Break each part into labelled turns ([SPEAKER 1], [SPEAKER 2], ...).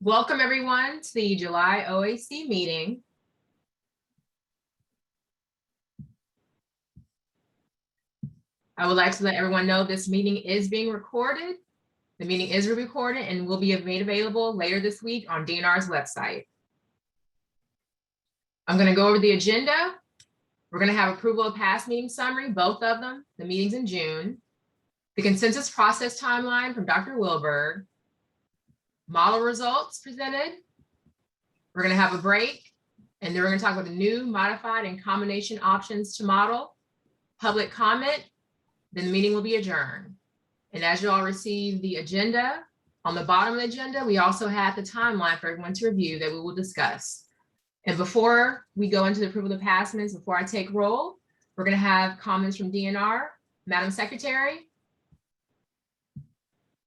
[SPEAKER 1] Welcome everyone to the July OAC meeting. I would like to let everyone know this meeting is being recorded. The meeting is recorded and will be made available later this week on DNR's website. I'm going to go over the agenda. We're going to have approval of past meeting summary, both of them, the meetings in June, the consensus process timeline from Dr. Wilberg, model results presented. We're going to have a break, and then we're going to talk about the new, modified, and combination options to model, public comment, then the meeting will be adjourned. And as you all receive the agenda, on the bottom of the agenda, we also have the timeline for everyone to review that we will discuss. And before we go into the approval of the past minutes, before I take roll, we're going to have comments from DNR. Madam Secretary.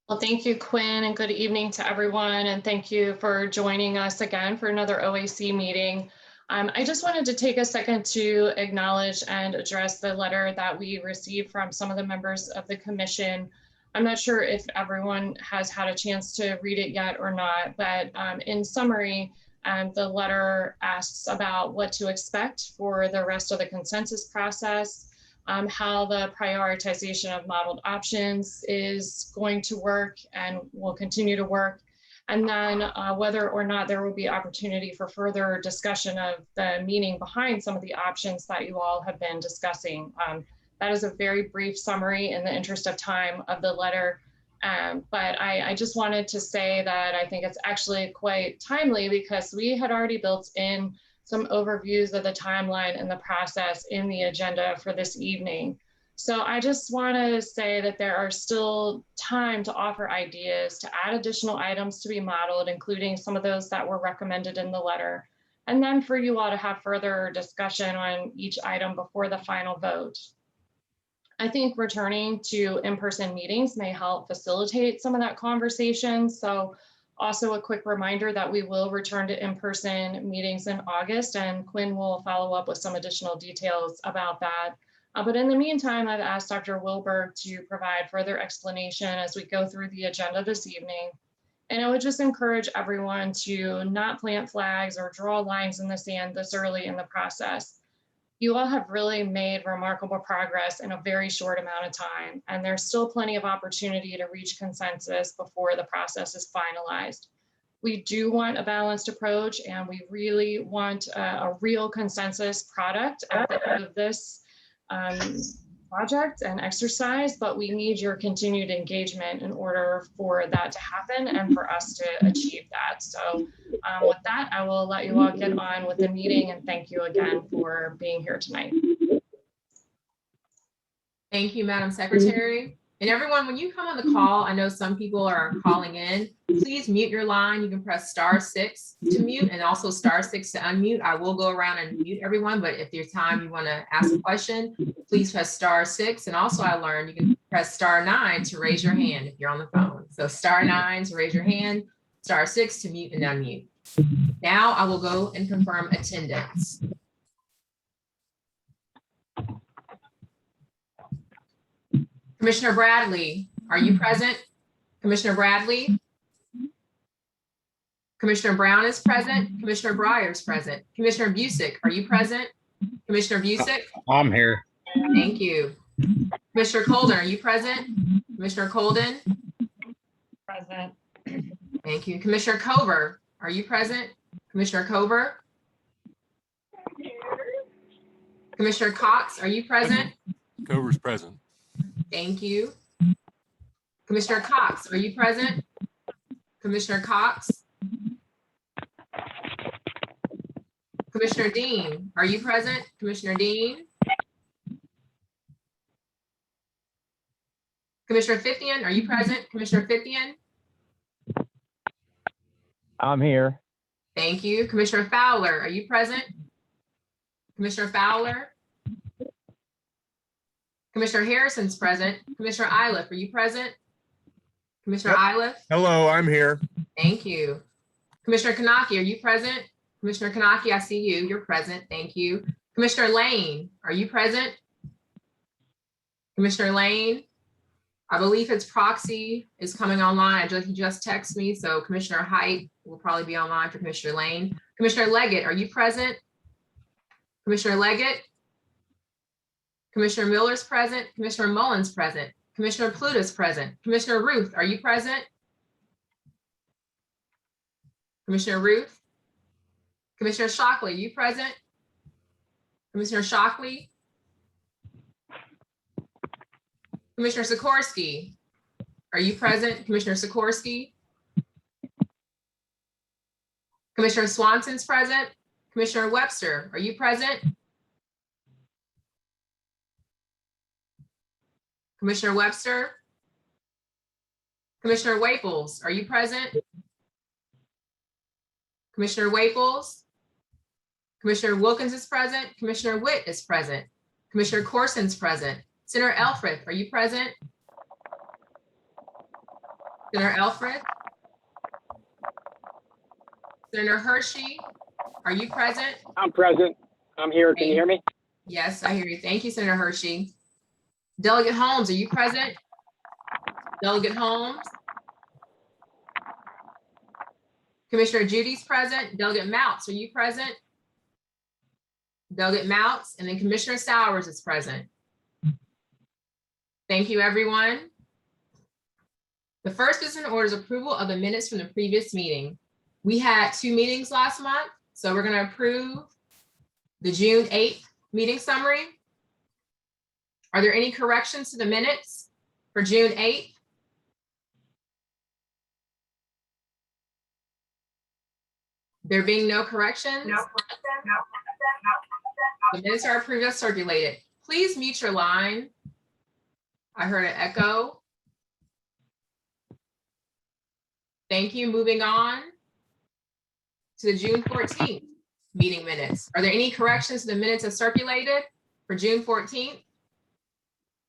[SPEAKER 2] Well, thank you, Quinn, and good evening to everyone. And thank you for joining us again for another OAC meeting. I just wanted to take a second to acknowledge and address the letter that we received from some of the members of the commission. I'm not sure if everyone has had a chance to read it yet or not, but in summary, the letter asks about what to expect for the rest of the consensus process, how the prioritization of modeled options is going to work and will continue to work, and then whether or not there will be opportunity for further discussion of the meaning behind some of the options that you all have been discussing. That is a very brief summary in the interest of time of the letter. But I just wanted to say that I think it's actually quite timely because we had already built in some overviews of the timeline and the process in the agenda for this evening. So I just want to say that there are still time to offer ideas, to add additional items to be modeled, including some of those that were recommended in the letter, and then for you all to have further discussion on each item before the final vote. I think returning to in-person meetings may help facilitate some of that conversation. So also a quick reminder that we will return to in-person meetings in August, and Quinn will follow up with some additional details about that. But in the meantime, I've asked Dr. Wilberg to provide further explanation as we go through the agenda this evening. And I would just encourage everyone to not plant flags or draw lines in the sand this early in the process. You all have really made remarkable progress in a very short amount of time, and there's still plenty of opportunity to reach consensus before the process is finalized. We do want a balanced approach, and we really want a real consensus product at the end of this project and exercise, but we need your continued engagement in order for that to happen and for us to achieve that. So with that, I will let you all get on with the meeting, and thank you again for being here tonight.
[SPEAKER 1] Thank you, Madam Secretary. And everyone, when you come on the call, I know some people are calling in, please mute your line. You can press *6 to mute and also *6 to unmute. I will go around and mute everyone, but if there's time you want to ask a question, please press *6. And also I learned you can press *9 to raise your hand if you're on the phone. So *9 to raise your hand, *6 to mute and unmute. Now I will go and confirm attendance. Commissioner Bradley, are you present? Commissioner Bradley? Commissioner Brown is present. Commissioner Breyer is present. Commissioner Busick, are you present? Commissioner Busick?
[SPEAKER 3] I'm here.
[SPEAKER 1] Thank you. Commissioner Colden, are you present? Commissioner Colden?
[SPEAKER 2] Present.
[SPEAKER 1] Thank you. Commissioner Cover, are you present? Commissioner Cover? Commissioner Cox, are you present?
[SPEAKER 4] Cover's present.
[SPEAKER 1] Thank you. Commissioner Cox, are you present? Commissioner Cox? Commissioner Dean, are you present? Commissioner Dean? Commissioner Fithian, are you present? Commissioner Fithian?
[SPEAKER 3] I'm here.
[SPEAKER 1] Thank you. Commissioner Fowler, are you present? Commissioner Fowler? Commissioner Harrison's present. Commissioner Iliff, are you present? Commissioner Iliff?
[SPEAKER 4] Hello, I'm here.
[SPEAKER 1] Thank you. Commissioner Kanaki, are you present? Commissioner Kanaki, I see you. You're present. Thank you. Commissioner Lane, are you present? Commissioner Lane? I believe his proxy is coming online. He just texted me, so Commissioner Height will probably be online for Commissioner Lane. Commissioner Leggett, are you present? Commissioner Leggett? Commissioner Miller's present. Commissioner Mullins present. Commissioner Pluto's present. Commissioner Ruth, are you present? Commissioner Ruth? Commissioner Shockley, are you present? Commissioner Shockley? Commissioner Sikorsky, are you present? Commissioner Sikorsky? Commissioner Swanson's present. Commissioner Webster, are you present? Commissioner Webster? Commissioner Waples, are you present? Commissioner Waples? Commissioner Wilkins is present. Commissioner Witt is present. Commissioner Corson's present. Senator Elfreth, are you present? Senator Elfreth? Senator Hershey, are you present?
[SPEAKER 3] I'm present. I'm here. Can you hear me?
[SPEAKER 1] Yes, I hear you. Thank you, Senator Hershey. Delegate Holmes, are you present? Delegate Holmes? Commissioner Judy's present. Delegate Mounts, are you present? Delegate Mounts, and then Commissioner Sowers is present. Thank you, everyone. The first business order is approval of the minutes from the previous meeting. We had 2 meetings last month, so we're going to approve the June 8th meeting summary. Are there any corrections to the minutes for June 8th? There being no corrections? No. The minutes are approved as circulated. Please mute your line. I heard an echo. Thank you. Moving on to the June 14th meeting minutes. Are there any corrections to the minutes as circulated for June 14th?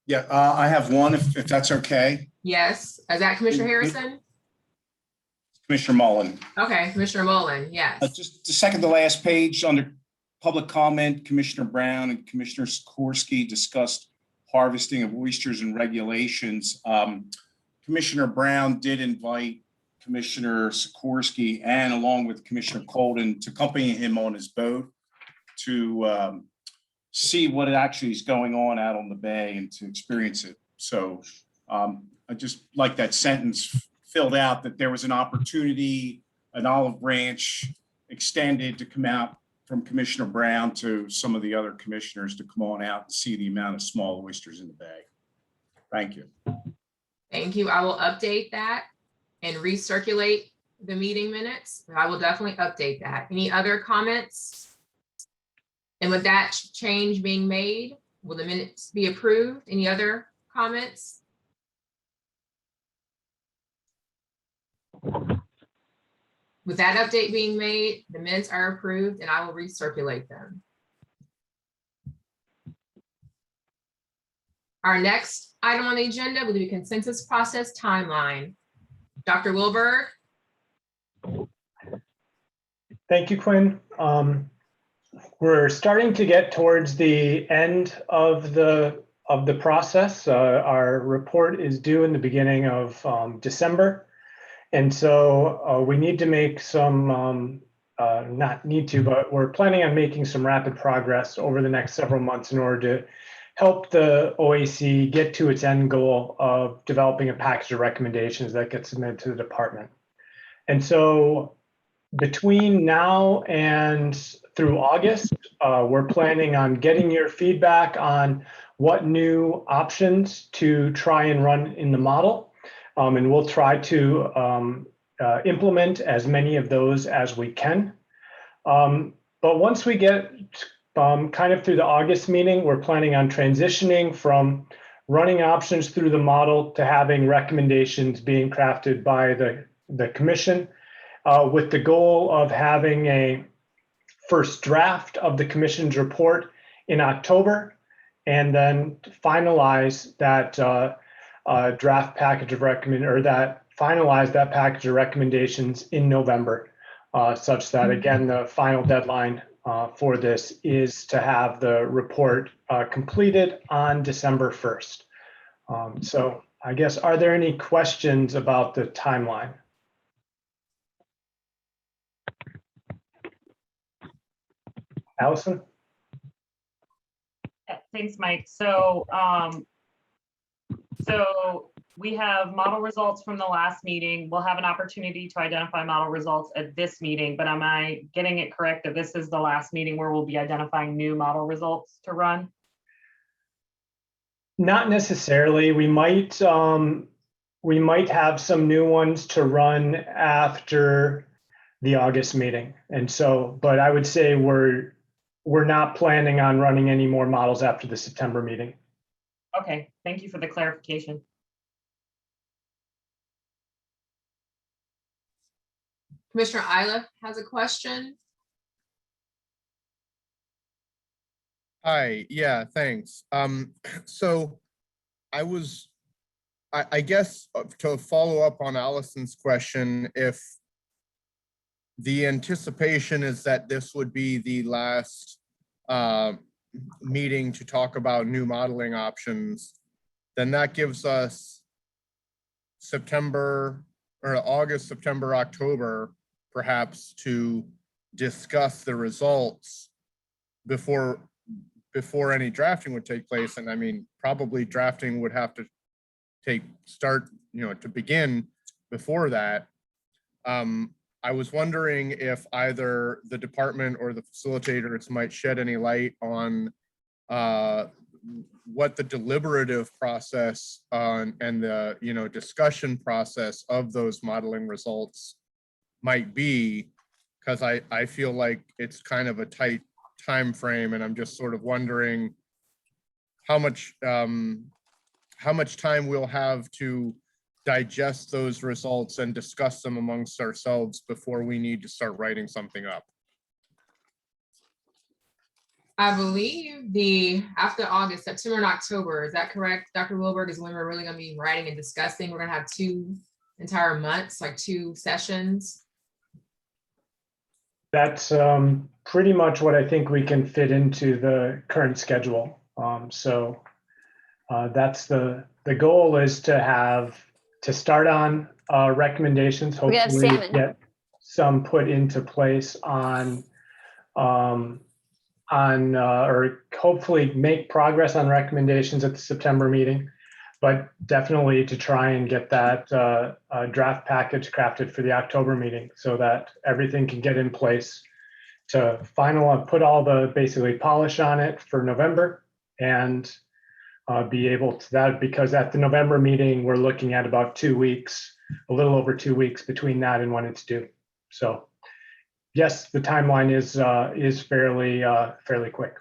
[SPEAKER 5] Yeah, I have one, if that's okay.
[SPEAKER 1] Yes. Is that Commissioner Harrison?
[SPEAKER 5] Commissioner Mullen.
[SPEAKER 1] Okay, Commissioner Mullen, yes.
[SPEAKER 5] Just the second to last page under public comment, Commissioner Brown and Commissioner Sikorsky discussed harvesting of oysters and regulations. Commissioner Brown did invite Commissioner Sikorsky and along with Commissioner Colden to accompany him on his boat to see what actually is going on out on the bay and to experience it. So I just like that sentence filled out that there was an opportunity, an olive branch extended to come out from Commissioner Brown to some of the other commissioners to come on out and see the amount of small oysters in the bay. Thank you.
[SPEAKER 1] Thank you. I will update that and recirculate the meeting minutes. I will definitely update that. Any other comments? And with that change being made, will the minutes be approved? Any other comments? With that update being made, the minutes are approved and I will recirculate them. Our next item on the agenda will be consensus process timeline. Dr. Wilberg.
[SPEAKER 6] Thank you, Quinn. We're starting to get towards the end of the process. Our report is due in the beginning of December. And so we need to make some, not need to, but we're planning on making some rapid progress over the next several months in order to help the OAC get to its end goal of developing a package of recommendations that gets submitted to the department. And so between now and through August, we're planning on getting your feedback on what new options to try and run in the model. And we'll try to implement as many of those as we can. But once we get kind of through the August meeting, we're planning on transitioning from running options through the model to having recommendations being crafted by the commission with the goal of having a first draft of the commission's report in October and then finalize that draft package of finalize that package of recommendations in November, such that again, the final deadline for this is to have the report completed on December 1st. So I guess, are there any questions about the timeline? Allison?
[SPEAKER 7] Yeah, thanks, Mike. So we have model results from the last meeting. We'll have an opportunity to identify model results at this meeting, but am I getting it correct that this is the last meeting where we'll be identifying new model results to run?
[SPEAKER 6] Not necessarily. We might have some new ones to run after the August meeting. And so, but I would say we're not planning on running any more models after the September meeting.
[SPEAKER 7] Okay, thank you for the clarification.
[SPEAKER 1] Commissioner Iliff has a question.
[SPEAKER 4] Hi, yeah, thanks. So I guess to follow up on Allison's question, if the anticipation is that this would be the last meeting to talk about new modeling options, then that gives us September or August, September, October, perhaps to discuss the results before any drafting would take place. And I mean, probably drafting would have to start, to begin before that. I was wondering if either the department or the facilitators might shed any light on what the deliberative process and the discussion process of those modeling results might be, because I feel like it's kind of a tight time frame, and I'm just sort of wondering how much time we'll have to digest those results and discuss them amongst ourselves before we need to start writing something up.
[SPEAKER 1] I believe after August, September and October, is that correct? Dr. Wilberg, is when we're really gonna be writing and discussing. We're gonna have 2 entire months, like 2 sessions.
[SPEAKER 6] That's pretty much what I think we can fit into the current schedule. So that's the goal, is to start on recommendations,
[SPEAKER 8] We have
[SPEAKER 6] hopefully
[SPEAKER 8] salmon.
[SPEAKER 6] get some put into place on or hopefully make progress on recommendations at the September meeting, but definitely to try and get that draft package crafted for the October meeting so that everything can get in place to put all the basically polish on it for November and be able to that, because at the November meeting, we're looking at about 2 weeks, a little over 2 weeks between that and when it's due. So yes, the timeline is fairly quick.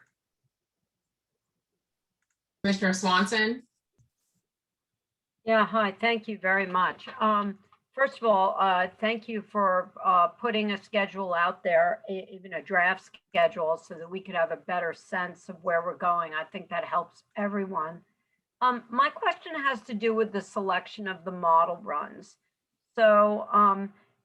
[SPEAKER 1] Commissioner Swanson?
[SPEAKER 9] Yeah, hi, thank you very much. First of all, thank you for putting a schedule out there, even a draft schedule, so that we could have a better sense of where we're going. I think that helps everyone. My question has to do with the selection of the model runs. So,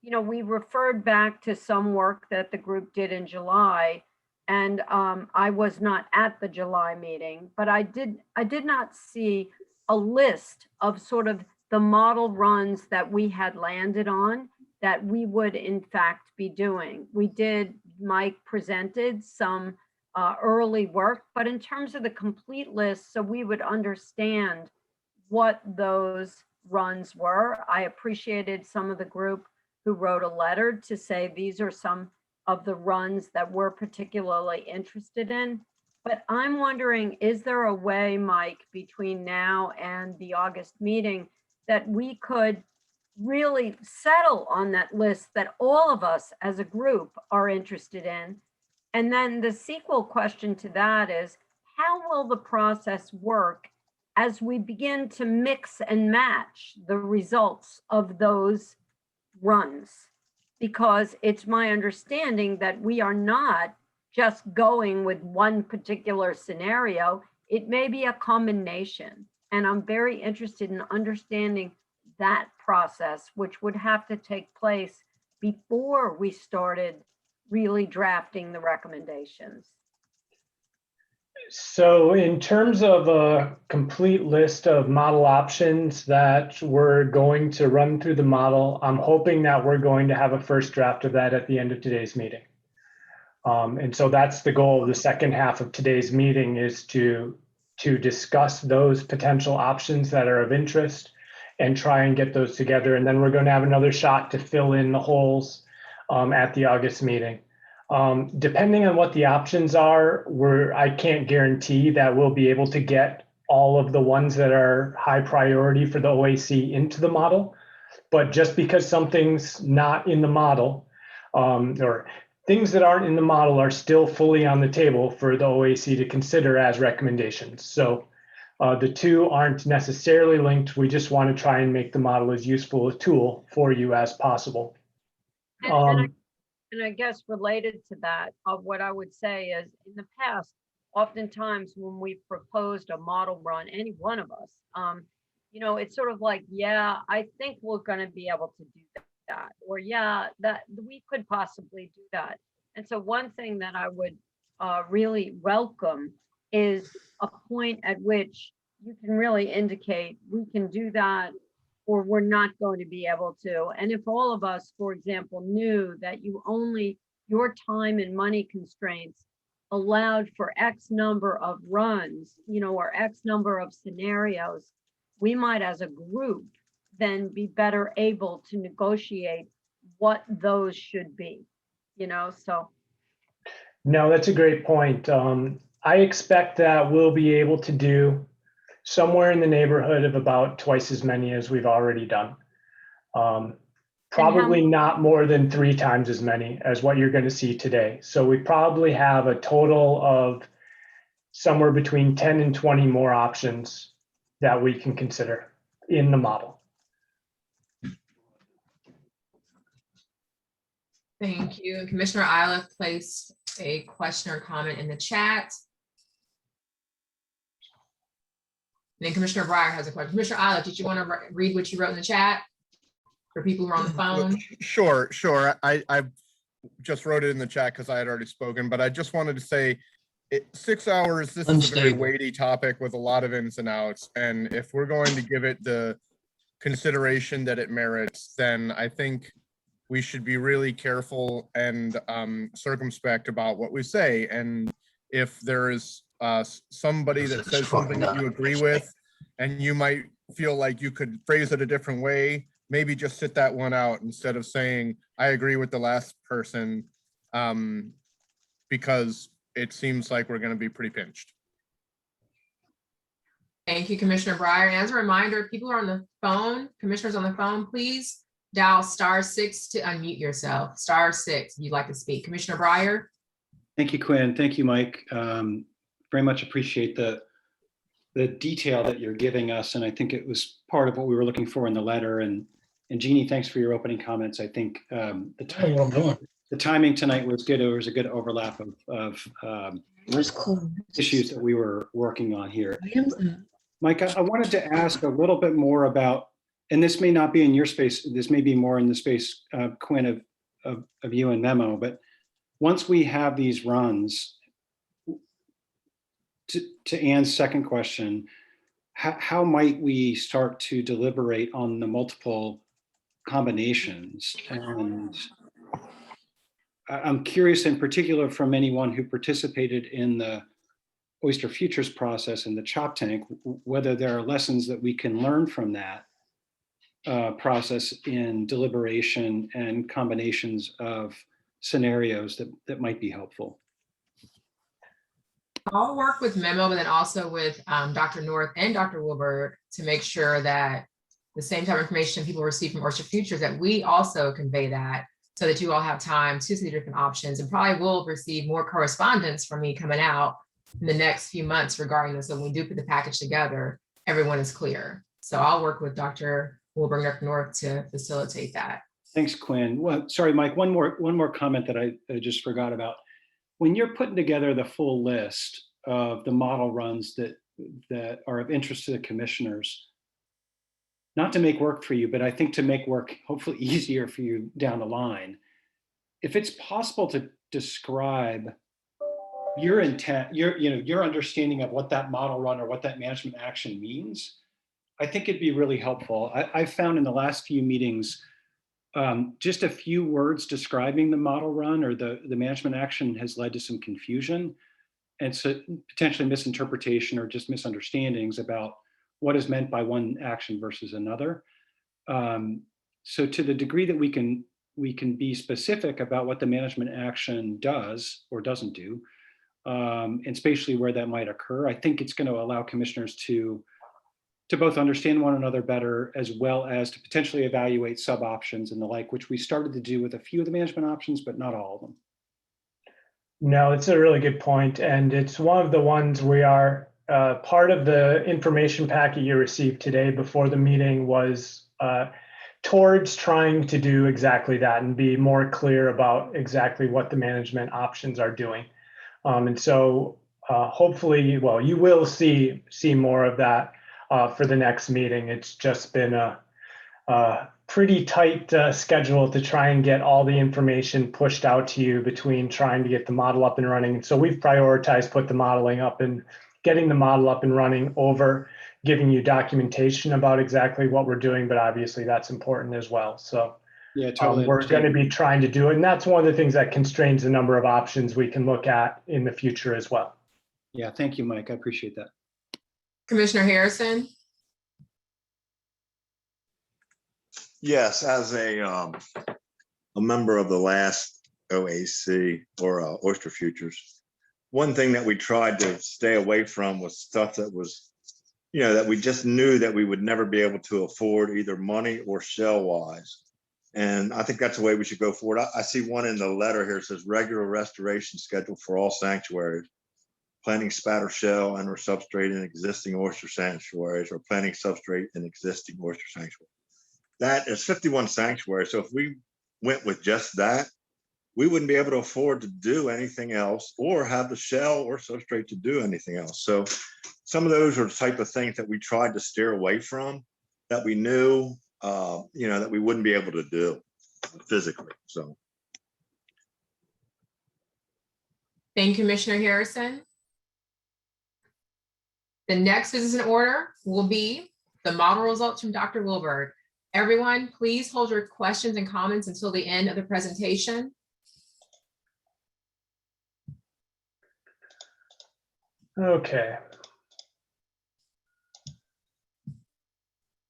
[SPEAKER 9] we referred back to some work that the group did in July, and I was not at the July meeting, but I did not see a list of sort of the model runs that we had landed on that we would in fact be doing. Mike presented some early work, but in terms of the complete list, so we would understand what those runs were. I appreciated some of the group who wrote a letter to say these are some of the runs that we're particularly interested in. But I'm wondering, is there a way, Mike, between now and the August meeting that we could really settle on that list that all of us as a group are interested in? And then the sequel question to that is, how will the process work as we begin to mix and match the results of those runs? Because it's my understanding that we are not just going with one particular scenario. It may be a combination. And I'm very interested in understanding that process, which would have to take place before we started really drafting the recommendations.
[SPEAKER 6] So in terms of a complete list of model options that we're going to run through the model, I'm hoping that we're going to have a first draft of that at the end of today's meeting. And so that's the goal of the second half of today's meeting, is to discuss those potential options that are of interest and try and get those together. And then we're going to have another shot to fill in the holes at the August meeting. Depending on what the options are, I can't guarantee that we'll be able to get all of the ones that are high priority for the OAC into the model. But just because something's not in the model, or things that aren't in the model are still fully on the table for the OAC to consider as recommendations. So the two aren't necessarily linked. We just want to try and make the model as useful a tool for you as possible.
[SPEAKER 9] And I guess related to that, what I would say is, in the past, oftentimes when we proposed a model run, any one of us, it's sort of like, yeah, I think we're going to be able to do that, or yeah, that we could possibly do that. And so one thing that I would really welcome is a point at which you can really indicate we can do that, or we're not going to be able to. And if all of us, for example, knew that your time and money constraints allowed for X number of runs, or X number of scenarios, we might as a group then be better able to negotiate what those should be, so.
[SPEAKER 6] No, that's a great point. I expect that we'll be able to do somewhere in the neighborhood of about twice as many as we've already done. Probably not more than 3 times as many as what you're going to see today. So we probably have a total of somewhere between 10 and 20 more options that we can consider in the model.
[SPEAKER 1] Thank you. Commissioner Isla placed a question or comment in the chat. And then Commissioner Breyer has a question. Commissioner Isla, did you want to read what you wrote in the chat for people who are on the phone?
[SPEAKER 4] Sure. I just wrote it in the chat because I had already spoken, but I just wanted to say 6 hours, this is a very weighty topic with a lot of ins and outs. And if we're going to give it the consideration that it merits, then I think we should be really careful and circumspect about what we say. And if there is somebody that says something that you agree with, and you might feel like you could phrase it a different way, maybe just sit that one out instead of saying, I agree with the last person, because it seems like we're going to be pretty pinched.
[SPEAKER 1] Thank you, Commissioner Breyer. And as a reminder, people who are on the phone, commissioners on the phone, please dial *6 to unmute yourself. *6 if you'd like to speak. Commissioner Breyer.
[SPEAKER 8] Thank you, Quinn. Thank you, Mike. Very much appreciate the detail that you're giving us. And I think it was part of what we were looking for in the letter. And Jeannie, thanks for your opening comments. I think the timing tonight was good. It was a good overlap of issues that we were working on here. Mike, I wanted to ask a little bit more about, and this may not be in your space, this may be more in the space, Quinn, of you and Memo, but once we have these runs, to Ann's second question, how might we start to deliberate on the multiple combinations? And I'm curious in particular from anyone who participated in the Oyster Futures process in the Chop Tank, whether there are lessons that we can learn from that process in deliberation and combinations of scenarios that might be helpful.
[SPEAKER 1] I'll work with Memo, but then also with Dr. North and Dr. Wilbur to make sure that the same type of information people receive from Oyster Futures, that we also convey that so that you all have time to see the different options, and probably will receive more correspondence from me coming out in the next few months regarding this. So when we do put the package together, everyone is clear. So I'll work with Dr. Wilbur and Dr. North to facilitate that.
[SPEAKER 8] Thanks, Quinn. Well, sorry, Mike, one more comment that I just forgot about. When you're putting together the full list of the model runs that are of interest to the commissioners, not to make work for you, but I think to make work hopefully easier for you down the line, if it's possible to describe your intent, your understanding of what that model run or what that management action means, I think it'd be really helpful. I've found in the last few meetings, just a few words describing the model run or the management action has led to some confusion and so potentially misinterpretation or just misunderstandings about what is meant by one action versus another. So to the degree that we can be specific about what the management action does or doesn't do, and spatially where that might occur, I think it's going to allow commissioners to both understand one another better, as well as to potentially evaluate sub options and the like, which we started to do with a few of the management options, but not all of them.
[SPEAKER 6] No, it's a really good point, and it's one of the ones we are part of the information packet you received today before the meeting was towards trying to do exactly that and be more clear about exactly what the management options are doing. And so hopefully, well, you will see more of that for the next meeting. It's just been a pretty tight schedule to try and get all the information pushed out to you between trying to get the model up and running. And so we've prioritized put the modeling up and getting the model up and running over giving you documentation about exactly what we're doing, but obviously that's important as well. So
[SPEAKER 8] yeah, totally.
[SPEAKER 6] We're going to be trying to do it. And that's one of the things that constrains the number of options we can look at in the future as well.
[SPEAKER 8] Yeah, thank you, Mike. I appreciate that.
[SPEAKER 1] Commissioner Harrison?
[SPEAKER 10] Yes, as a member of the last OAC or Oyster Futures, one thing that we tried to stay away from was stuff that was, that we just knew that we would never be able to afford either money or shell wise. And I think that's the way we should go forward. I see one in the letter here. It says regular restoration schedule for all sanctuaries, planting spatter shell and or substrate in existing oyster sanctuaries, or planting substrate in existing oyster sanctuaries. That is 51 sanctuaries. So if we went with just that, we wouldn't be able to afford to do anything else or have the shell or substrate to do anything else. So some of those are the type of things that we tried to steer away from, that we knew, that we wouldn't be able to do physically. So.
[SPEAKER 1] Thank you, Commissioner Harrison. The next business in order will be the model results from Dr. Wilberg. Everyone, please hold your questions and comments until the end of the presentation.
[SPEAKER 6] Okay.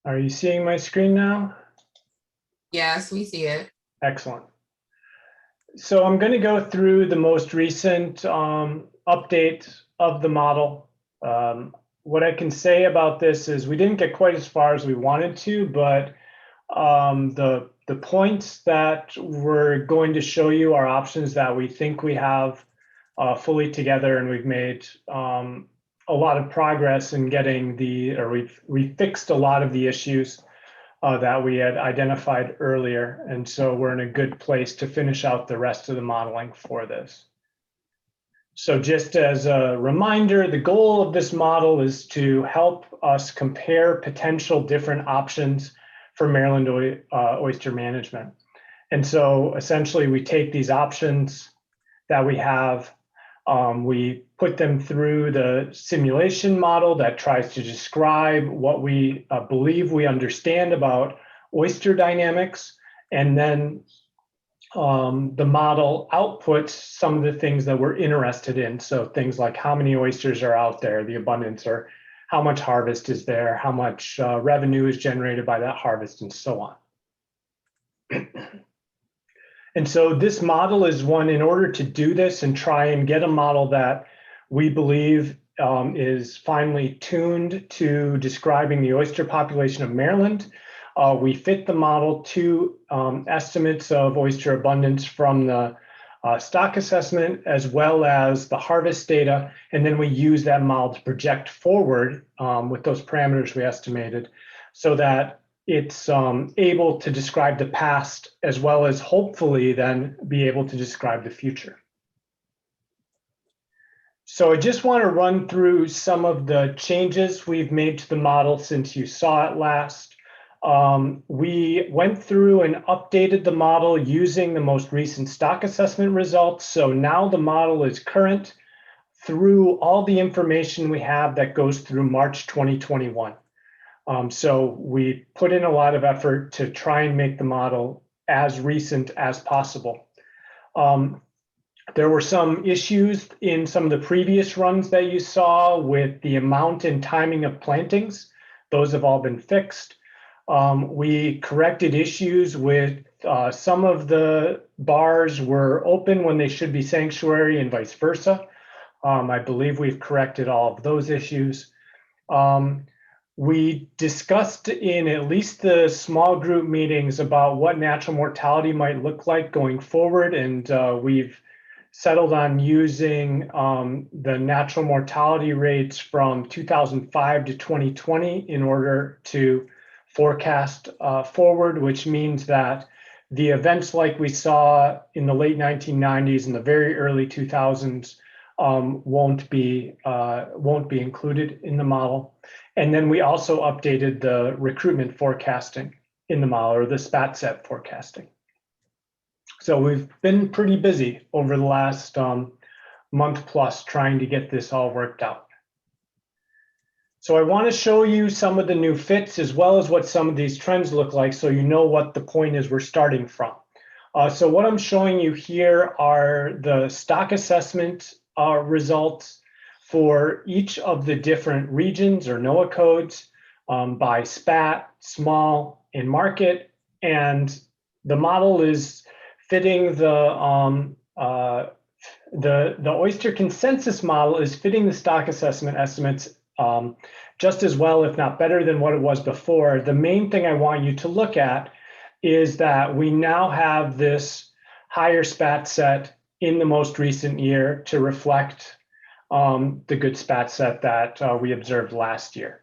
[SPEAKER 6] Are you seeing my screen now?
[SPEAKER 1] Yes, we see it.
[SPEAKER 6] Excellent. So I'm going to go through the most recent update of the model. What I can say about this is we didn't get quite as far as we wanted to, but the points that we're going to show you are options that we think we have fully together, and we've made a lot of progress in getting we fixed a lot of the issues that we had identified earlier. And so we're in a good place to finish out the rest of the modeling for this. So just as a reminder, the goal of this model is to help us compare potential different options for Maryland oyster management. And so essentially we take these options that we have, we put them through the simulation model that tries to describe what we believe we understand about oyster dynamics. And then the model outputs some of the things that we're interested in. So things like how many oysters are out there, the abundance, or how much harvest is there, how much revenue is generated by that harvest, and so on. And so this model is one, in order to do this and try and get a model that we believe is finely tuned to describing the oyster population of Maryland, we fit the model to estimates of oyster abundance from the stock assessment, as well as the harvest data. And then we use that model to project forward with those parameters we estimated, so that it's able to describe the past, as well as hopefully then be able to describe the future. So I just want to run through some of the changes we've made to the model since you saw it last. We went through and updated the model using the most recent stock assessment results. So now the model is current through all the information we have that goes through March 2021. So we put in a lot of effort to try and make the model as recent as possible. There were some issues in some of the previous runs that you saw with the amount and timing of plantings. Those have all been fixed. We corrected issues with some of the bars were open when they should be sanctuary and vice versa. I believe we've corrected all of those issues. We discussed in at least the small group meetings about what natural mortality might look like going forward, and we've settled on using the natural mortality rates from 2005 to 2020 in order to forecast forward, which means that the events like we saw in the late 1990s and the very early 2000s won't be included in the model. And then we also updated the recruitment forecasting in the model, or the SPAT set forecasting. So we've been pretty busy over the last month plus trying to get this all worked out. So I want to show you some of the new fits as well as what some of these trends look like, so you know what the point is we're starting from. So what I'm showing you here are the stock assessment results for each of the different regions or NOAA codes by SPAT, small, and market. And the model is fitting the oyster consensus model is fitting the stock assessment estimates just as well, if not better than what it was before. The main thing I want you to look at is that we now have this higher SPAT set in the most recent year to reflect the good SPAT set that we observed last year.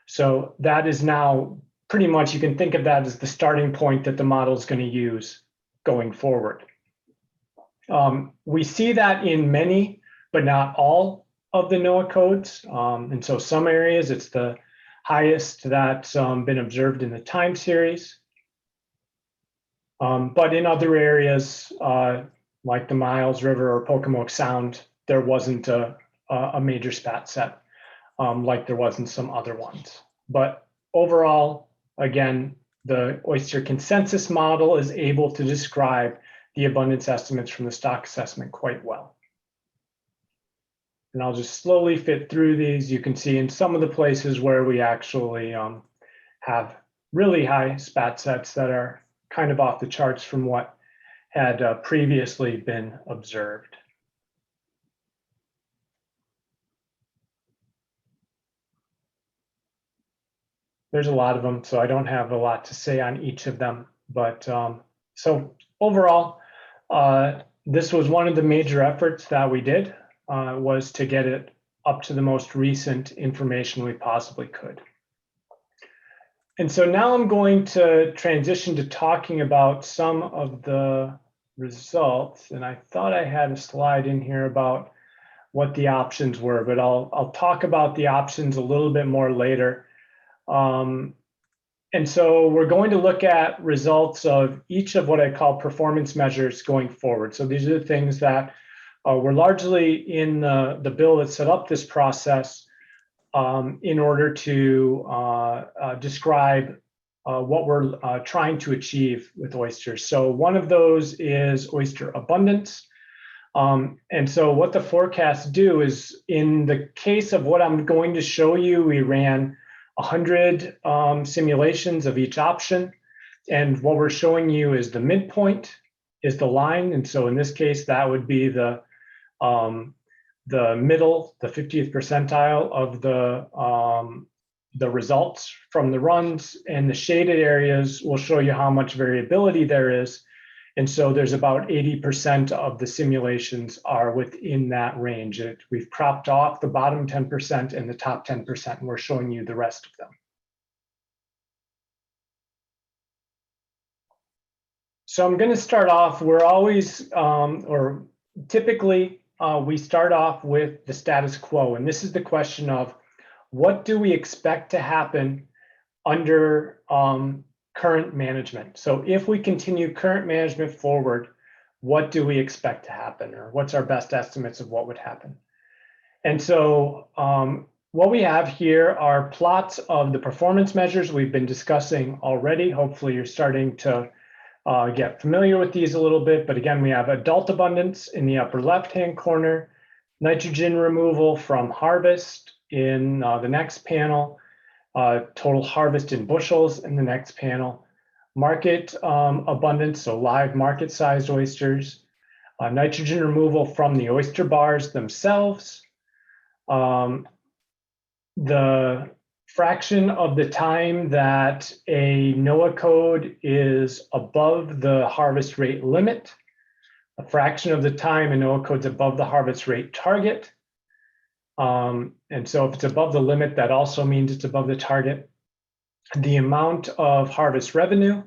[SPEAKER 6] So that is now pretty much, you can think of that as the starting point that the model is going to use going forward. We see that in many, but not all of the NOAA codes. And so some areas, it's the highest that's been observed in the time series. But in other areas, like the Miles River or Pocomoke Sound, there wasn't a major SPAT set like there was in some other ones. But overall, again, the oyster consensus model is able to describe the abundance estimates from the stock assessment quite well. And I'll just slowly fit through these. You can see in some of the places where we actually have really high SPAT sets that are kind of off the charts from what had previously been observed. There's a lot of them, so I don't have a lot to say on each of them. But so overall, this was one of the major efforts that we did, was to get it up to the most recent information we possibly could. And so now I'm going to transition to talking about some of the results. And I thought I had a slide in here about what the options were, but I'll talk about the options a little bit more later. And so we're going to look at results of each of what I call performance measures going forward. So these are the things that were largely in the bill that set up this process in order to describe what we're trying to achieve with oysters. So one of those is oyster abundance. And so what the forecasts do is, in the case of what I'm going to show you, we ran 100 simulations of each option. And what we're showing you is the midpoint is the line. And so in this case, that would be the middle, the 50th percentile of the results from the runs, and the shaded areas will show you how much variability there is. And so there's about 80% of the simulations are within that range. We've cropped off the bottom 10% and the top 10%, and we're showing you the rest of them. So I'm going to start off, we're always, or typically, we start off with the status quo. And this is the question of, what do we expect to happen under current management? So if we continue current management forward, what do we expect to happen, or what's our best estimates of what would happen? And so what we have here are plots of the performance measures we've been discussing already. Hopefully you're starting to get familiar with these a little bit. But again, we have adult abundance in the upper left-hand corner, nitrogen removal from harvest in the next panel, total harvest in bushels in the next panel, market abundance, so live market-sized oysters, nitrogen removal from the oyster bars themselves, the fraction of the time that a NOAA code is above the harvest rate limit, a fraction of the time a NOAA code's above the harvest rate target. And so if it's above the limit, that also means it's above the target. The amount of harvest revenue,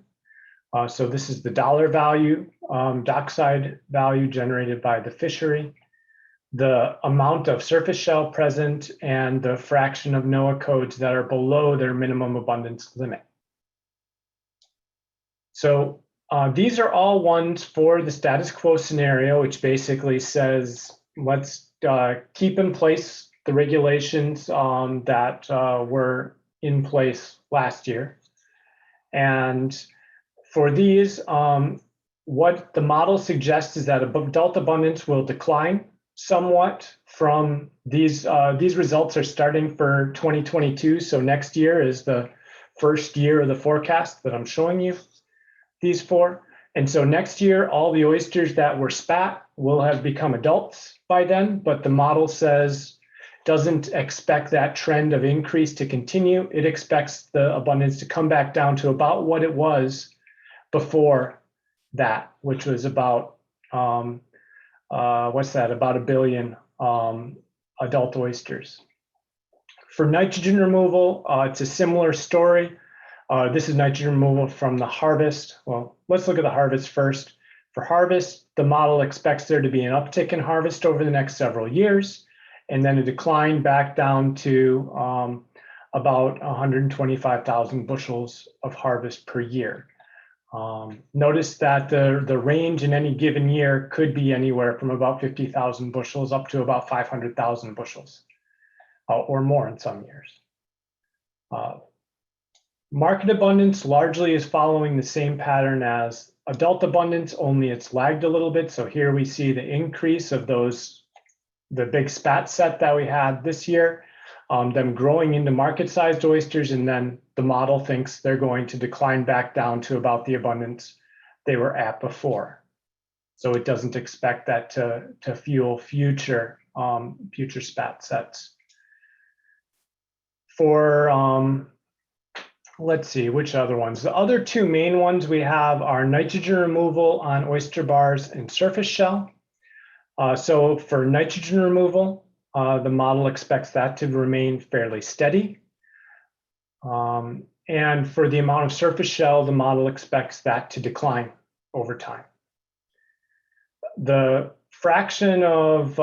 [SPEAKER 6] so this is the dollar value, dockside value generated by the fishery, the amount of surface shell present, and the fraction of NOAA codes that are below their minimum abundance limit. So these are all ones for the status quo scenario, which basically says, let's keep in place the regulations that were in place last year. And for these, what the model suggests is that adult abundance will decline somewhat from these. These results are starting for 2022. So next year is the first year of the forecast that I'm showing you these for. And so next year, all the oysters that were spat will have become adults by then, but the model says, doesn't expect that trend of increase to continue. It expects the abundance to come back down to about what it was before that, which was about, what's that, about 1 billion adult oysters. For nitrogen removal, it's a similar story. This is nitrogen removal from the harvest. Well, let's look at the harvest first. For harvest, the model expects there to be an uptick in harvest over the next several years, and then a decline back down to about 125,000 bushels of harvest per year. Notice that the range in any given year could be anywhere from about 50,000 bushels up to about 500,000 bushels or more in some years. Market abundance largely is following the same pattern as adult abundance, only it's lagged a little bit. So here we see the increase of the big spat set that we had this year, them growing into market-sized oysters, and then the model thinks they're going to decline back down to about the abundance they were at before. So it doesn't expect that to fuel future spat sets. For let's see, which other ones? The other two main ones we have are nitrogen removal on oyster bars and surface shell. So for nitrogen removal, the model expects that to remain fairly steady. And for the amount of surface shell, the model expects that to decline over time. The fraction of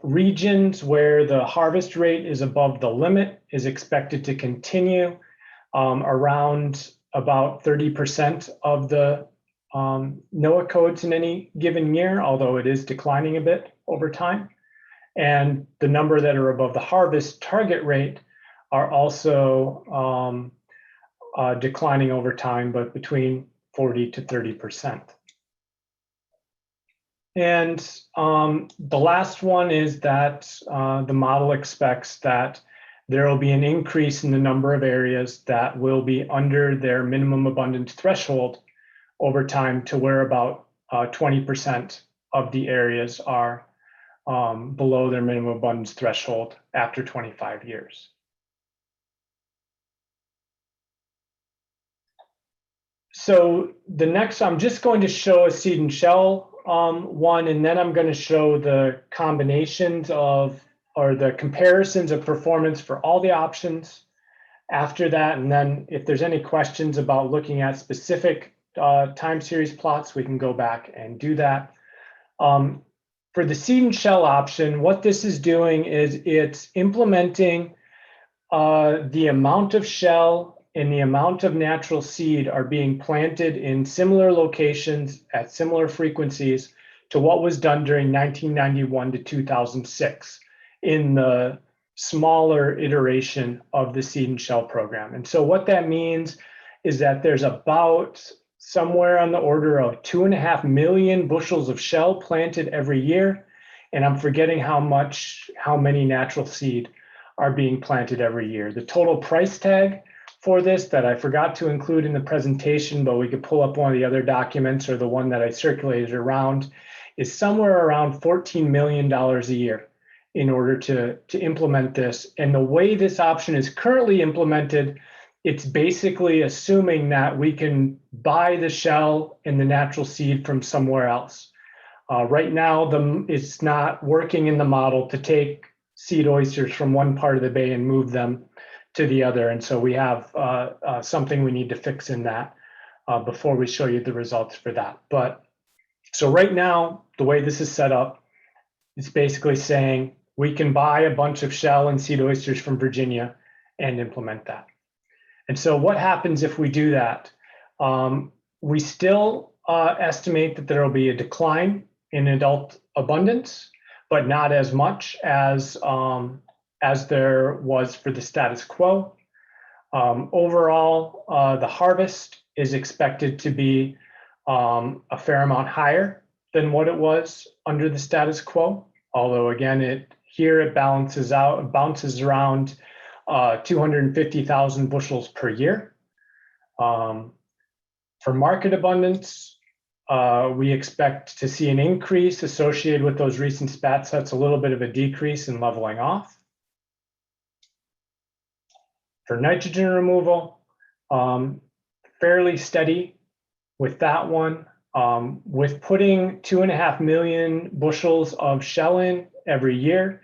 [SPEAKER 6] regions where the harvest rate is above the limit is expected to continue around about 30% of the NOAA codes in any given year, although it is declining a bit over time. And the number that are above the harvest target rate are also declining over time, but between 40 to 30%. And the last one is that the model expects that there will be an increase in the number of areas that will be under their minimum abundance threshold over time to where about 20% of the areas are below their minimum abundance threshold after 25 years. So the next, I'm just going to show a seed and shell one, and then I'm going to show the combinations of, or the comparisons of performance for all the options after that. And then if there's any questions about looking at specific time series plots, we can go back and do that. For the seed and shell option, what this is doing is it's implementing the amount of shell and the amount of natural seed are being planted in similar locations at similar frequencies to what was done during 1991 to 2006 in the smaller iteration of the seed and shell program. And so what that means is that there's about somewhere on the order of 2.5 million bushels of shell planted every year. And I'm forgetting how many natural seed are being planted every year. The total price tag for this that I forgot to include in the presentation, but we could pull up one of the other documents or the one that I circulated around, is somewhere around $14 million a year in order to implement this. And the way this option is currently implemented, it's basically assuming that we can buy the shell and the natural seed from somewhere else. Right now, it's not working in the model to take seed oysters from one part of the bay and move them to the other. And so we have something we need to fix in that before we show you the results for that. But so right now, the way this is set up, it's basically saying we can buy a bunch of shell and seed oysters from Virginia and implement that. And so what happens if we do that? We still estimate that there will be a decline in adult abundance, but not as much as there was for the status quo. Overall, the harvest is expected to be a fair amount higher than what it was under the status quo. Although again, it balances bounces around 250,000 bushels per year. For market abundance, we expect to see an increase associated with those recent spat sets, a little bit of a decrease in leveling off. For nitrogen removal, fairly steady with that one. With putting 2.5 million bushels of shell in every year,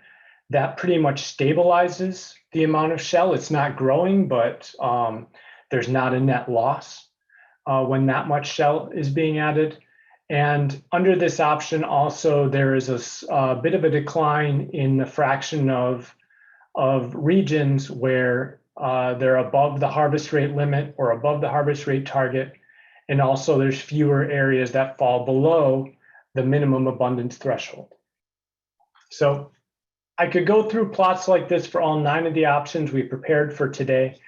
[SPEAKER 6] that pretty much stabilizes the amount of shell. It's not growing, but there's not a net loss when that much shell is being added. And under this option also, there is a bit of a decline in the fraction of regions where they're above the harvest rate limit or above the harvest rate target. And also there's fewer areas that fall below the minimum abundance threshold. So I could go through plots like this for all 9 of the options we prepared for today,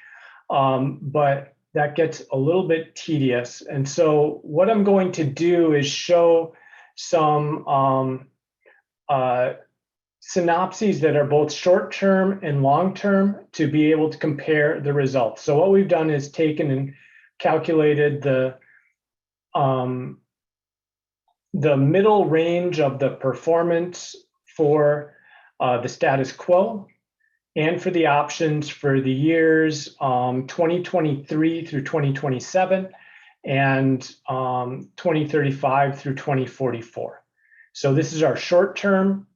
[SPEAKER 6] but that gets a little bit tedious. And so what I'm going to do is show some synopses that are both short-term and long-term to be able to compare the results. So what we've done is taken and calculated the middle range of the performance for the status quo and for the options for the years 2023 through 2027 and 2035 through 2044. So this is our short-term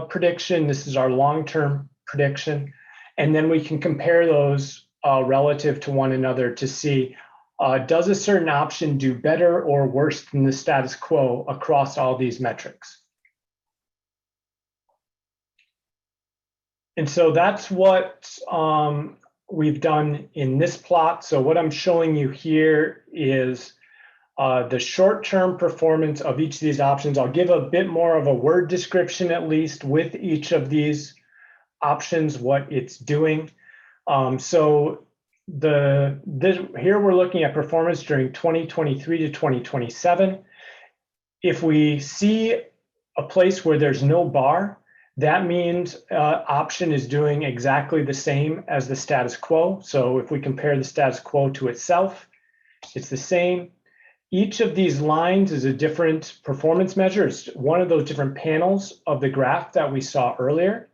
[SPEAKER 6] prediction. This is our long-term prediction. And then we can compare those relative to one another to see, does a certain option do better or worse than the status quo across all these metrics? And so that's what we've done in this plot. So what I'm showing you here is the short-term performance of each of these options. I'll give a bit more of a word description, at least, with each of these options, what it's doing. So here we're looking at performance during 2023 to 2027. If we see a place where there's no bar, that means option is doing exactly the same as the status quo. So if we compare the status quo to itself, it's the same. Each of these lines is a different performance measure. It's one of those different panels of the graph that we saw earlier.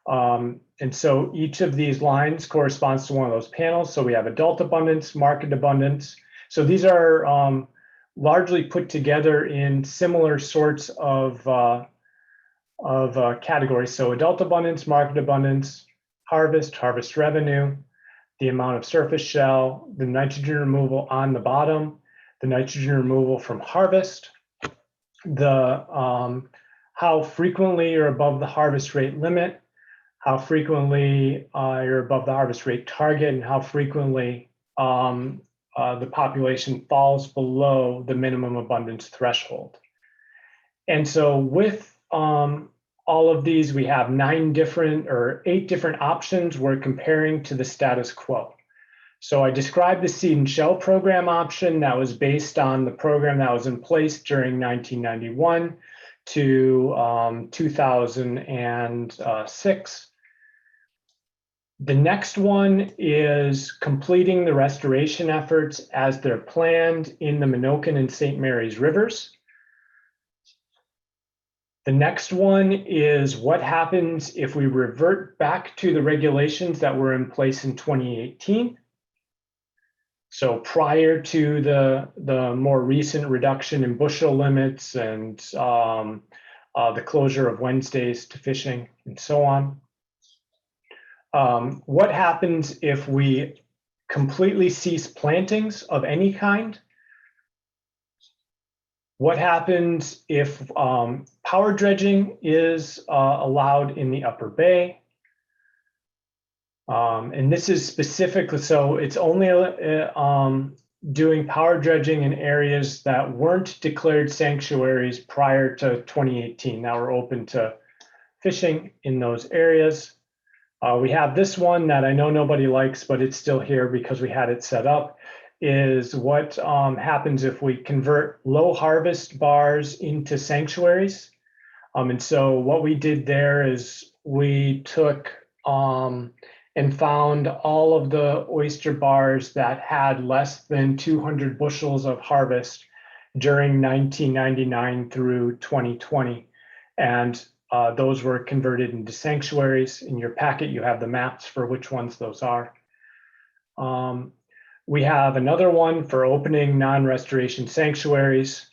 [SPEAKER 6] And so each of these lines corresponds to one of those panels. So we have adult abundance, market abundance. So these are largely put together in similar sorts of categories. So adult abundance, market abundance, harvest revenue, the amount of surface shell, the nitrogen removal on the bottom, the nitrogen removal from harvest, the how frequently you're above the harvest rate limit, how frequently you're above the harvest rate target, and how frequently the population falls below the minimum abundance threshold. And so with all of these, we have 8 different options we're comparing to the status quo. So I described the seed and shell program option that was based on the program that was in place during 1991 to 2006. The next one is completing the restoration efforts as they're planned in the Minokan and St. Mary's rivers. The next one is what happens if we revert back to the regulations that were in place in 2018. So prior to the more recent reduction in bushel limits and the closure of Wednesdays to fishing and so on. What happens if we completely cease plantings of any kind? What happens if power dredging is allowed in the upper bay? And this is specifically, so it's only doing power dredging in areas that weren't declared sanctuaries prior to 2018. Now we're open to fishing in those areas. We have this one that I know nobody likes, but it's still here because we had it set up, is what happens if we convert low harvest bars into sanctuaries. And so what we did there is we took and found all of the oyster bars that had less than 200 bushels of harvest during 1999 through 2020. And those were converted into sanctuaries. In your packet, you have the maps for which ones those are. We have another one for opening non-restoration sanctuaries.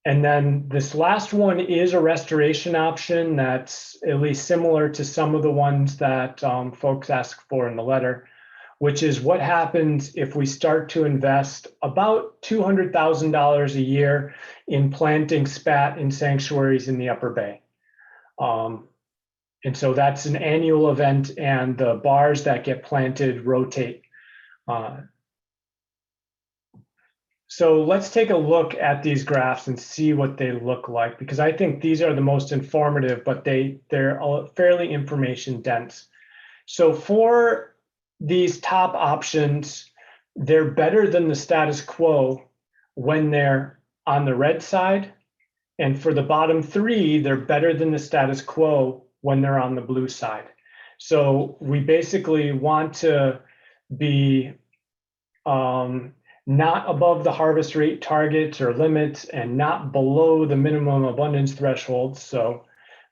[SPEAKER 6] And then this last one is a restoration option that's at least similar to some of the ones that folks ask for in the letter, which is what happens if we start to invest about $200,000 a year in planting spat in sanctuaries in the Upper Bay. And so that's an annual event, and the bars that get planted rotate. So let's take a look at these graphs and see what they look like, because I think these are the most informative, but they're fairly information dense. So for these top options, they're better than the status quo when they're on the red side. And for the bottom 3, they're better than the status quo when they're on the blue side. So we basically want to be not above the harvest rate targets or limits and not below the minimum abundance thresholds. So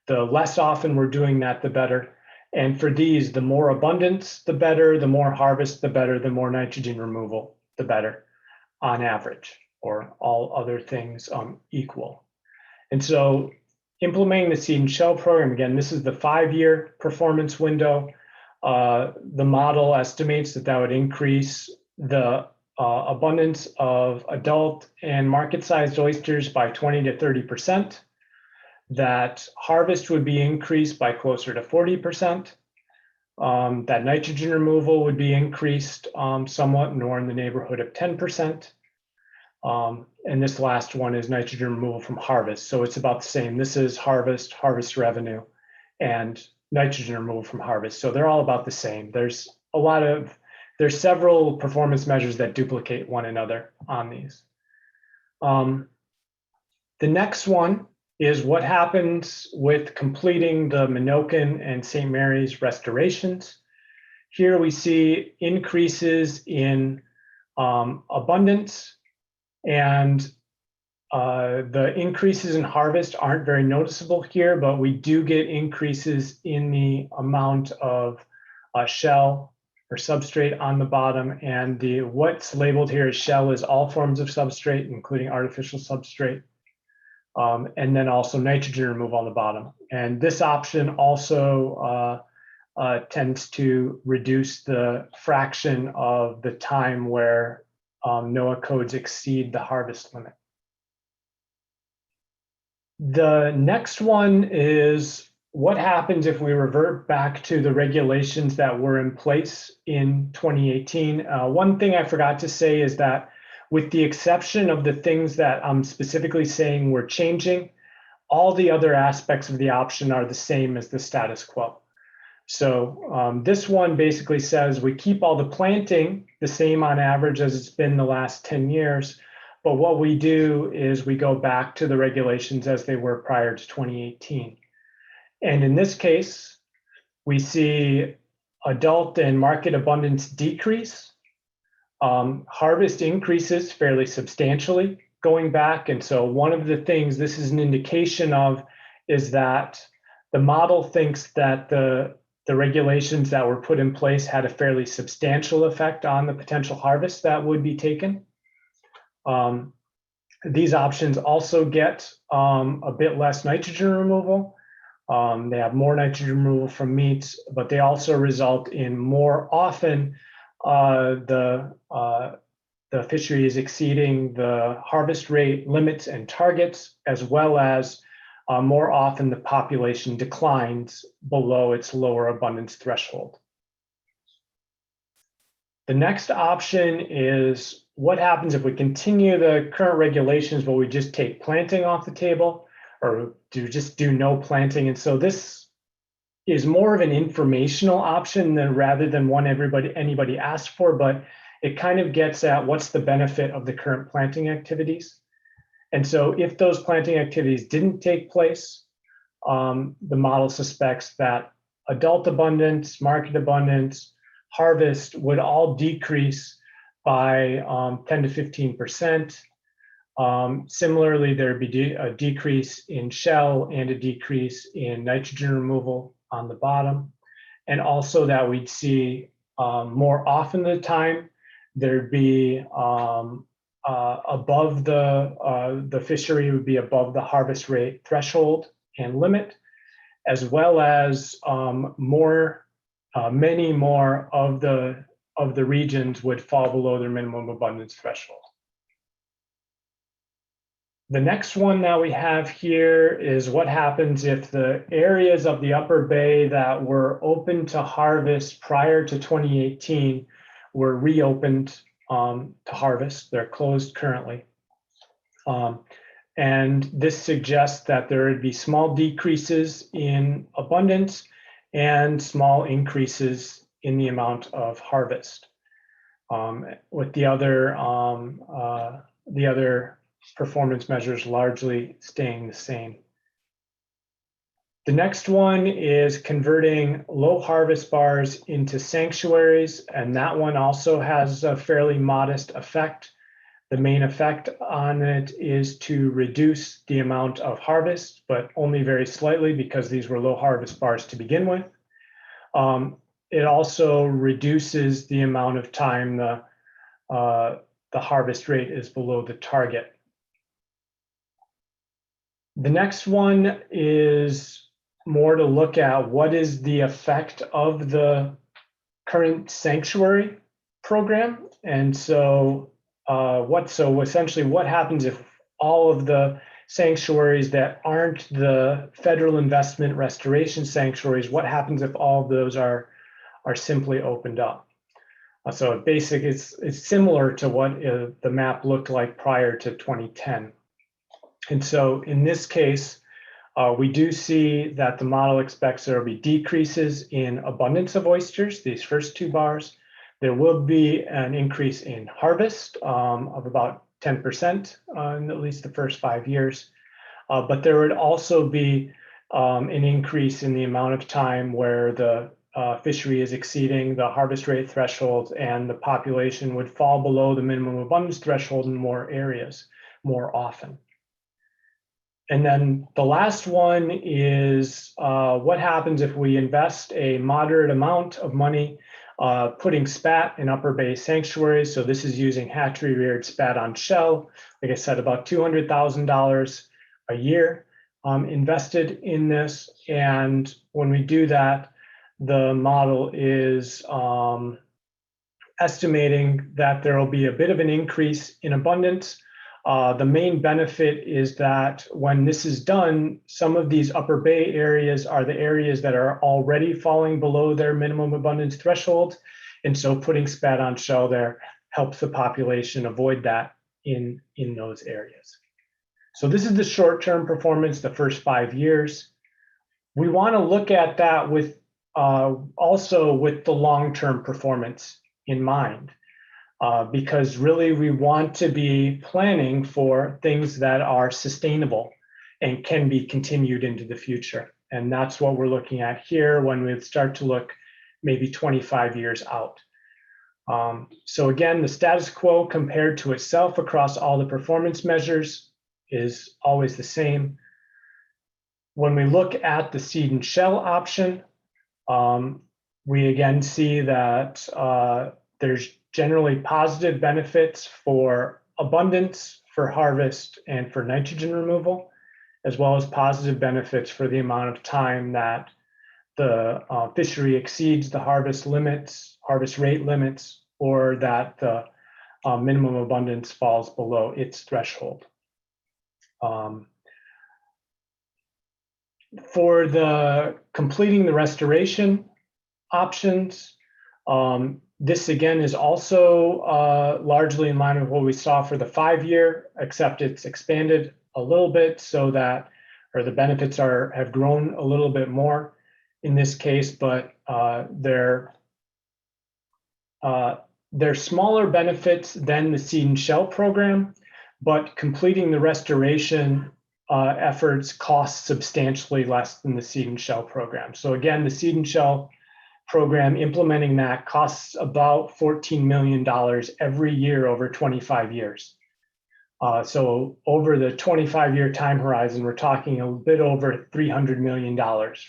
[SPEAKER 6] the less often we're doing that, the better. And for these, the more abundance, the better, the more harvest, the better, the more nitrogen removal, the better on average, or all other things equal. And so implementing the seed and shell program, again, this is the 5-year performance window. The model estimates that would increase the abundance of adult and market-sized oysters by 20 to 30%. That harvest would be increased by closer to 40%. That nitrogen removal would be increased somewhat, more in the neighborhood of 10%. And this last one is nitrogen removal from harvest. So it's about the same. This is harvest revenue, and nitrogen removal from harvest. So they're all about the same. There's several performance measures that duplicate one another on these. The next one is what happens with completing the Minokan and St. Mary's restorations. Here we see increases in abundance, and the increases in harvest aren't very noticeable here, but we do get increases in the amount of shell or substrate on the bottom, and what's labeled here as shell is all forms of substrate, including artificial substrate, and then also nitrogen removal on the bottom. And this option also tends to reduce the fraction of the time where NOAA codes exceed the harvest limit. The next one is what happens if we revert back to the regulations that were in place in 2018. One thing I forgot to say is that with the exception of the things that I'm specifically saying we're changing, all the other aspects of the option are the same as the status quo. So this one basically says we keep all the planting the same on average as it's been the last 10 years. But what we do is we go back to the regulations as they were prior to 2018. And in this case, we see adult and market abundance decrease. Harvest increases fairly substantially going back. And so one of the things this is an indication of is that the model thinks that the regulations that were put in place had a fairly substantial effect on the potential harvest that would be taken. These options also get a bit less nitrogen removal. They have more nitrogen removal from meats, but they also result in more often the fishery is exceeding the harvest rate limits and targets, as well as more often the population declines below its lower abundance threshold. The next option is what happens if we continue the current regulations, but we just take planting off the table, or do no planting. And so this is more of an informational option rather than one anybody asked for, but it kind of gets at what's the benefit of the current planting activities. And so if those planting activities didn't take place, the model suspects that adult abundance, market abundance, harvest would all decrease by 10 to 15%. Similarly, there'd be a decrease in shell and a decrease in nitrogen removal on the bottom. And also that we'd see more often the time, there'd be above the fishery would be above the harvest rate threshold and limit, as well as many more of the regions would fall below their minimum abundance threshold. The next one that we have here is what happens if the areas of the upper bay that were open to harvest prior to 2018 were reopened to harvest. They're closed currently. And this suggests that there would be small decreases in abundance and small increases in the amount of harvest, with the other performance measures largely staying the same. The next one is converting low harvest bars into sanctuaries, and that one also has a fairly modest effect. The main effect on it is to reduce the amount of harvest, but only very slightly because these were low harvest bars to begin with. It also reduces the amount of time the harvest rate is below the target. The next one is more to look at what is the effect of the current sanctuary program. And so essentially what happens if all of the sanctuaries that aren't the federal investment restoration sanctuaries, what happens if all of those are simply opened up? So basically it's similar to what the map looked like prior to 2010. And so in this case, we do see that the model expects there will be decreases in abundance of oysters, these first two bars. There will be an increase in harvest of about 10% in at least the first 5 years. But there would also be an increase in the amount of time where the fishery is exceeding the harvest rate threshold and the population would fall below the minimum abundance threshold in more areas more often. And then the last one is what happens if we invest a moderate amount of money putting spat in upper bay sanctuaries. So this is using hatchery reared spat on shell. Like I said, about $200,000 a year invested in this. And when we do that, the model is estimating that there will be a bit of an increase in abundance. The main benefit is that when this is done, some of these upper bay areas are the areas that are already falling below their minimum abundance threshold. And so putting spat on shell there helps the population avoid that in those areas. So this is the short-term performance, the first 5 years. We want to look at that with also with the long-term performance in mind, because really we want to be planning for things that are sustainable and can be continued into the future. And that's what we're looking at here when we start to look maybe 25 years out. So again, the status quo compared to itself across all the performance measures is always the same. When we look at the seed and shell option, we again see that there's generally positive benefits for abundance, for harvest, and for nitrogen removal, as well as positive benefits for the amount of time that the fishery exceeds the harvest rate limits, or that the minimum abundance falls below its threshold. For the completing the restoration options, this again is also largely in line with what we saw for the 5-year, except it's expanded a little bit so that, or the benefits have grown a little bit more in this case, but they're smaller benefits than the seed and shell program, but completing the restoration efforts cost substantially less than the seed and shell program. So again, the seed and shell program, implementing that costs about $14 million every year over 25 years. So over the 25-year time horizon, we're talking a bit over $300 million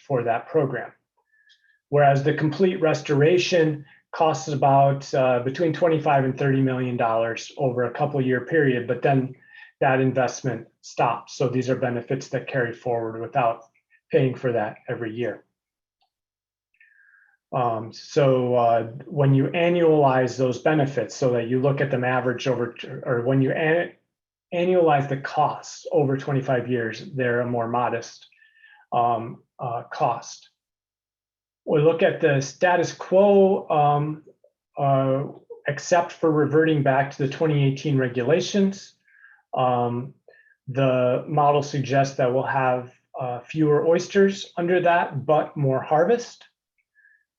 [SPEAKER 6] for that program. Whereas the complete restoration costs about between $25 and $30 million over a couple-year period, but then that investment stops. So these are benefits that carry forward without paying for that every year. So when you annualize those benefits so that you look at them average over, or when you annualize the costs over 25 years, they're a more modest cost. We look at the status quo, except for reverting back to the 2018 regulations. The model suggests that we'll have fewer oysters under that, but more harvest.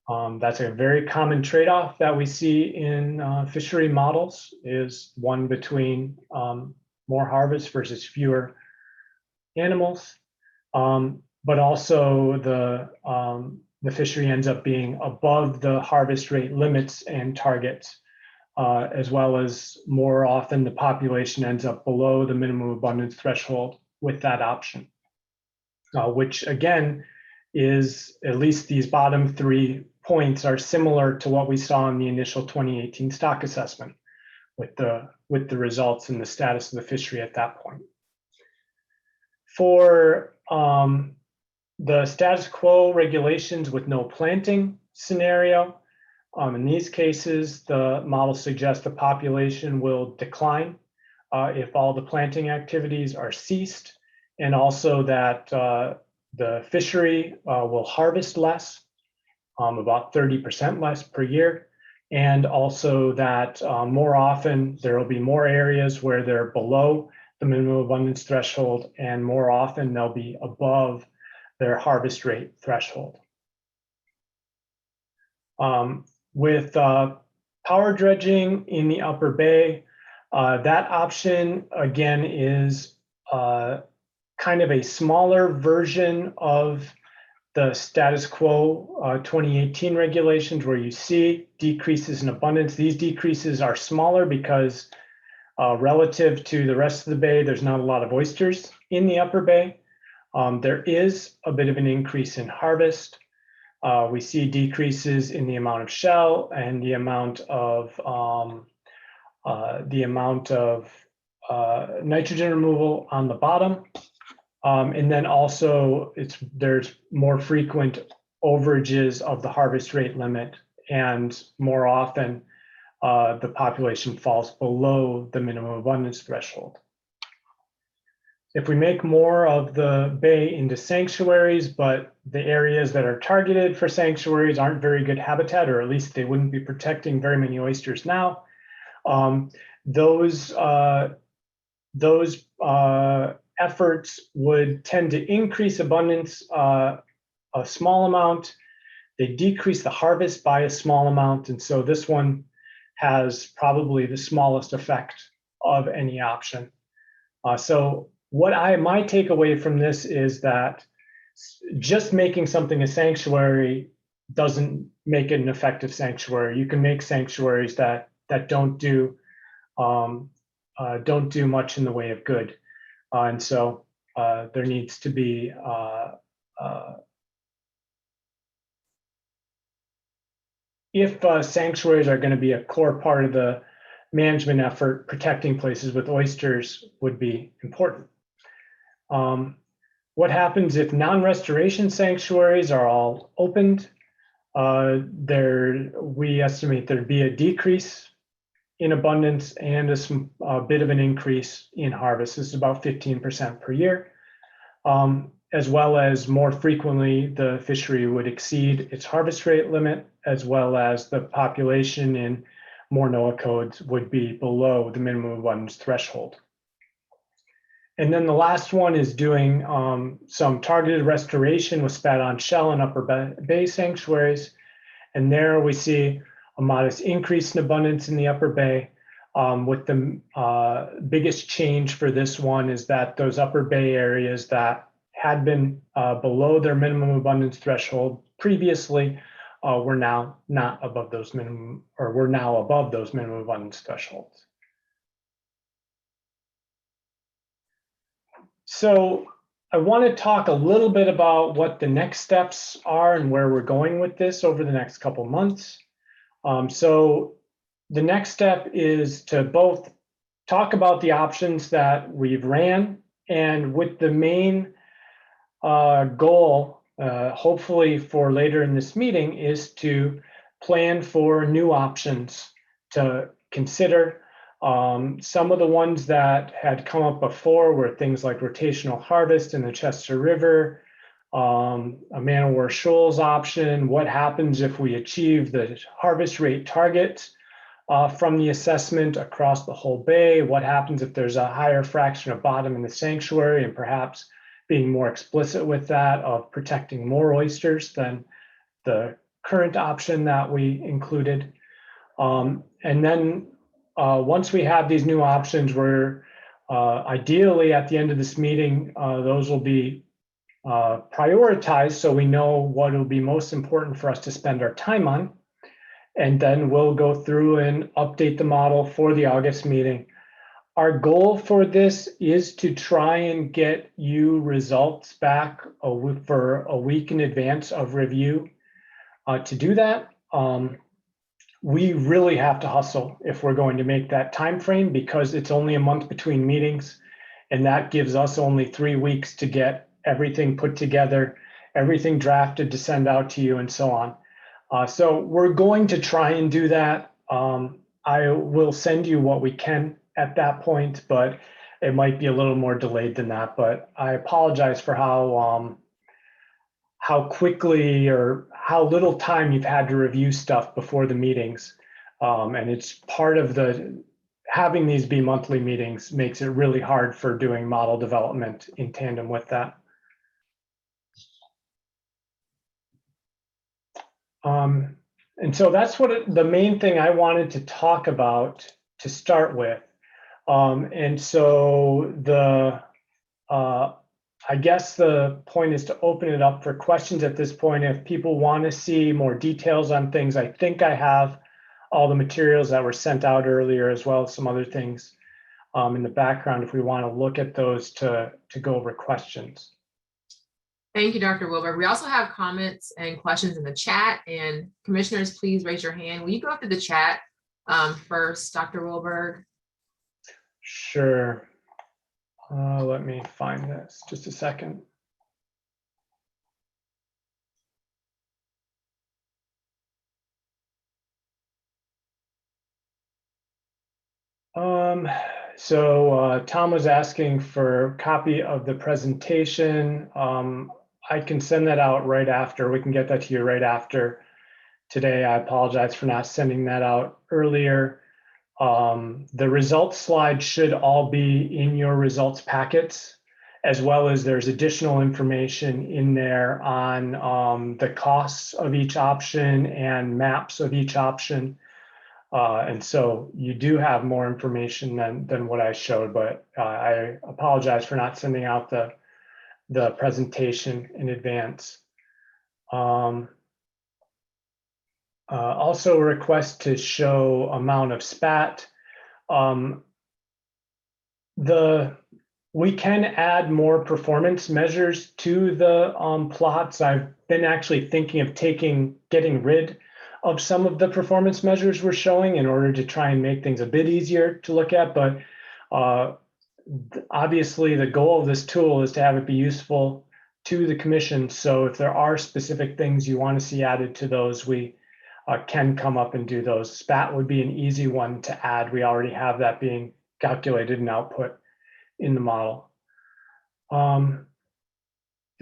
[SPEAKER 6] That's a very common trade-off that we see in fishery models, is one between more harvest versus fewer animals. But also the fishery ends up being above the harvest rate limits and targets, as well as more often the population ends up below the minimum abundance threshold with that option, which again is, at least these bottom 3 points are similar to what we saw in the initial 2018 stock assessment with the results and the status of the fishery at that point. For the status quo regulations with no planting scenario, in these cases, the model suggests the population will decline if all the planting activities are ceased, and also that the fishery will harvest less, about 30% less per year, and also that more often there will be more areas where they're below the minimum abundance threshold, and more often they'll be above their harvest rate threshold. With power dredging in the upper bay, that option again is kind of a smaller version of the status quo 2018 regulations, where you see decreases in abundance. These decreases are smaller because relative to the rest of the bay, there's not a lot of oysters in the upper bay. There is a bit of an increase in harvest. We see decreases in the amount of shell and the amount of nitrogen removal on the bottom. And then also there's more frequent overages of the harvest rate limit, and more often the population falls below the minimum abundance threshold. If we make more of the bay into sanctuaries, but the areas that are targeted for sanctuaries aren't very good habitat, or at least they wouldn't be protecting very many oysters now, those efforts would tend to increase abundance a small amount. They decrease the harvest by a small amount. And so this one has probably the smallest effect of any option. So my takeaway from this is that just making something a sanctuary doesn't make it an effective sanctuary. You can make sanctuaries that don't do much in the way of good. And so there needs to be if sanctuaries are going to be a core part of the management effort, protecting places with oysters would be important. What happens if non-restoration sanctuaries are all opened? We estimate there'd be a decrease in abundance and a bit of an increase in harvest. This is about 15% per year, as well as more frequently, the fishery would exceed its harvest rate limit, as well as the population in more NOAA codes would be below the minimum abundance threshold. And then the last one is doing some targeted restoration with spat-on shell and upper bay sanctuaries. And there we see a modest increase in abundance in the upper bay. With the biggest change for this one is that those upper bay areas that had been below their minimum abundance threshold previously were now not above those minimum, or were now above those minimum abundance thresholds. So I want to talk a little bit about what the next steps are and where we're going with this over the next couple months. So the next step is to both talk about the options that we've ran, and with the main goal, hopefully for later in this meeting, is to plan for new options to consider. Some of the ones that had come up before were things like rotational harvest in the Chester River, a man-o-war shoals option. What happens if we achieve the harvest rate target from the assessment across the whole bay? What happens if there's a higher fraction of bottom in the sanctuary, and perhaps being more explicit with that of protecting more oysters than the current option that we included. And then once we have these new options, we're ideally at the end of this meeting, those will be prioritized so we know what will be most important for us to spend our time on. And then we'll go through and update the model for the August meeting. Our goal for this is to try and get you results back for a week in advance of review. To do that, we really have to hustle if we're going to make that time frame, because it's only a month between meetings, and that gives us only 3 weeks to get everything put together, everything drafted to send out to you, and so on. So we're going to try and do that. I will send you what we can at that point, but it might be a little more delayed than that. But I apologize for how quickly or how little time you've had to review stuff before the meetings. And it's part of having these be monthly meetings makes it really hard for doing model development in tandem with that. And so that's the main thing I wanted to talk about to start with. And so I guess the point is to open it up for questions at this point. If people want to see more details on things, I think I have all the materials that were sent out earlier, as well as some other things in the background if we want to look at those to go over questions.
[SPEAKER 1] Thank you, Dr. Wilbur. We also have comments and questions in the chat, and commissioners, please raise your hand. Will you go through the chat first, Dr. Wilbur?
[SPEAKER 6] Sure. Let me find this, just a second. So Tom was asking for a copy of the presentation. I can send that out right after. We can get that to you right after today. I apologize for not sending that out earlier. The results slides should all be in your results packets. as well as there's additional information in there on the costs of each option and maps of each option. And so you do have more information than what I showed, but I apologize for not sending out the presentation in advance. Also a request to show amount of spat. We can add more performance measures to the plots. I've been actually thinking of getting rid of some of the performance measures we're showing in order to try and make things a bit easier to look at. But obviously the goal of this tool is to have it be useful to the commission. So if there are specific things you want to see added to those, we can come up and do those. SPAT would be an easy one to add. We already have that being calculated and output in the model. The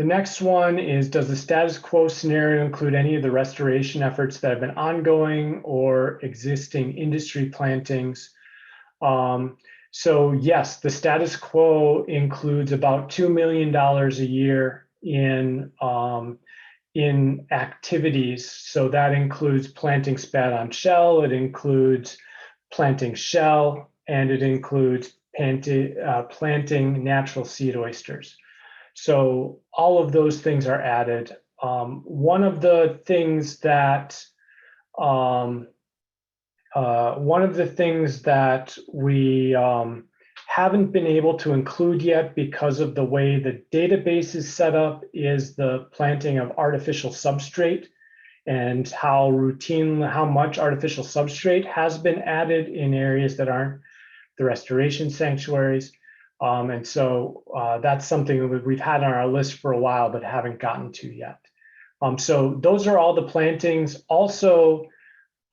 [SPEAKER 6] next one is, does the status quo scenario include any of the restoration efforts that have been ongoing or existing industry plantings? So yes, the status quo includes about $2 million a year in activities. So that includes planting spat on shell, it includes planting shell, and it includes planting natural seed oysters. So all of those things are added. One of the things that we haven't been able to include yet because of the way the database is set up is the planting of artificial substrate and how much artificial substrate has been added in areas that aren't the restoration sanctuaries. And so that's something that we've had on our list for a while, but haven't gotten to yet. So those are all the plantings. Also,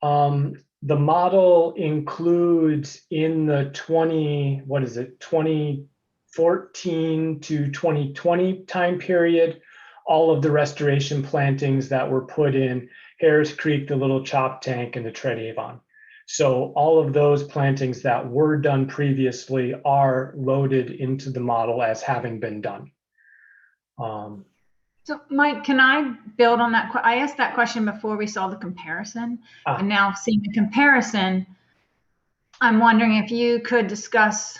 [SPEAKER 6] the model includes in the 2014 to 2020 time period, all of the restoration plantings that were put in Harris Creek, the Little Chop Tank, and the Tread Avon. So all of those plantings that were done previously are loaded into the model as having been done.
[SPEAKER 11] So Mike, can I build on that? I asked that question before we saw the comparison, and now seeing the comparison, I'm wondering if you could discuss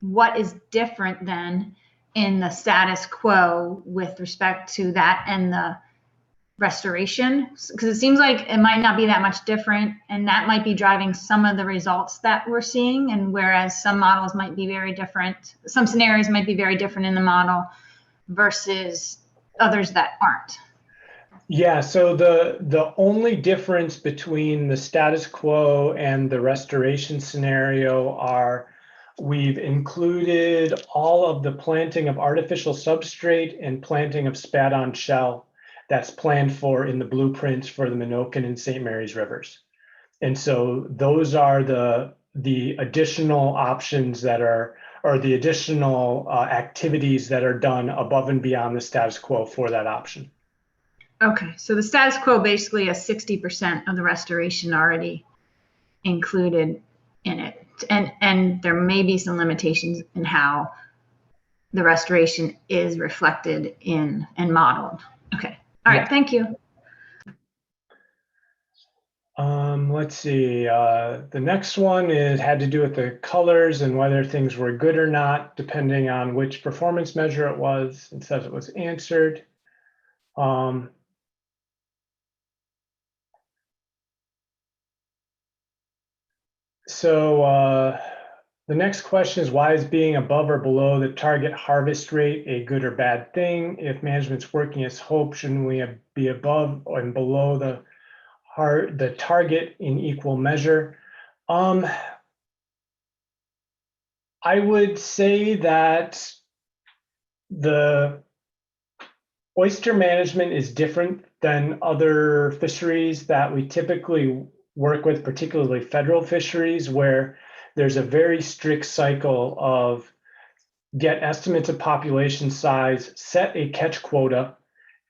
[SPEAKER 11] what is different then in the status quo with respect to that and the restoration, because it seems like it might not be that much different, and that might be driving some of the results that we're seeing. And whereas some models might be very different, some scenarios might be very different in the model versus others that aren't.
[SPEAKER 6] Yeah, so the only difference between the status quo and the restoration scenario are we've included all of the planting of artificial substrate and planting of spat on shell that's planned for in the blueprints for the Minokan and St. Mary's rivers. And so those are the additional options that are, or the additional activities that are done above and beyond the status quo for that option.
[SPEAKER 11] Okay, so the status quo basically has 60% of the restoration already included in it. And there may be some limitations in how the restoration is reflected in and modeled. Okay, all right, thank you.
[SPEAKER 6] Let's see, the next one had to do with the colors and whether things were good or not, depending on which performance measure it was. It says it was answered. So the next question is, why is being above or below the target harvest rate a good or bad thing? If management's working as hoped, shouldn't we be above and below the target in equal measure? I would say that the oyster management is different than other fisheries that we typically work with, particularly federal fisheries, where there's a very strict cycle of get estimates of population size, set a catch quota,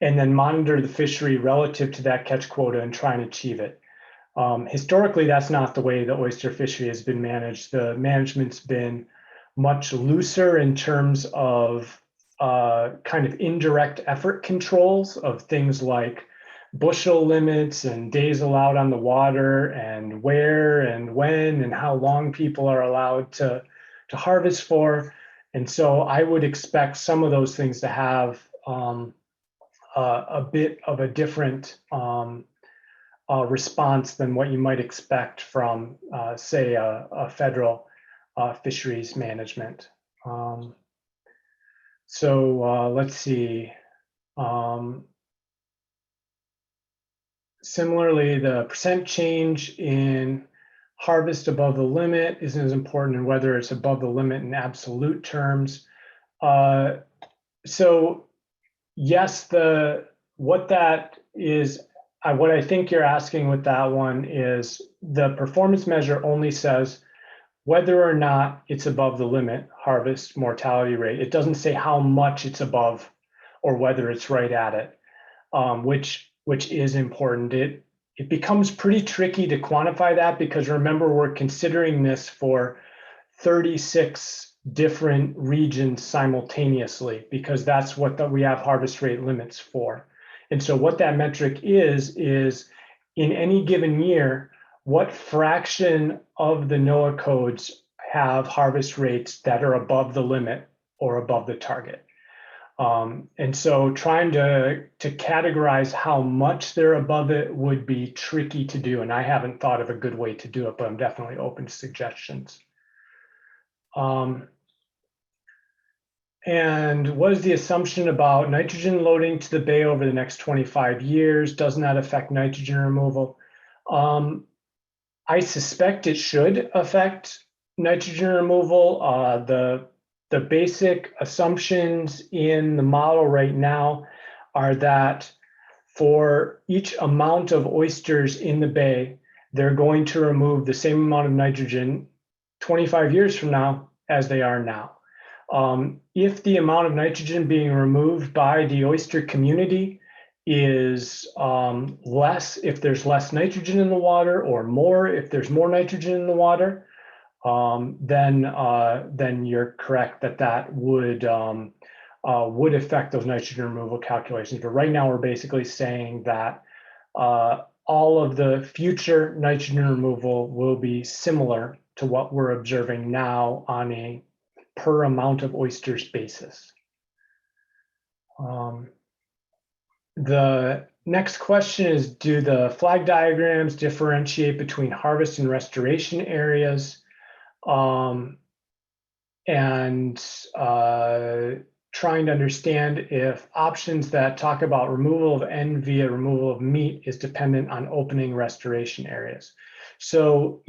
[SPEAKER 6] and then monitor the fishery relative to that catch quota and try and achieve it. Historically, that's not the way the oyster fishery has been managed. The management's been much looser in terms of kind of indirect effort controls of things like bushel limits and days allowed on the water and where and when and how long people are allowed to harvest for. And so I would expect some of those things to have a bit of a different response than what you might expect from, say, a federal fisheries management. So let's see. Similarly, the percent change in harvest above the limit isn't as important in whether it's above the limit in absolute terms. So yes, what that is, what I think you're asking with that one is the performance measure only says whether or not it's above the limit harvest mortality rate. It doesn't say how much it's above or whether it's right at it, which is important. It becomes pretty tricky to quantify that because remember, we're considering this for 36 different regions simultaneously because that's what we have harvest rate limits for. And so what that metric is in any given year, what fraction of the NOAA codes have harvest rates that are above the limit or above the target. And so trying to categorize how much they're above it would be tricky to do. And I haven't thought of a good way to do it, but I'm definitely open to suggestions. And what is the assumption about nitrogen loading to the bay over the next 25 years? Doesn't that affect nitrogen removal? I suspect it should affect nitrogen removal. The basic assumptions in the model right now are that for each amount of oysters in the bay, they're going to remove the same amount of nitrogen 25 years from now as they are now. If the amount of nitrogen being removed by the oyster community is less, if there's less nitrogen in the water, or more if there's more nitrogen in the water, then you're correct that would affect those nitrogen removal calculations. But right now, we're basically saying that all of the future nitrogen removal will be similar to what we're observing now on a per amount of oysters basis. The next question is, do the flag diagrams differentiate between harvest and restoration areas? Trying to understand if options that talk about removal of N via removal of meat is dependent on opening restoration areas. So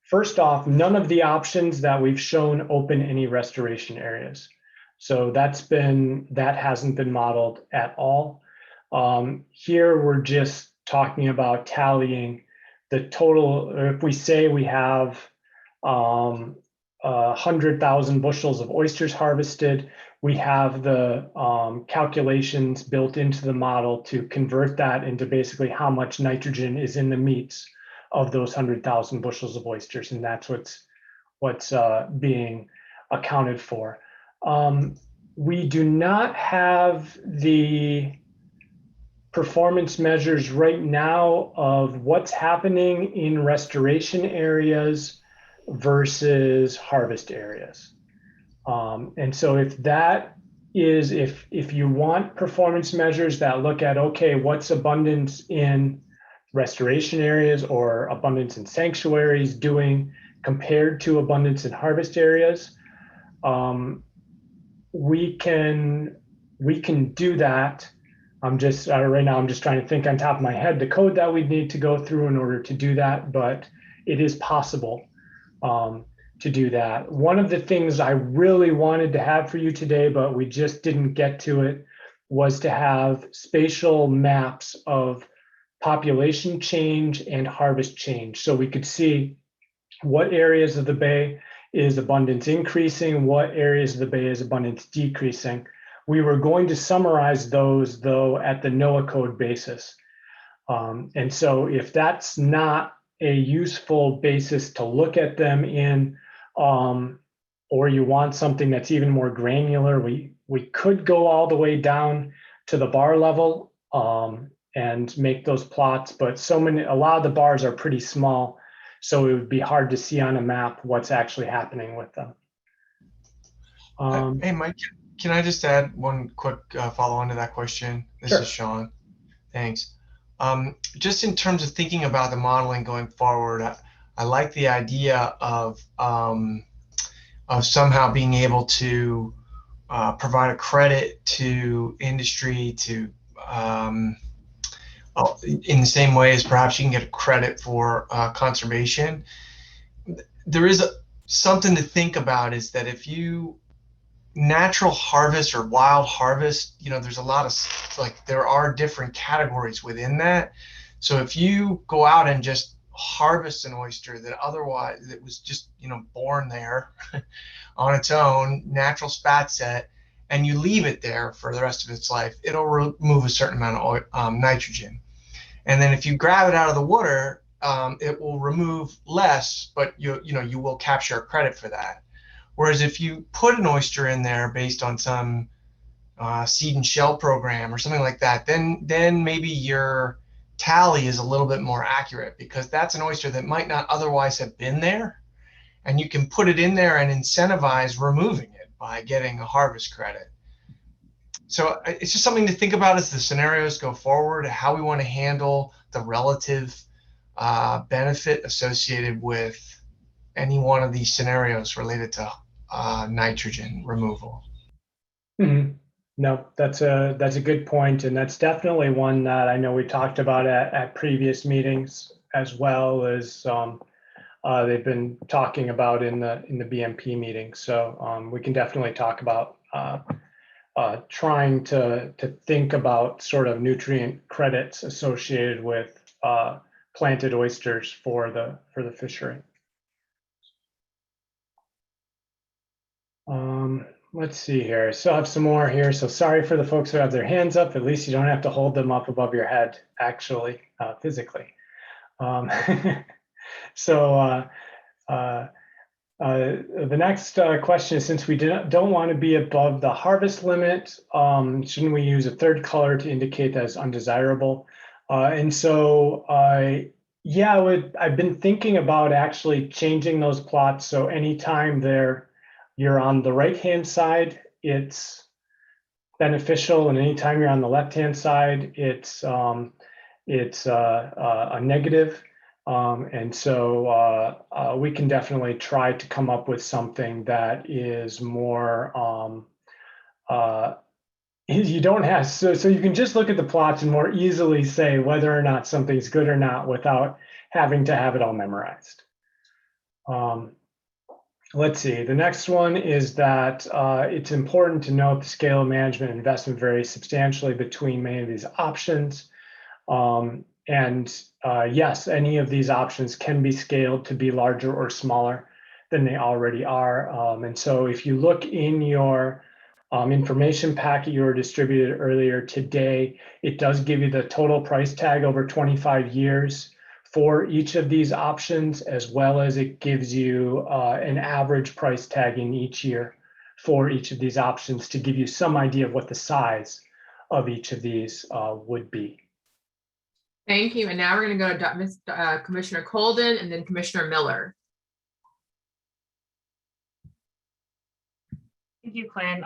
[SPEAKER 6] first off, none of the options that we've shown open any restoration areas. So that hasn't been modeled at all. Here we're just talking about tallying the total. If we say we have 100,000 bushels of oysters harvested, we have the calculations built into the model to convert that into basically how much nitrogen is in the meats of those 100,000 bushels of oysters, and that's what's being accounted for. We do not have the performance measures right now of what's happening in restoration areas versus harvest areas. And so if you want performance measures that look at, okay, what's abundance in restoration areas or abundance in sanctuaries doing compared to abundance in harvest areas, we can do that. Right now I'm just trying to think on top of my head the code that we'd need to go through in order to do that, but it is possible to do that. One of the things I really wanted to have for you today, but we just didn't get to it, was to have spatial maps of population change and harvest change, so we could see what areas of the bay is abundance increasing, what areas of the bay is abundance decreasing. We were going to summarize those, though, at the NOAA code basis. And so if that's not a useful basis to look at them in or you want something that's even more granular, we could go all the way down to the bar level and make those plots, but a lot of the bars are pretty small, so it would be hard to see on a map what's actually happening with them.
[SPEAKER 12] Hey, Mike, can I just add one quick follow on to that question? This
[SPEAKER 6] Sure.
[SPEAKER 12] is Sean. Thanks. Just in terms of thinking about the modeling going forward, I like the idea of somehow being able to provide a credit to industry to in the same way as perhaps you can get a credit for conservation. There is something to think about, is that if you natural harvest or wild harvest, there's a lot of there are different categories within that. So if you go out and just harvest an oyster that otherwise it was just born there on its own, natural spat set, and you leave it there for the rest of its life, it'll remove a certain amount of nitrogen. And then if you grab it out of the water, it will remove less, but you will capture a credit for that. Whereas if you put an oyster in there based on some seed and shell program or something like that, then maybe your tally is a little bit more accurate, because that's an oyster that might not otherwise have been there, and you can put it in there and incentivize removing it by getting a harvest credit. So it's just something to think about as the scenarios go forward, how we want to handle the relative benefit associated with any one of these scenarios related to nitrogen removal.
[SPEAKER 6] Mm-hmm. No, that's a good point, and that's definitely one that I know we talked about at previous meetings, as well as they've been talking about in the BMP meeting. So we can definitely talk about trying to think about sort of nutrient credits associated with planted oysters for the fishery. Let's see here. I still have some more here. So sorry for the folks who have their hands up. At least you don't have to hold them up above your head, actually, physically. So the next question is, since we don't want to be above the harvest limit, shouldn't we use a third color to indicate that it's undesirable? And so, yeah, I've been thinking about actually changing those plots. So anytime you're on the right-hand side, it's beneficial, and anytime you're on the left-hand side, it's a negative. And so we can definitely try to come up with something that is more, you don't have, so you can just look at the plots and more easily say whether or not something's good or not without having to have it all memorized. Let's see, the next one is that it's important to note the scale of management investment varies substantially between many of these options. Yes, any of these options can be scaled to be larger or smaller than they already are. And so if you look in your information packet you were distributed earlier today, it does give you the total price tag over 25 years for each of these options, as well as it gives you an average price tag in each year for each of these options to give you some idea of what the size of each of these would be.
[SPEAKER 1] Thank you. And now we're going to go to Commissioner Colden and then Commissioner Miller.
[SPEAKER 7] Thank you, Quinn.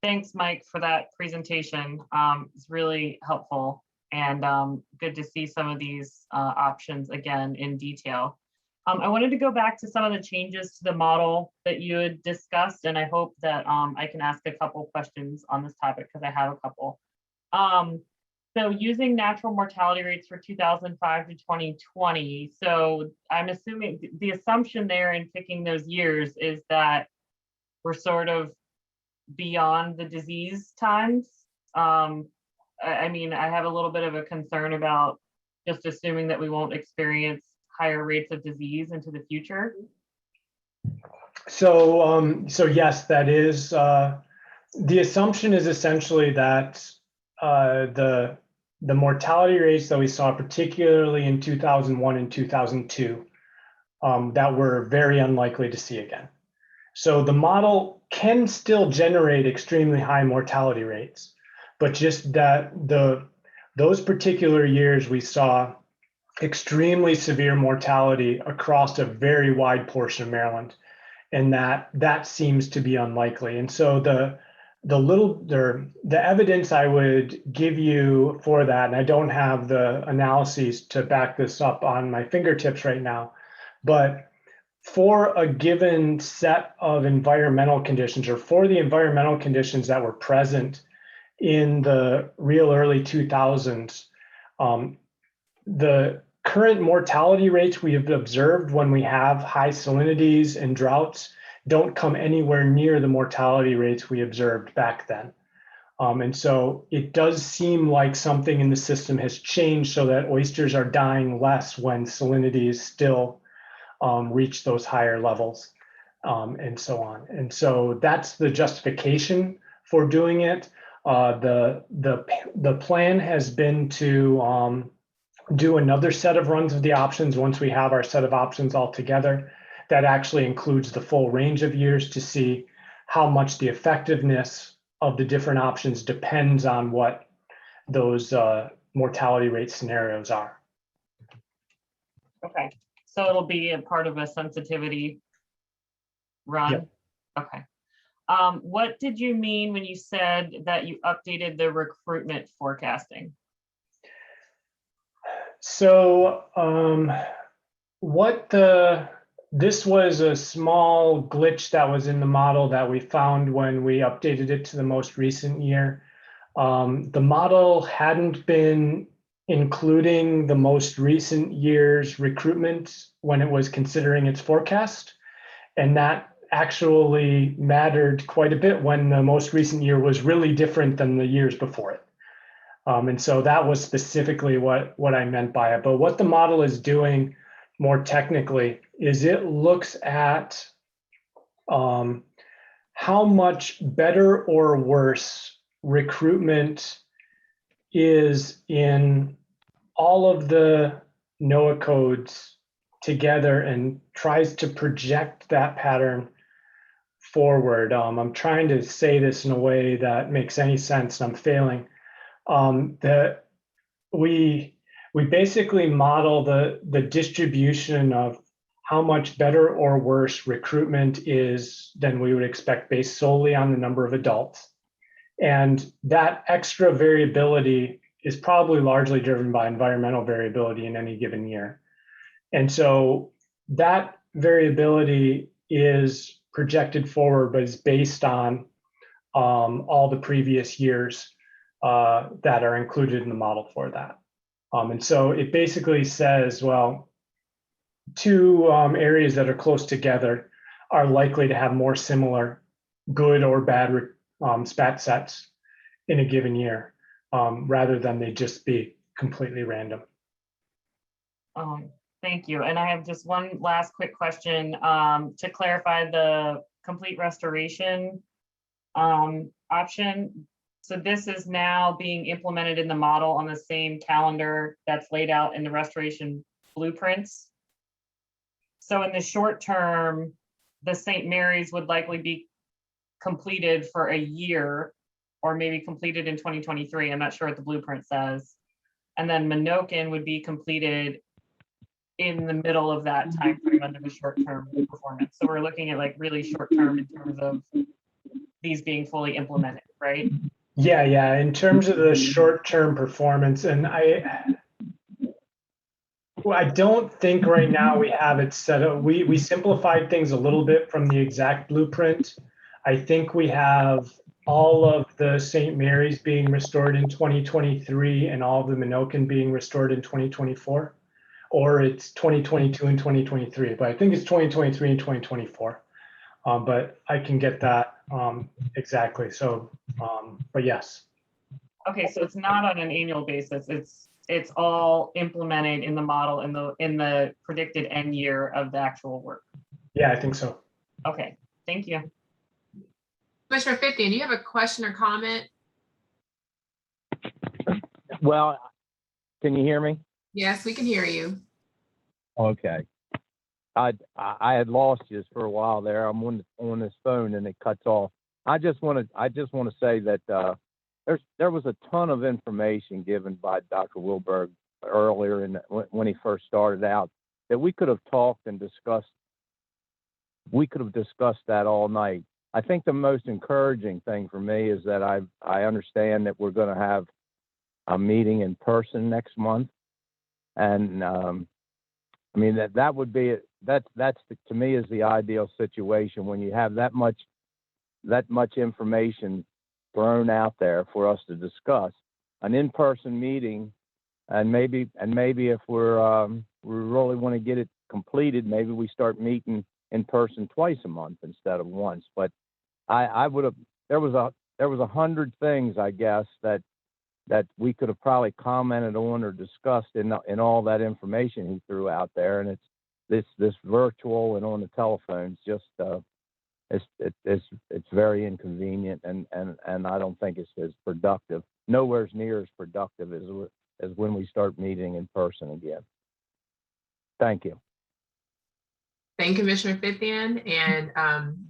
[SPEAKER 7] Thanks, Mike, for that presentation. It's really helpful, and good to see some of these options again in detail. I wanted to go back to some of the changes to the model that you had discussed, and I hope that I can ask a couple questions on this topic, because I have a couple. So using natural mortality rates for 2005 to 2020. So I'm assuming the assumption there in picking those years is that we're sort of beyond the disease times. I mean, I have a little bit of a concern about just assuming that we won't experience higher rates of disease into the future.
[SPEAKER 6] So yes, that is, the assumption is essentially that the mortality rates that we saw, particularly in 2001 and 2002, that we're very unlikely to see again. So the model can still generate extremely high mortality rates, but just that those particular years we saw extremely severe mortality across a very wide portion of Maryland, and that seems to be unlikely. And so the evidence I would give you for that, and I don't have the analyses to back this up on my fingertips right now, but for a given set of environmental conditions, or for the environmental conditions that were present in the real early 2000s, the current mortality rates we have observed when we have high salinities and droughts don't come anywhere near the mortality rates we observed back then. And so it does seem like something in the system has changed so that oysters are dying less when salinities still reach those higher levels, and so on. And so that's the justification for doing it. The plan has been to do another set of runs of the options once we have our set of options all together. That actually includes the full range of years to see how much the effectiveness of the different options depends on what those mortality rate scenarios are.
[SPEAKER 7] Okay, so it'll be a part of a sensitivity run?
[SPEAKER 6] Yep.
[SPEAKER 7] Okay. What did you mean when you said that you updated the recruitment forecasting?
[SPEAKER 6] So this was a small glitch that was in the model that we found when we updated it to the most recent year. The model hadn't been including the most recent year's recruitment when it was considering its forecast. And that actually mattered quite a bit when the most recent year was really different than the years before it. And so that was specifically what I meant by it. But what the model is doing more technically is it looks at how much better or worse recruitment is in all of the NOAA codes together and tries to project that pattern forward. I'm trying to say this in a way that makes any sense, and I'm failing. That we basically model the distribution of how much better or worse recruitment is than we would expect based solely on the number of adults. And that extra variability is probably largely driven by environmental variability in any given year. And so that variability is projected forward, but is based on all the previous years that are included in the model for that. And so it basically says, well, two areas that are close together are likely to have more similar good or bad spat sets in a given year, rather than they just be completely random.
[SPEAKER 7] Thank you. And I have just one last quick question to clarify the complete restoration option. So this is now being implemented in the model on the same calendar that's laid out in the restoration blueprints. So in the short term, the St. Mary's would likely be completed for a year, or maybe completed in 2023. I'm not sure what the blueprint says. And then Minokin would be completed in the middle of that time frame under the short-term performance. So we're looking at like really short-term in terms of these being fully implemented, right?
[SPEAKER 6] Yeah. In terms of the short-term performance, and I don't think right now we have it set up. We simplified things a little bit from the exact blueprint. I think we have all of the St. Mary's being restored in 2023 and all of the Minokin being restored in 2024, or it's 2022 and 2023, but I think it's 2023 and 2024. But I can get that exactly. So, but yes.
[SPEAKER 7] Okay, so it's not on an annual basis. It's all implemented in the model in the predicted end year of the actual work.
[SPEAKER 6] Yeah, I think so.
[SPEAKER 7] Okay, thank you.
[SPEAKER 1] Commissioner 50, do you have a question or comment?
[SPEAKER 3] Well, can you hear me?
[SPEAKER 1] Yes, we can hear you.
[SPEAKER 3] Okay.
[SPEAKER 13] I had lost you for a while there. I'm on this phone and it cuts off. I just want to say that there was a ton of information given by Dr. Wilberg earlier when he first started out that we could have talked and discussed. We could have discussed that all night. I think the most encouraging thing for me is that I understand that we're going to have a meeting in person next month, and I mean that would be to me is the ideal situation when you have that much information thrown out there for us to discuss. An in-person meeting, and maybe if we really want to get it completed, maybe we start meeting in person twice a month instead of once. But I would have, there was 100 things, I guess, that we could have probably commented on or discussed in all that information he threw out there. And it's this virtual and on the telephones, just it's very inconvenient, and I don't think it's as productive. Nowhere near as productive as when we start meeting in person again. Thank you.
[SPEAKER 1] Thank you, Commissioner Fithian. And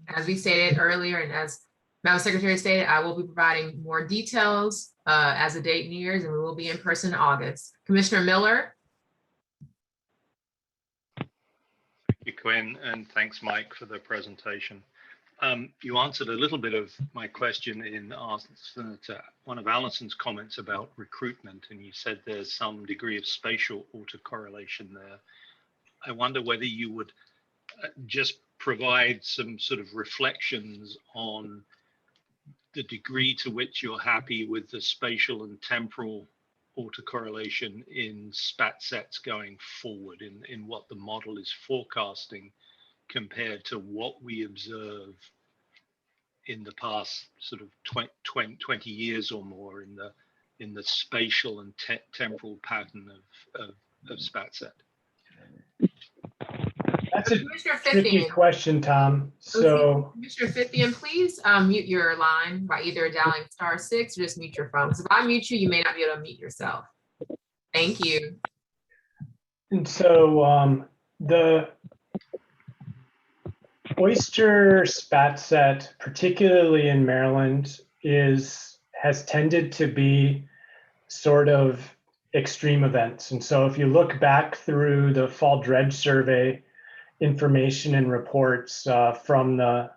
[SPEAKER 1] as we stated earlier, and as Madam Secretary stated, I will be providing more details as the date nears, and we will be in person in August. Commissioner Miller.
[SPEAKER 14] Thank you, Quinn, and thanks, Mike, for the presentation. You answered a little bit of my question in answer to one of Allison's comments about recruitment, and you said there's some degree of spatial autocorrelation there. I wonder whether you would just provide some sort of reflections on the degree to which you're happy with the spatial and temporal autocorrelation in SPAT sets going forward, in what the model is forecasting compared to what we observe in the past sort of 20 years or more in the spatial and temporal pattern of SPAT set.
[SPEAKER 6] That's a tricky question, Tom. So
[SPEAKER 1] Commissioner Fithian, please mute your line by either dialing *6 or just mute your phone. So if I mute you, you may not be able to mute yourself. Thank you.
[SPEAKER 6] And so the oyster spat set, particularly in Maryland, has tended to be sort of extreme events. And so if you look back through the fall dredge survey information and reports from the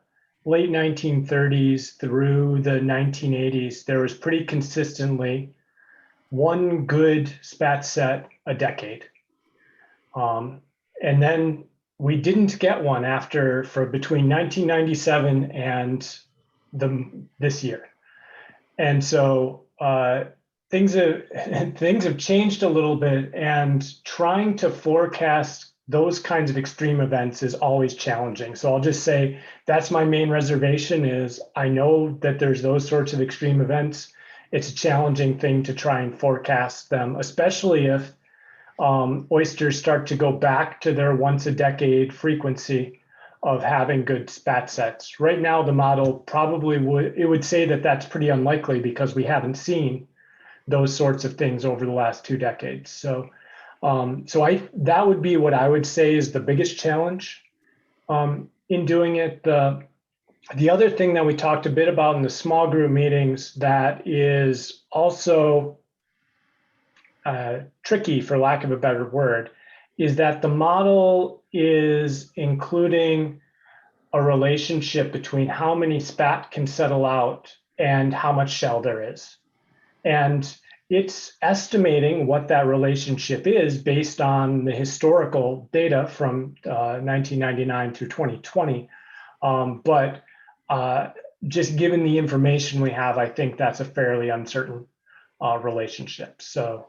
[SPEAKER 6] late 1930s through the 1980s, there was pretty consistently one good spat set a decade. And then we didn't get one for between 1997 and this year. And so things have changed a little bit, and trying to forecast those kinds of extreme events is always challenging. So I'll just say that's my main reservation is I know that there's those sorts of extreme events. It's a challenging thing to try and forecast them, especially if oysters start to go back to their once a decade frequency of having good spat sets. Right now, the model probably would say that that's pretty unlikely because we haven't seen those sorts of things over the last 2 decades. So that would be what I would say is the biggest challenge in doing it. The other thing that we talked a bit about in the small group meetings that is also tricky, for lack of a better word, is that the model is including a relationship between how many spat can settle out and how much shell there is. And it's estimating what that relationship is based on the historical data from 1999 through 2020. But just given the information we have, I think that's a fairly uncertain relationship. So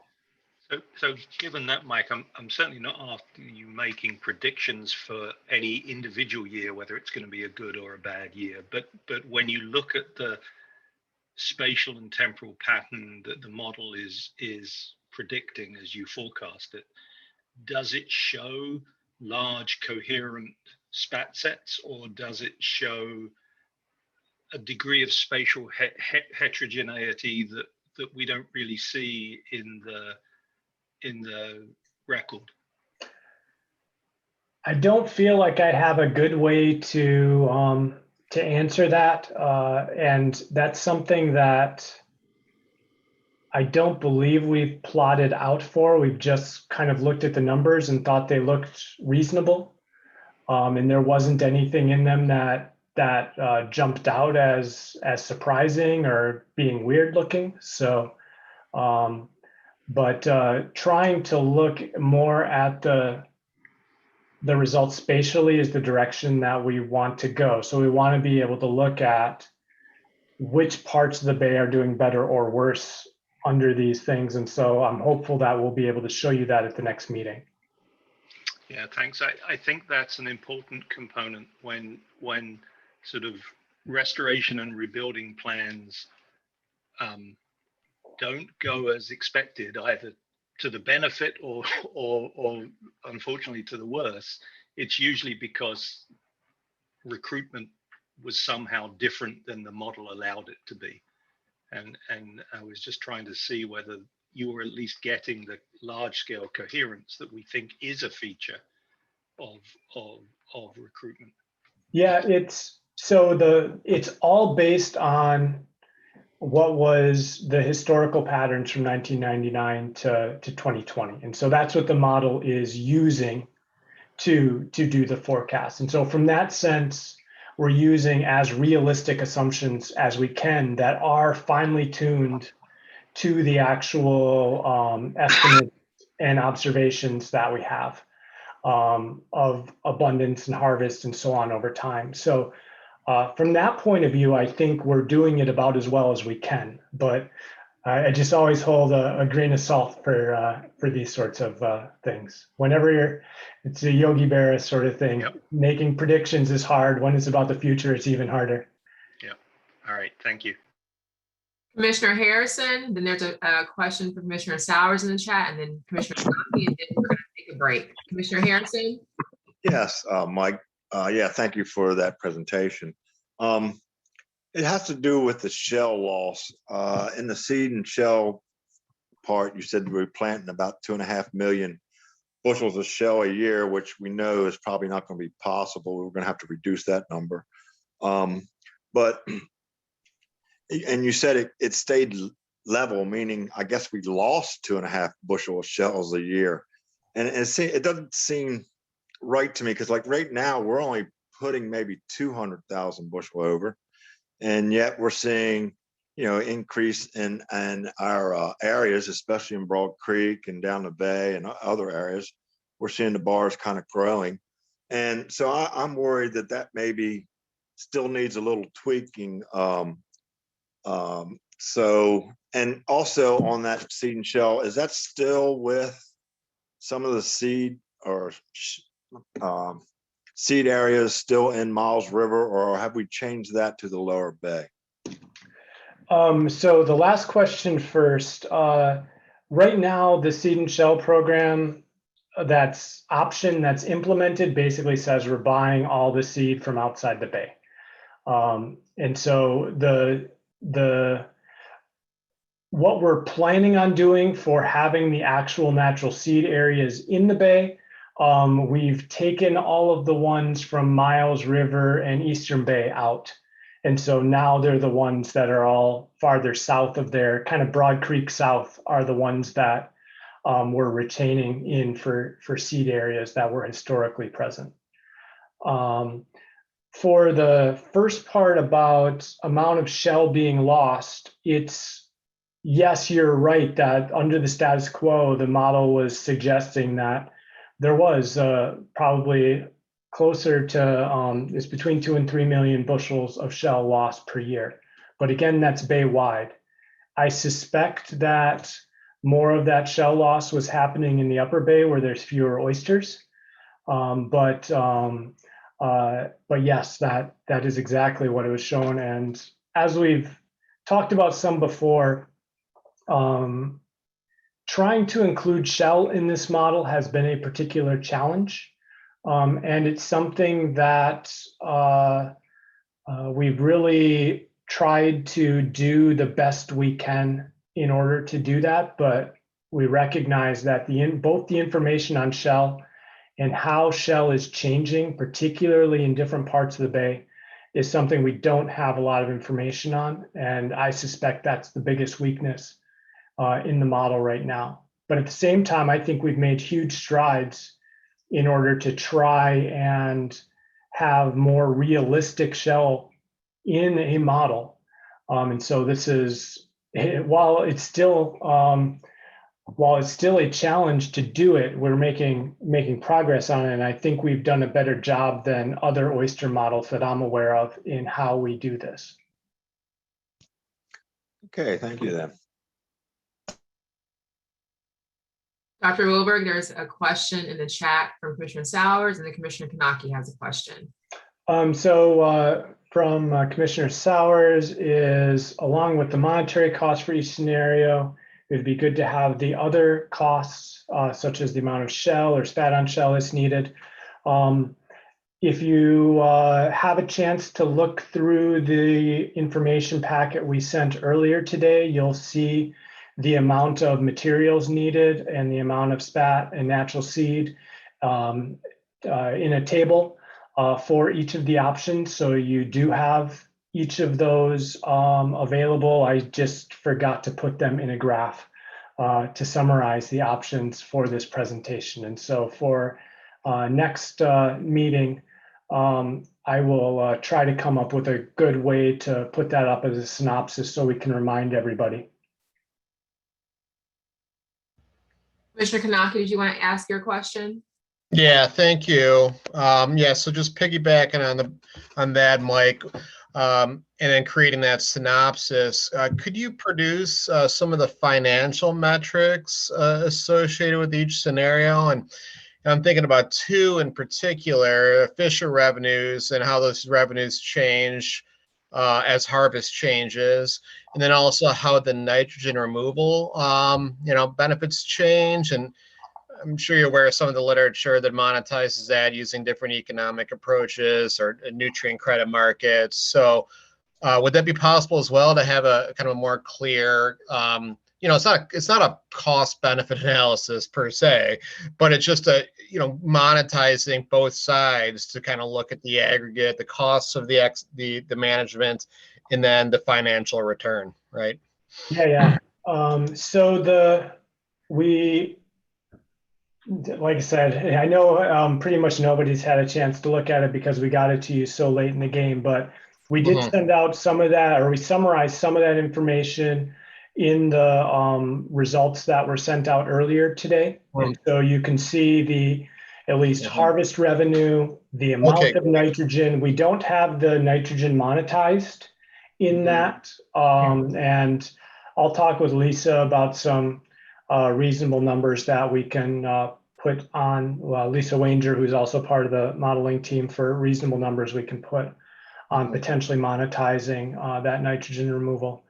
[SPEAKER 14] given that, Mike, I'm certainly not after you making predictions for any individual year, whether it's going to be a good or a bad year. But when you look at the spatial and temporal pattern that the model is predicting as you forecast it, does it show large coherent spat sets, or does it show a degree of spatial heterogeneity that we don't really see in the record?
[SPEAKER 6] I don't feel like I have a good way to answer that, and that's something that I don't believe we've plotted out for. We've just kind of looked at the numbers and thought they looked reasonable, and there wasn't anything in them that jumped out as surprising or being weird looking. So, but trying to look more at the results spatially is the direction that we want to go. So we want to be able to look at which parts of the bay are doing better or worse under these things. And so I'm hopeful that we'll be able to show you that at the next meeting.
[SPEAKER 14] Yeah, thanks. I think that's an important component when sort of restoration and rebuilding plans don't go as expected, either to the benefit or unfortunately to the worse. It's usually because recruitment was somehow different than the model allowed it to be. And I was just trying to see whether you were at least getting the large scale coherence that we think is a feature of recruitment.
[SPEAKER 6] Yeah, it's all based on what was the historical patterns from 1999 to 2020. And so that's what the model is using to do the forecast. And so from that sense, we're using as realistic assumptions as we can that are finely tuned to the actual estimates and observations that we have of abundance and harvest and so on over time. So from that point of view, I think we're doing it about as well as we can. But I just always hold a grain of salt for these sorts of things. Whenever it's a Yogi Berra sort of thing.
[SPEAKER 14] Yep.
[SPEAKER 6] Making predictions is hard. When it's about the future, it's even harder.
[SPEAKER 14] Yeah. All right. Thank you.
[SPEAKER 1] Commissioner Harrison, then there's a question for Commissioner Sowers in the chat, and then Commissioner Duffy, and then we're going to take a break. Commissioner Harrison?
[SPEAKER 10] Yes, Mike. Yeah, thank you for that presentation. It has to do with the shell loss. In the seed and shell part, you said we're planting about 2.5 million bushels of shell a year, which we know is probably not going to be possible. We're going to have to reduce that number. And you said it stayed level, meaning I guess we lost 2.5 bushel of shells a year. And it doesn't seem right to me, because like right now we're only putting maybe 200,000 bushel over, and yet we're seeing, increase in our areas, especially in Broad Creek and down the bay and other areas. We're seeing the bars kind of growing. And so I'm worried that maybe still needs a little tweaking. So, and also on that seed and shell, is that still with some of the seed or seed areas still in Miles River, or have we changed that to the lower bay?
[SPEAKER 6] So the last question first. Right now, the seed and shell program that's implemented basically says we're buying all the seed from outside the bay. And so what we're planning on doing for having the actual natural seed areas in the bay, we've taken all of the ones from Miles River and Eastern Bay out. And so now they're the ones that are all farther south of there, kind of Broad Creek south are the ones that we're retaining in for seed areas that were historically present. For the first part about amount of shell being lost, yes, you're right that under the status quo, the model was suggesting that there was probably closer to, it's between 2 and 3 million bushels of shell lost per year. But again, that's bay wide. I suspect that more of that shell loss was happening in the upper bay where there's fewer oysters. But yes, that is exactly what it was shown. And as we've talked about some before, trying to include shell in this model has been a particular challenge. And it's something that we've really tried to do the best we can in order to do that. But we recognize that both the information on shell and how shell is changing, particularly in different parts of the bay, is something we don't have a lot of information on. And I suspect that's the biggest weakness in the model right now. But at the same time, I think we've made huge strides in order to try and have more realistic shell in a model. And so this is, while it's still a challenge to do it, we're making progress on it. And I think we've done a better job than other oyster models that I'm aware of in how we do this.
[SPEAKER 10] Okay, thank you then.
[SPEAKER 1] Dr. Wilberg, there's a question in the chat from Commissioner Sowers, and then Commissioner Kanaki has a question.
[SPEAKER 6] From Commissioner Sowers is, along with the monetary cost for each scenario, it'd be good to have the other costs, such as the amount of shell or spat on shell is needed. If you have a chance to look through the information packet we sent earlier today, you'll see the amount of materials needed and the amount of spat and natural seed in a table for each of the options. So you do have each of those available. I just forgot to put them in a graph to summarize the options for this presentation. And so for next meeting, I will try to come up with a good way to put that up as a synopsis so we can remind everybody.
[SPEAKER 1] Commissioner Kanaki, did you want to ask your question?
[SPEAKER 12] Yeah, thank you. Yeah, so just piggybacking on that, Mike, and then creating that synopsis, could you produce some of the financial metrics associated with each scenario? And I'm thinking about two in particular, Fisher revenues and how those revenues change as harvest changes, and then also how the nitrogen removal, benefits change. And I'm sure you're aware of some of the literature that monetizes that using different economic approaches or nutrient credit markets. So would that be possible as well to have a kind of a more clear, it's not a cost benefit analysis per se, but it's just monetizing both sides to kind of look at the aggregate, the costs of the management, and then the financial return, right?
[SPEAKER 6] Yeah. Like I said, I know pretty much nobody's had a chance to look at it because we got it to you so late in the game, but we did send out some of that, or we summarized some of that information in the results that were sent out earlier today. And so you can see the at least harvest revenue, the amount of nitrogen. We don't have the nitrogen monetized in that. And I'll talk with Lisa about some reasonable numbers that we can put on. Lisa Wanger, who's also part of the modeling team, for reasonable numbers we can put on potentially monetizing that nitrogen removal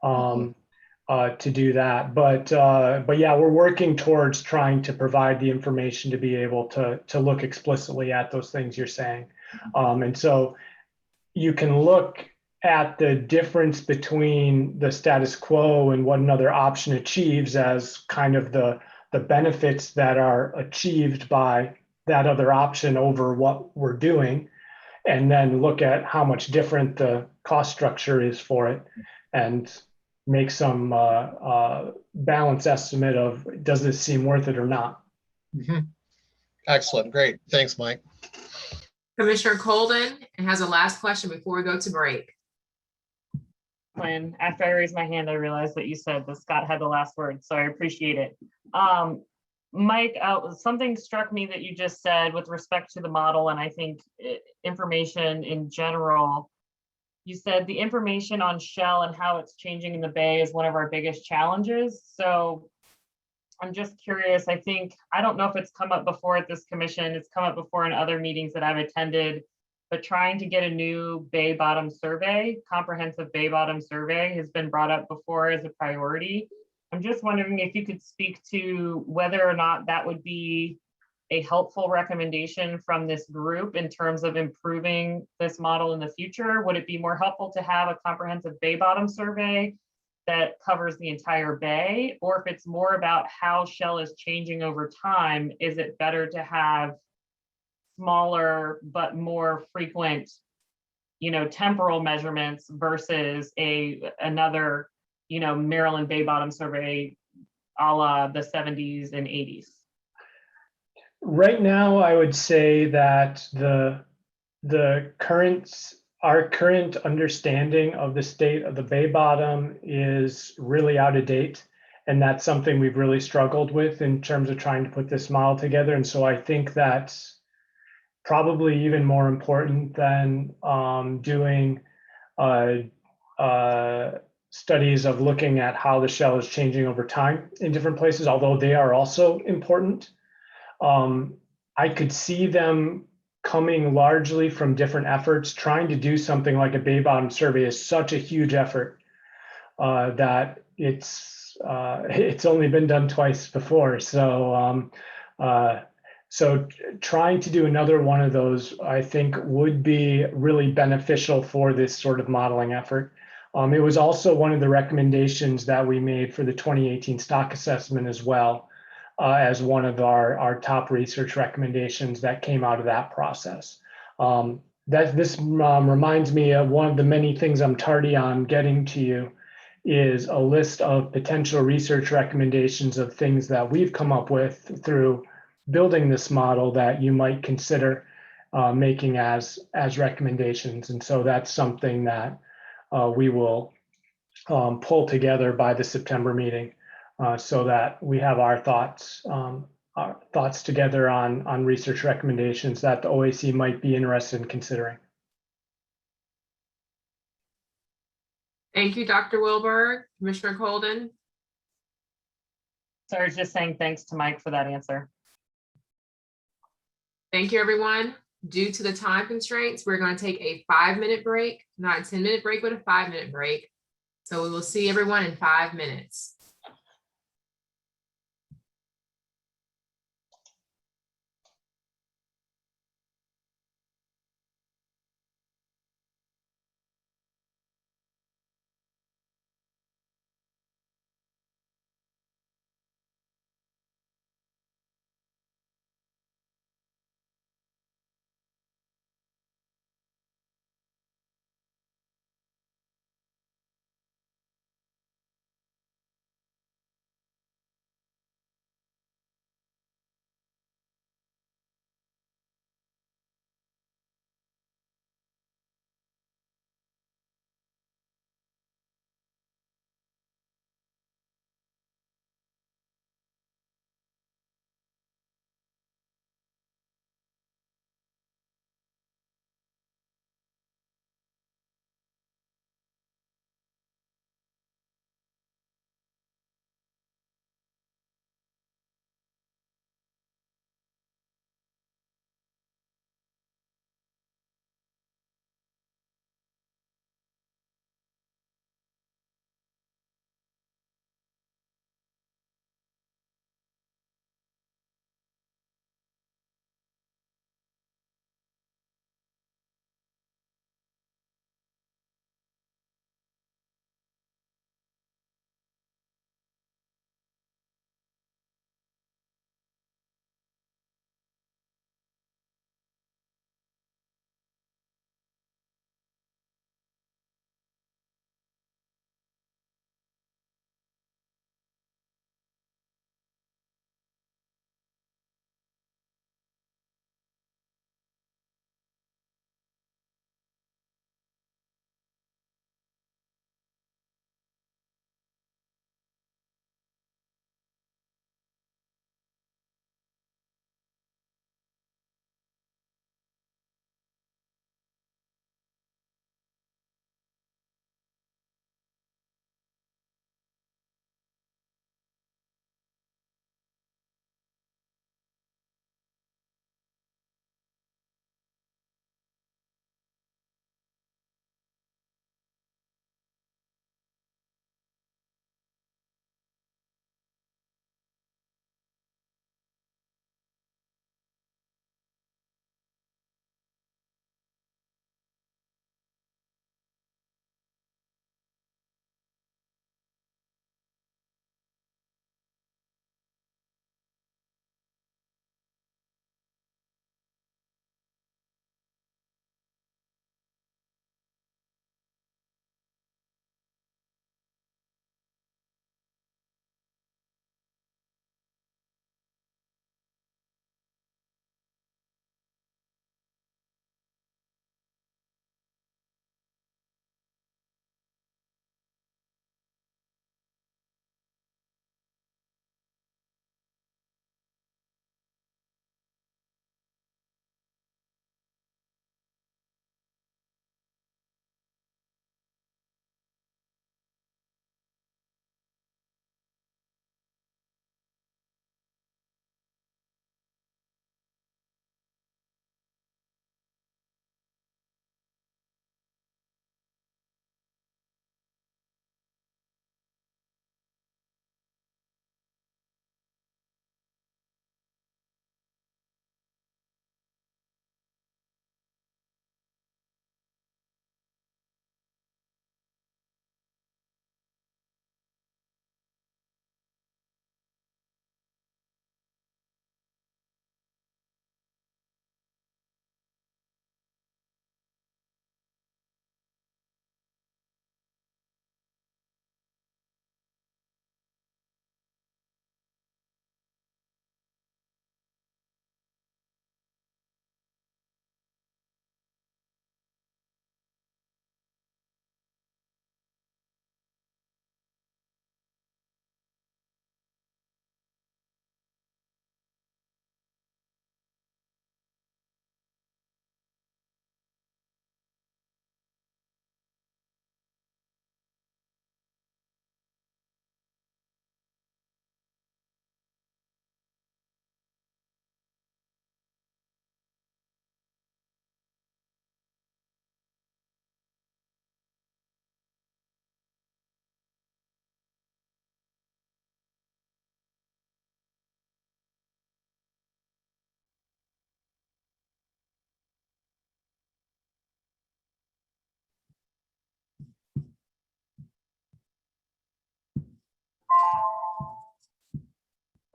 [SPEAKER 6] to do that. But yeah, we're working towards trying to provide the information to be able to look explicitly at those things you're saying. And so you can look at the difference between the status quo and what another option achieves as kind of the benefits that are achieved by that other option over what we're doing, and then look at how much different the cost structure is for it and make some balance estimate of, does this seem worth it or not?
[SPEAKER 12] Excellent. Great. Thanks, Mike.
[SPEAKER 1] Commissioner Colden has a last question before we go to break.
[SPEAKER 7] When after I raised my hand, I realized that you said that Scott had the last word, so I appreciate it. Mike, something struck me that you just said with respect to the model, and I think information in general. You said the information on shell and how it's changing in the bay is one of our biggest challenges. So I'm just curious, I don't know if it's come up before at this commission, it's come up before in other meetings that I've attended, but trying to get a new bay bottom survey, comprehensive bay bottom survey, has been brought up before as a priority. I'm just wondering if you could speak to whether or not that would be a helpful recommendation from this group in terms of improving this model in the future. Would it be more helpful to have a comprehensive bay bottom survey that covers the entire bay? Or if it's more about how shell is changing over time, is it better to have smaller but more frequent, temporal measurements versus another, Maryland Bay Bottom survey a la the 70s and 80s?
[SPEAKER 6] Right now, I would say that our current understanding of the state of the Bay Bottom is really out of date. And that's something we've really struggled with in terms of trying to put this model together. And so I think that's probably even more important than doing studies of looking at how the shell is changing over time in different places, although they are also important. I could see them coming largely from different efforts. Trying to do something like a Bay Bottom survey is such a huge effort that it's only been done twice before. So trying to do another one of those, I think, would be really beneficial for this sort of modeling effort. It was also one of the recommendations that we made for the 2018 stock assessment as well, as one of our top research recommendations that came out of that process. This reminds me of one of the many things I'm tardy on getting to you, is a list of potential research recommendations of things that we've come up with through building this model that you might consider making as recommendations. And so that's something that we will pull together by the September meeting so that we have our thoughts together on research recommendations that the OAC might be interested in considering.
[SPEAKER 1] Thank you, Dr. Wilberg. Commissioner Colden.
[SPEAKER 7] So I was just saying thanks to Mike for that answer.
[SPEAKER 1] Thank you, everyone. Due to the time constraints, we're going to take a 5-minute break, not a 10-minute break, but a 5-minute break. So we will see everyone in 5 minutes.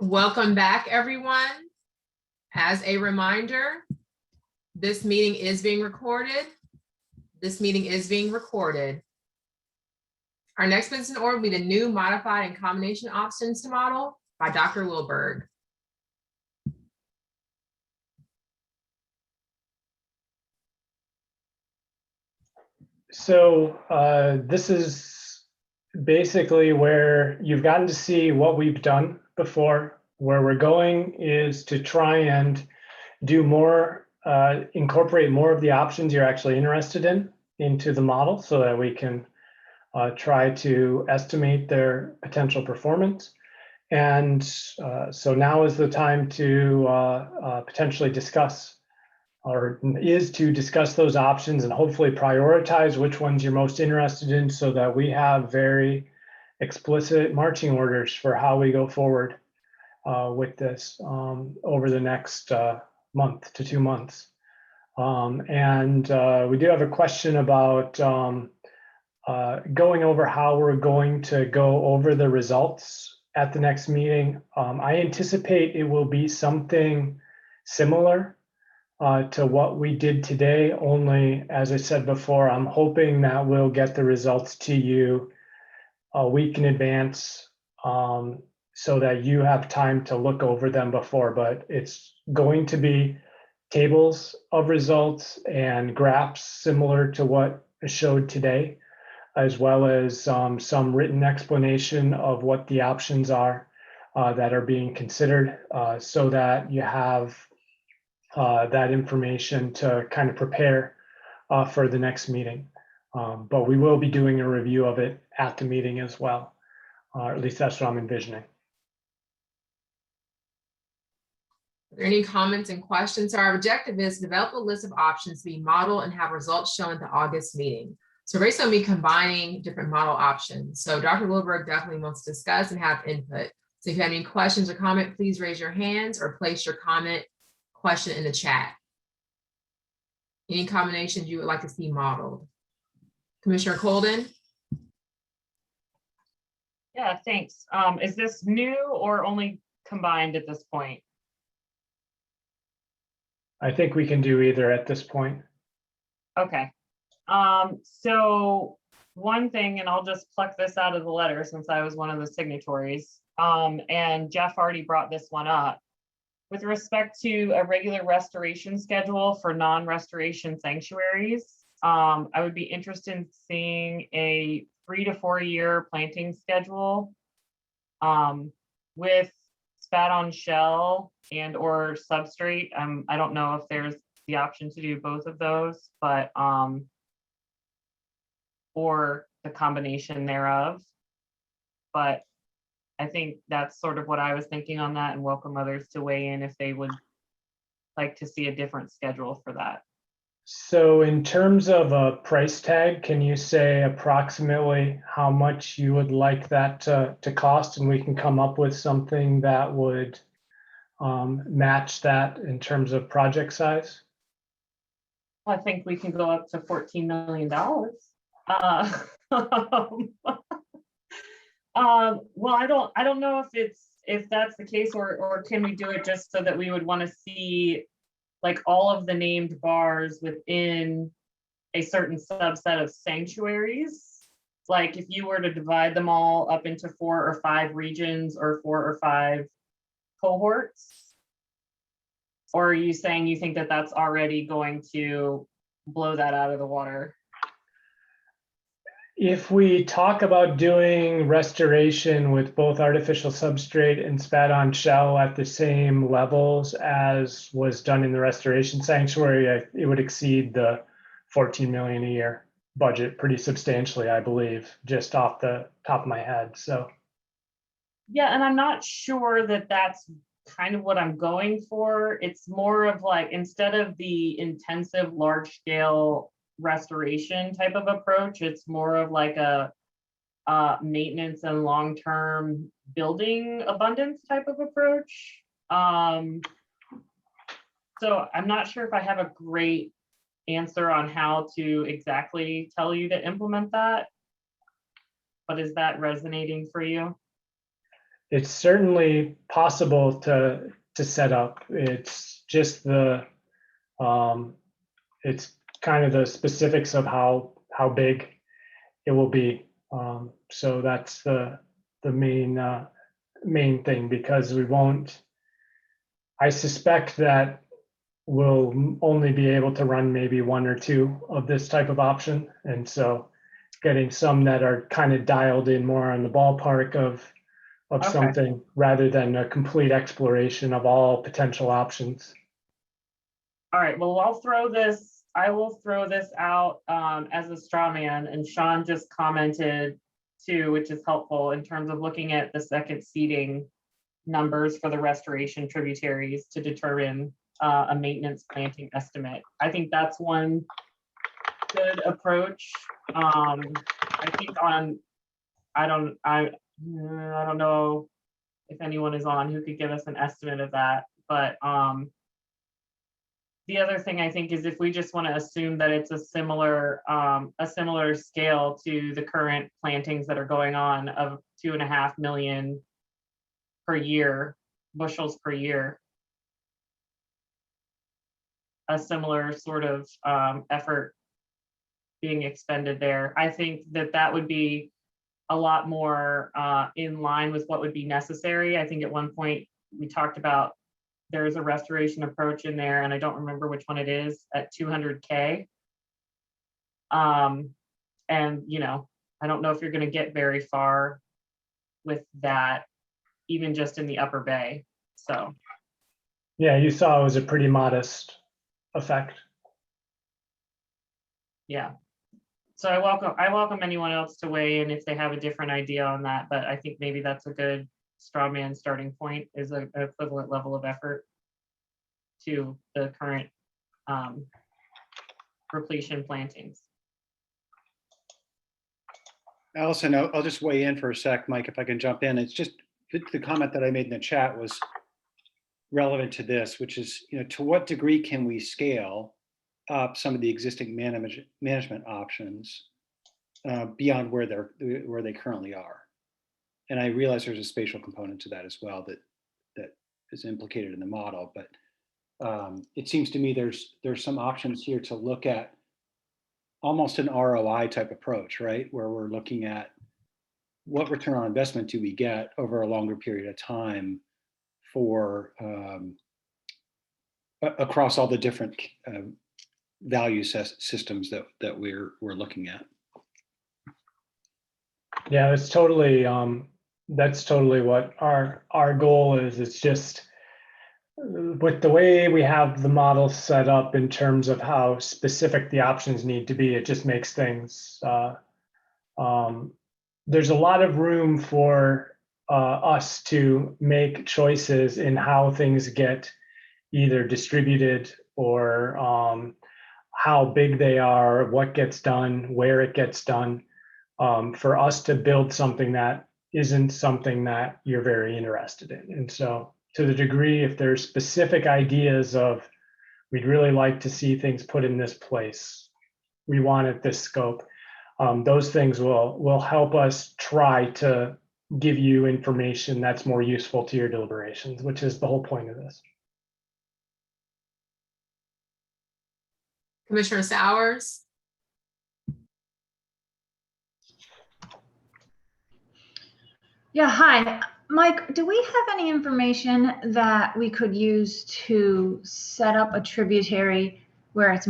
[SPEAKER 1] Welcome back, everyone. As a reminder, this meeting is being recorded. This meeting is being recorded. Our next business in order will be the new modified and combination options model by Dr. Wilberg.
[SPEAKER 6] So this is basically where you've gotten to see what we've done before. Where we're going is to try and do more, incorporate more of the options you're actually interested in into the model so that we can try to estimate their potential performance. And so now is the time to potentially discuss, or is to discuss those options and hopefully prioritize which ones you're most interested in so that we have very explicit marching orders for how we go forward with this over the next month to 2 months. And we do have a question about going over how we're going to go over the results at the next meeting. I anticipate it will be something similar to what we did today, only as I said before, I'm hoping that we'll get the results to you a week in advance so that you have time to look over them before, but it's going to be tables of results and graphs similar to what I showed today, as well as some written explanation of what the options are that are being considered so that you have that information to kind of prepare for the next meeting. But we will be doing a review of it at the meeting as well. At least that's what I'm envisioning.
[SPEAKER 1] Are there any comments and questions? So our objective is to develop a list of options to be modeled and have results shown at the August meeting. So we're basically combining different model options. So Dr. Wilberg definitely wants to discuss and have input. So if you have any questions or comment, please raise your hands or place your comment question in the chat. Any combinations you would like to see modeled? Commissioner Colden?
[SPEAKER 7] Yeah, thanks. Is this new or only combined at this point?
[SPEAKER 6] I think we can do either at this point.
[SPEAKER 7] Okay. So one thing, and I'll just pluck this out of the letter since I was one of the signatories, and Jeff already brought this one up. With respect to a regular restoration schedule for non-restoration sanctuaries, I would be interested in seeing a 3 to 4 year planting schedule with spat on shell and or substrate. I don't know if there's the option to do both of those, but or the combination thereof. But I think that's sort of what I was thinking on that, and welcome others to weigh in if they would like to see a different schedule for that.
[SPEAKER 6] So in terms of a price tag, can you say approximately how much you would like that to cost? And we can come up with something that would match that in terms of project size?
[SPEAKER 7] I think we can go up to $14 million. Well, I don't know if that's the case, or can we do it just so that we would want to see like all of the named bars within a certain subset of sanctuaries? Like if you were to divide them all up into 4 or 5 regions or 4 or 5 cohorts? Or are you saying you think that that's already going to blow that out of the water?
[SPEAKER 6] If we talk about doing restoration with both artificial substrate and spat on shell at the same levels as was done in the restoration sanctuary, it would exceed the 14 million a year budget pretty substantially, I believe, just off the top of my head. So
[SPEAKER 7] yeah, and I'm not sure that that's kind of what I'm going for. It's more of like, instead of the intensive large scale restoration type of approach, it's more of like a maintenance and long-term building abundance type of approach. So I'm not sure if I have a great answer on how to exactly tell you to implement that, but is that resonating for you?
[SPEAKER 6] it's certainly possible to set up. It's just it's kind of the specifics of how big it will be. So that's the main thing, because I suspect that we'll only be able to run maybe one or two of this type of option. And so getting some that are kind of dialed in more on the ballpark of
[SPEAKER 7] Okay.
[SPEAKER 6] something, rather than a complete exploration of all potential options.
[SPEAKER 7] All right, well, I will throw this out as a straw man, and Sean just commented too, which is helpful in terms of looking at the second seeding numbers for the restoration tributaries to determine a maintenance planting estimate. I think that's one good approach. I think I don't know if anyone is on who could give us an estimate of that, but the other thing I think is if we just want to assume that it's a similar scale to the current plantings that are going on of 2.5 million per year, bushels per year, a similar sort of effort being expended there. I think that would be a lot more in line with what would be necessary. I think at one point we talked about there's a restoration approach in there, and I don't remember which one it is, at 200K. And I don't know if you're going to get very far with that, even just in the Upper Bay. So
[SPEAKER 6] Yeah, you saw it was a pretty modest effect.
[SPEAKER 7] yeah. So I welcome anyone else to weigh in if they have a different idea on that, but I think maybe that's a good straw man starting point, is an equivalent level of effort to the current repletion plantings.
[SPEAKER 8] Allison, I'll just weigh in for a sec, Mike, if I can jump in. It's just the comment that I made in the chat was relevant to this, which is, to what degree can we scale up some of the existing management options beyond where they currently are? And I realize there's a spatial component to that as well that is implicated in the model, but it seems to me there's some options here to look at almost an ROI type approach, right? Where we're looking at what return on investment do we get over a longer period of time for across all the different value systems that we're looking at.
[SPEAKER 6] Yeah, that's totally what our goal is. It's just with the way we have the model set up in terms of how specific the options need to be, it just makes things, there's a lot of room for us to make choices in how things get either distributed or how big they are, what gets done, where it gets done, for us to build something that isn't something that you're very interested in. And so to the degree, if there's specific ideas of, we'd really like to see things put in this place, we want it this scope, those things will help us try to give you information that's more useful to your deliberations, which is the whole point of this.
[SPEAKER 1] Commissioner Sowers?
[SPEAKER 11] Yeah, hi. Mike, do we have any information that we could use to set up a tributary where it's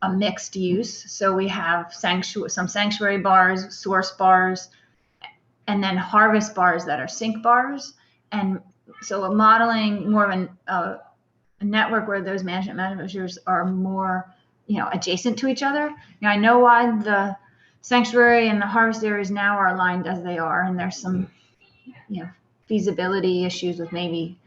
[SPEAKER 11] a mixed use? So we have some sanctuary bars, source bars, and then harvest bars that are sink bars. And so we're modeling more of a network where those management measures are more, adjacent to each other. Now, I know why the sanctuary and the harvest areas now are aligned as they are, and there's some feasibility issues with maybe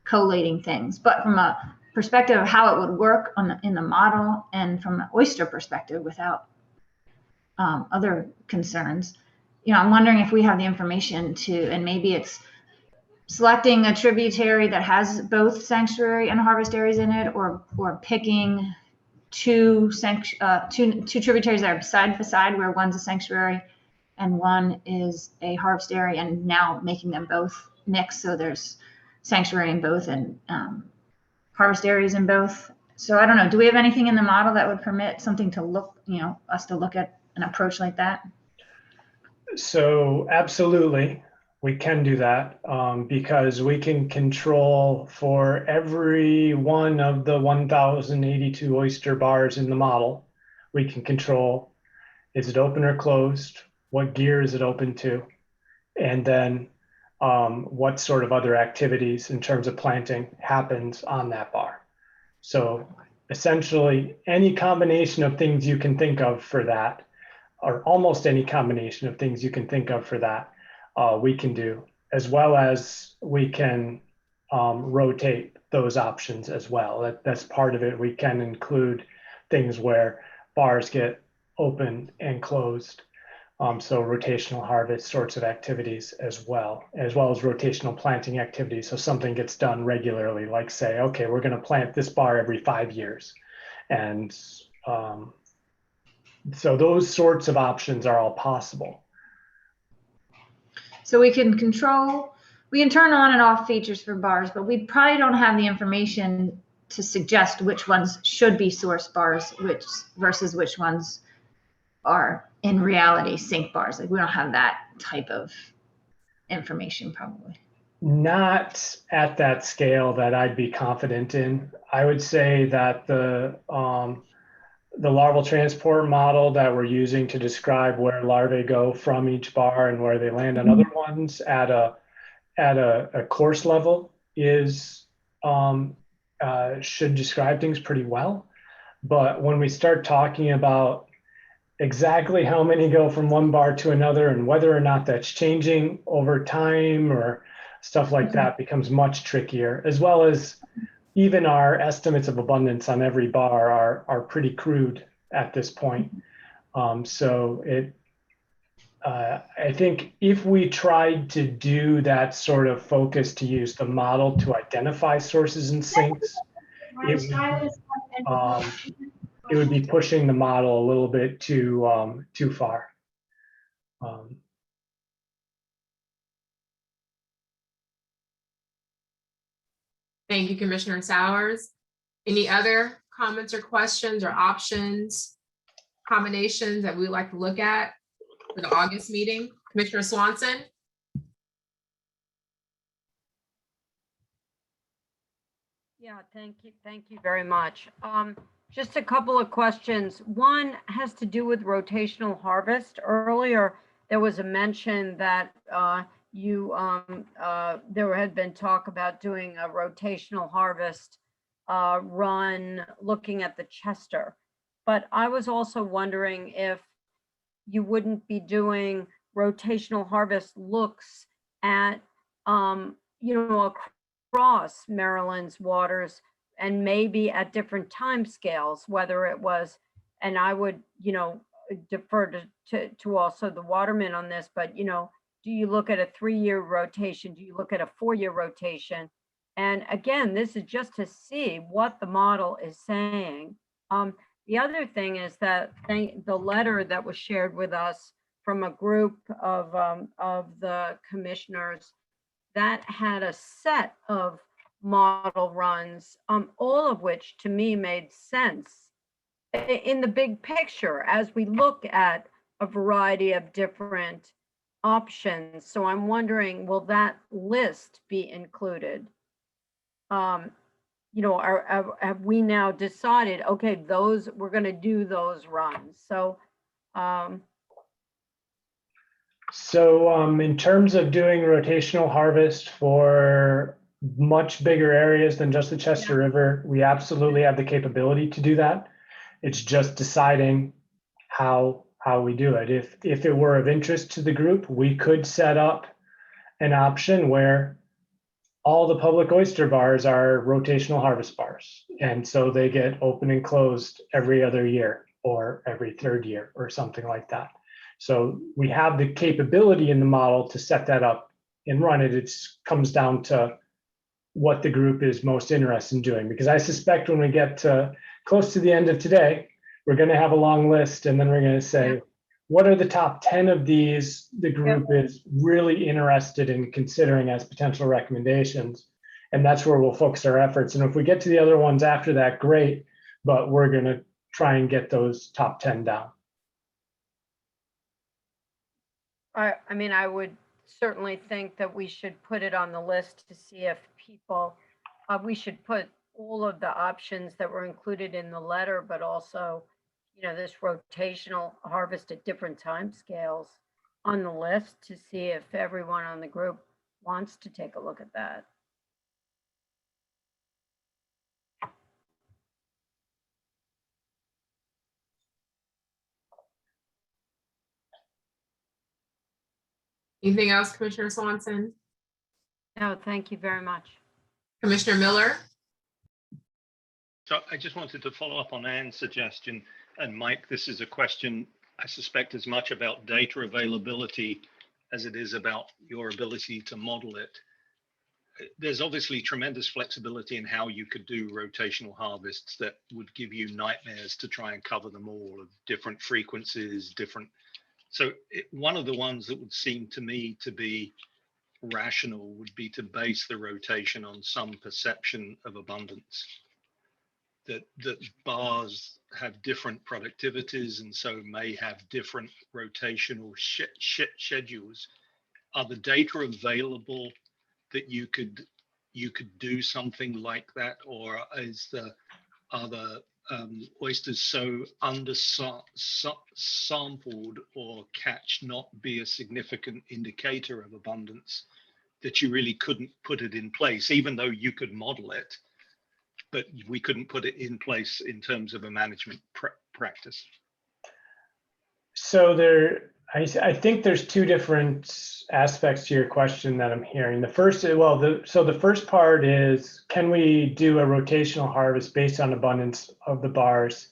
[SPEAKER 11] collating things. But from a perspective of how it would work in the model, and from an oyster perspective without other concerns, I'm wondering if we have the information and maybe it's selecting a tributary that has both sanctuary and harvest areas in it, or picking two tributaries that are side by side, where one's a sanctuary and one is a harvest area, and now making them both mix. So there's sanctuary in both and harvest areas in both. So I don't know, do we have anything in the model that would permit something to look, us to look at an approach like that?
[SPEAKER 6] So absolutely, we can do that because we can control for every one of the 1,082 oyster bars in the model. We can control, is it open or closed? What gear is it open to? And then what sort of other activities in terms of planting happens on that bar. So essentially, any combination of things you can think of for that, or almost any combination of things you can think of for that, we can do, as well as we can rotate those options as well. That's part of it. We can include things where bars get open and closed. So rotational harvest sorts of activities as well as rotational planting activities. So something gets done regularly, like say, okay, we're going to plant this bar every 5 years. And so those sorts of options are all possible.
[SPEAKER 11] So we can turn on and off features for bars, but we probably don't have the information to suggest which ones should be source bars, versus which ones are in reality sink bars. Like we don't have that type of information probably.
[SPEAKER 6] Not at that scale that I'd be confident in. I would say that the larval transport model that we're using to describe where larvae go from each bar and where they land on other ones at a course level is should describe things pretty well. But when we start talking about exactly how many go from one bar to another and whether or not that's changing over time or stuff like that becomes much trickier, as well as even our estimates of abundance on every bar are pretty crude at this point. So I think if we tried to do that sort of focus to use the model to identify sources and sinks, it would be pushing the model a little bit too far.
[SPEAKER 1] Thank you, Commissioner Sowers. Any other comments or questions or options, combinations that we'd like to look at for the August meeting? Commissioner Swanson?
[SPEAKER 9] Yeah, thank you very much. Just a couple of questions. One has to do with rotational harvest. Earlier, there was a mention that there had been talk about doing a rotational harvest run looking at the Chester. But I was also wondering if you wouldn't be doing rotational harvest looks at, across Maryland's waters and maybe at different time scales, whether it was, and I would, defer to also the watermen on this, but, do you look at a 3-year rotation? Do you look at a 4-year rotation? And again, this is just to see what the model is saying. The other thing is that the letter that was shared with us from a group of the commissioners that had a set of model runs, all of which to me made sense in the big picture as we look at a variety of different options. So I'm wondering, will that list be included? Have we now decided, okay, we're going to do those runs? So,
[SPEAKER 6] in terms of doing rotational harvest for much bigger areas than just the Chester River, we absolutely have the capability to do that. It's just deciding how we do it. If it were of interest to the group, we could set up an option where all the public oyster bars are rotational harvest bars. And so they get open and closed every other year or every 3rd year or something like that. So we have the capability in the model to set that up and run it. It comes down to what the group is most interested in doing, because I suspect when we get close to the end of today, we're going to have a long list and then we're going to say, what are the top 10 of these the group is really interested in considering as potential recommendations? And that's where we'll focus our efforts. And if we get to the other ones after that, great, but we're going to try and get those top 10 down.
[SPEAKER 9] I mean, I would certainly think that we should put it on the list to see if people, we should put all of the options that were included in the letter, but also, you know, this rotational harvest at different time scales on the list to see if everyone on the group wants to take a look at that.
[SPEAKER 1] Anything else, Commissioner Swanson?
[SPEAKER 9] No, thank you very much.
[SPEAKER 1] Commissioner Miller?
[SPEAKER 14] So I just wanted to follow up on Anne's suggestion. And Mike, this is a question I suspect as much about data availability as it is about your ability to model it. There's obviously tremendous flexibility in how you could do rotational harvests that would give you nightmares to try and cover them all, of different frequencies, different. So one of the ones that would seem to me to be rational would be to base the rotation on some perception of abundance. That bars have different productivities and so may have different rotational schedules. Are the data available that you could do something like that, or are the oysters so sampled or catch not be a significant indicator of abundance that you really couldn't put it in place, even though you could model it, but we couldn't put it in place in terms of a management practice?
[SPEAKER 6] So I think there's two different aspects to your question that I'm hearing. The first, the first part is, can we do a rotational harvest based on abundance of the bars?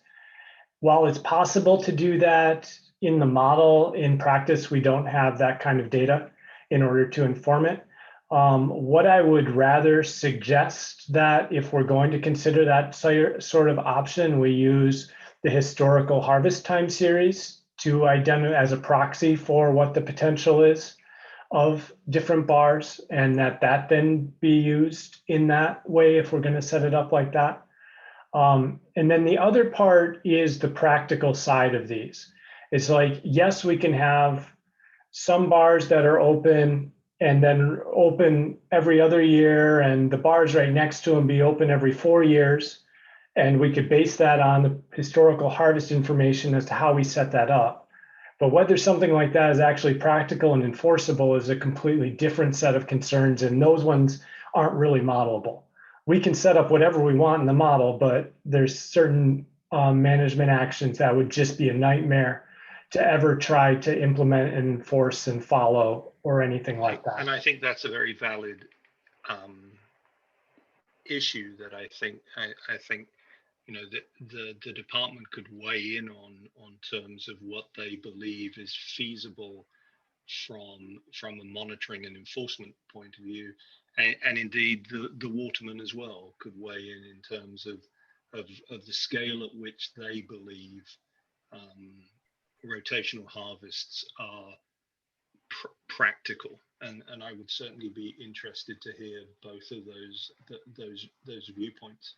[SPEAKER 6] While it's possible to do that in the model, in practice, we don't have that kind of data in order to inform it. What I would rather suggest that if we're going to consider that sort of option, we use the historical harvest time series to identify as a proxy for what the potential is of different bars, and that then be used in that way if we're going to set it up like that. And then the other part is the practical side of these. It's like, yes, we can have some bars that are open and then open every other year, and the bars right next to them be open every 4 years. And we could base that on the historical harvest information as to how we set that up. But whether something like that is actually practical and enforceable is a completely different set of concerns, and those ones aren't really modelable. We can set up whatever we want in the model, but there's certain management actions that would just be a nightmare to ever try to implement and enforce and follow or anything like that.
[SPEAKER 14] And I think that's a very valid issue that I think you know, the department could weigh in on terms of what they believe is feasible from a monitoring and enforcement point of view, and indeed the watermen as well could weigh in terms of the scale at which they believe rotational harvests are practical, and I would certainly be interested to hear both of those viewpoints.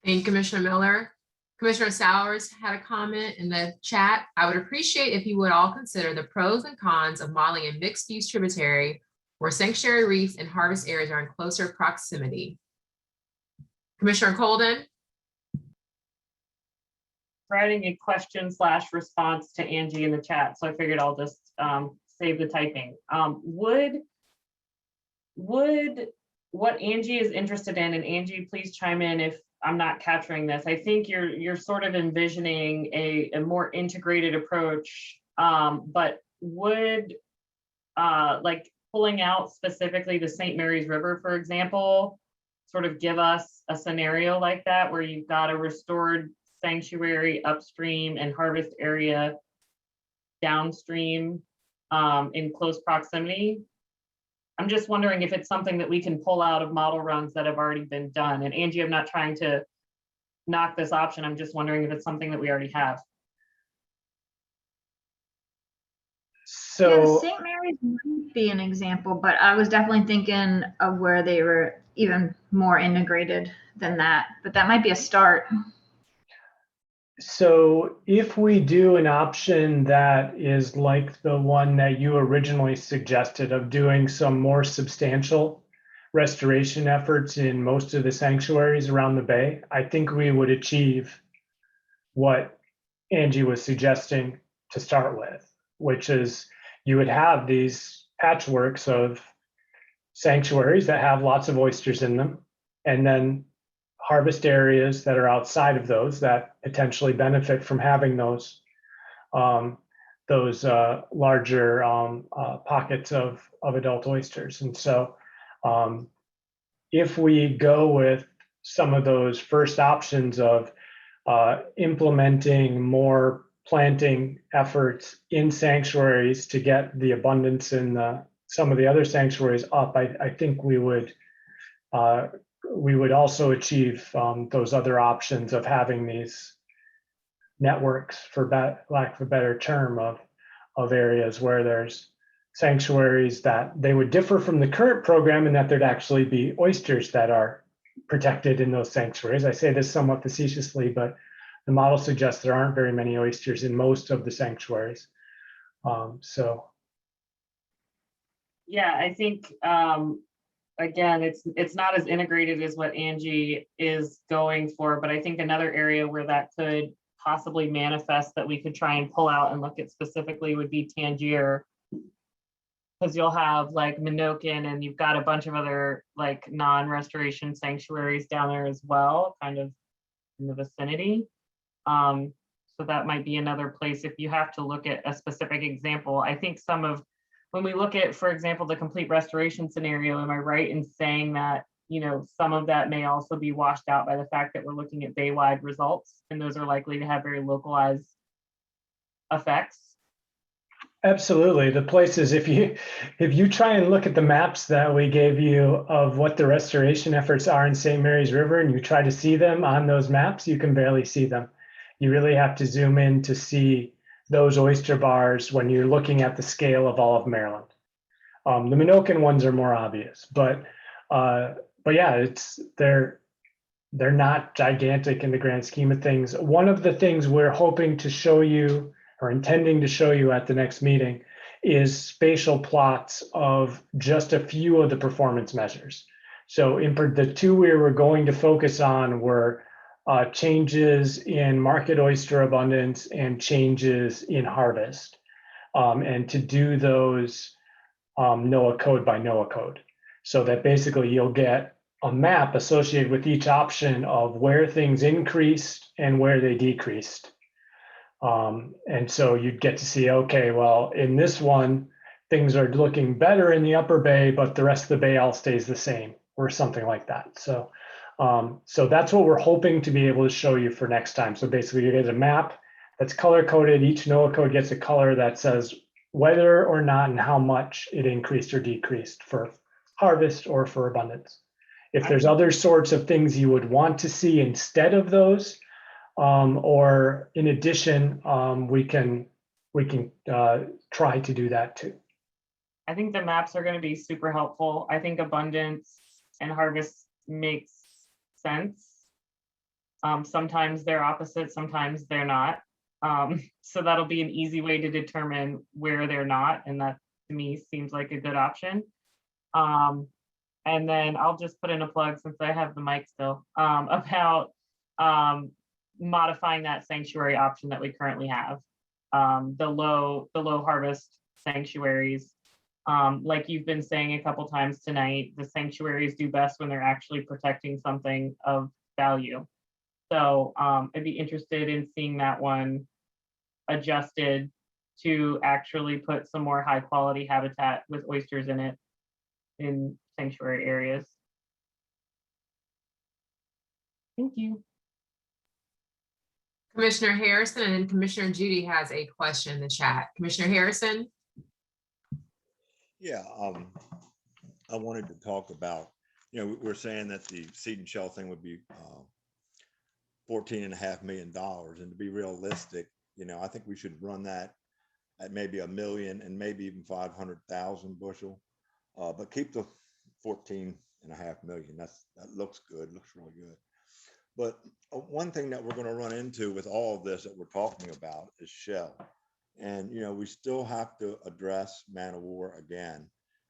[SPEAKER 1] Thank you, Commissioner Miller. Commissioner Sowers had a comment in the chat. I would appreciate if you would all consider the pros and cons of modeling a mixed-use tributary where sanctuary reefs and harvest areas are in closer proximity. Commissioner Colden.
[SPEAKER 7] Writing a question/response to Angie in the chat, so I figured I'll just save the typing. Would what Angie is interested in, and Angie, please chime in if I'm not capturing this. I think you're sort of envisioning a more integrated approach, but would like pulling out specifically the St. Mary's River, for example, sort of give us a scenario like that where you've got a restored sanctuary upstream and harvest area downstream in close proximity? I'm just wondering if it's something that we can pull out of model runs that have already been done. And Angie, I'm not trying to knock this option. I'm just wondering if it's something that we already have.
[SPEAKER 11] Yeah,
[SPEAKER 6] So,
[SPEAKER 11] St. Mary's might be an example, but I was definitely thinking of where they were even more integrated than that. But that might be a start.
[SPEAKER 6] so if we do an option that is like the one that you originally suggested of doing some more substantial restoration efforts in most of the sanctuaries around the bay, I think we would achieve what Angie was suggesting to start with, which is you would have these patchworks of sanctuaries that have lots of oysters in them, and then harvest areas that are outside of those that potentially benefit from having those larger pockets of adult oysters. And so if we go with some of those first options of implementing more planting efforts in sanctuaries to get the abundance in some of the other sanctuaries up, I think we would also achieve those other options of having these networks, for lack of a better term, of areas where there's sanctuaries that they would differ from the current program in that there'd actually be oysters that are protected in those sanctuaries. I say this somewhat facetiously, but the model suggests there aren't very many oysters in most of the sanctuaries.
[SPEAKER 7] Yeah, I think, again, it's not as integrated as what Angie is going for, but I think another area where that could possibly manifest that we could try and pull out and look at specifically would be Tangier. Because you'll have like Minokin, and you've got a bunch of other like non-restoration sanctuaries down there as well, kind of in the vicinity. So that might be another place if you have to look at a specific example. I think when we look at, for example, the complete restoration scenario, am I right in saying that, some of that may also be washed out by the fact that we're looking at bay-wide results, and those are likely to have very localized effects?
[SPEAKER 6] Absolutely. The places, if you try and look at the maps that we gave you of what the restoration efforts are in St. Mary's River, and you try to see them on those maps, you can barely see them. You really have to zoom in to see those oyster bars when you're looking at the scale of all of Maryland. The Minokin ones are more obvious, but yeah, they're not gigantic in the grand scheme of things. One of the things we're hoping to show you, or intending to show you at the next meeting, is spatial plots of just a few of the performance measures. So the two we were going to focus on were changes in market oyster abundance and changes in harvest, and to do those NOAA code by NOAA code, so that basically you'll get a map associated with each option of where things increased and where they decreased. And so you'd get to see, okay, well, in this one, things are looking better in the upper bay, but the rest of the bay all stays the same, or something like that. So that's what we're hoping to be able to show you for next time. So basically you get a map that's color coded. Each NOAA code gets a color that says whether or not and how much it increased or decreased for harvest or for abundance. If there's other sorts of things you would want to see instead of those, or in addition, we can try to do that too.
[SPEAKER 7] I think the maps are going to be super helpful. I think abundance and harvest makes sense. Sometimes they're opposite, sometimes they're not. So that'll be an easy way to determine where they're not, and that to me seems like a good option. And then I'll just put in a plug, since I have the mic still, about modifying that sanctuary option that we currently have. The low harvest sanctuaries, like you've been saying a couple times tonight, the sanctuaries do best when they're actually protecting something of value. So I'd be interested in seeing that one adjusted to actually put some more high quality habitat with oysters in it in sanctuary areas. Thank you.
[SPEAKER 1] Commissioner Harrison, and then Commissioner Judy has a question in the chat. Commissioner Harrison?
[SPEAKER 10] Yeah, I wanted to talk about, we're saying that the seed and shell thing would be $14.5 million. And to be realistic, I think we should run that at maybe 1 million and maybe even 500,000 bushel. But keep the 14.5 million. That looks good, looks really good. But one thing that we're going to run into with all of this that we're talking about is shell. And, we still have to address man of war again,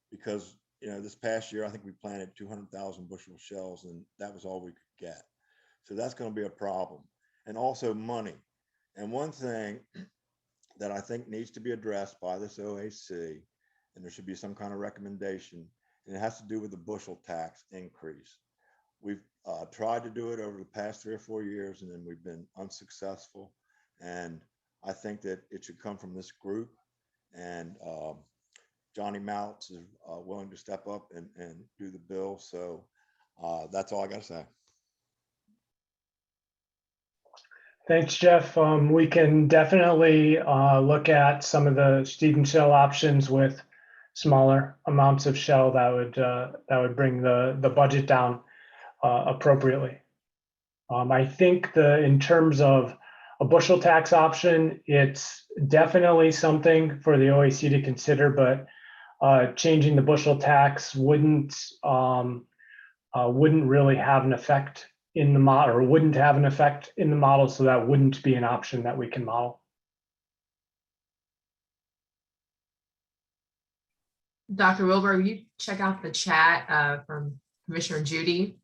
[SPEAKER 10] because, this past year, I think we planted 200,000 bushel shells, and that was all we could get. So that's going to be a problem. And also money. And one thing that I think needs to be addressed by this OAC, and there should be some kind of recommendation, and it has to do with the bushel tax increase. We've tried to do it over the past 3 or 4 years, and then we've been unsuccessful. And I think that it should come from this group. And Johnny Mounts is willing to step up and do the bill. So that's all I got to say.
[SPEAKER 6] Thanks, Jeff. We can definitely look at some of the seed and shell options with smaller amounts of shell that would bring the budget down appropriately. I think in terms of a bushel tax option, it's definitely something for the OAC to consider, but changing the bushel tax wouldn't really have an effect in the model, or wouldn't have an effect in the model, so that wouldn't be an option that we can model.
[SPEAKER 1] Dr. Wilbur, will you check out the chat from Commissioner Judy?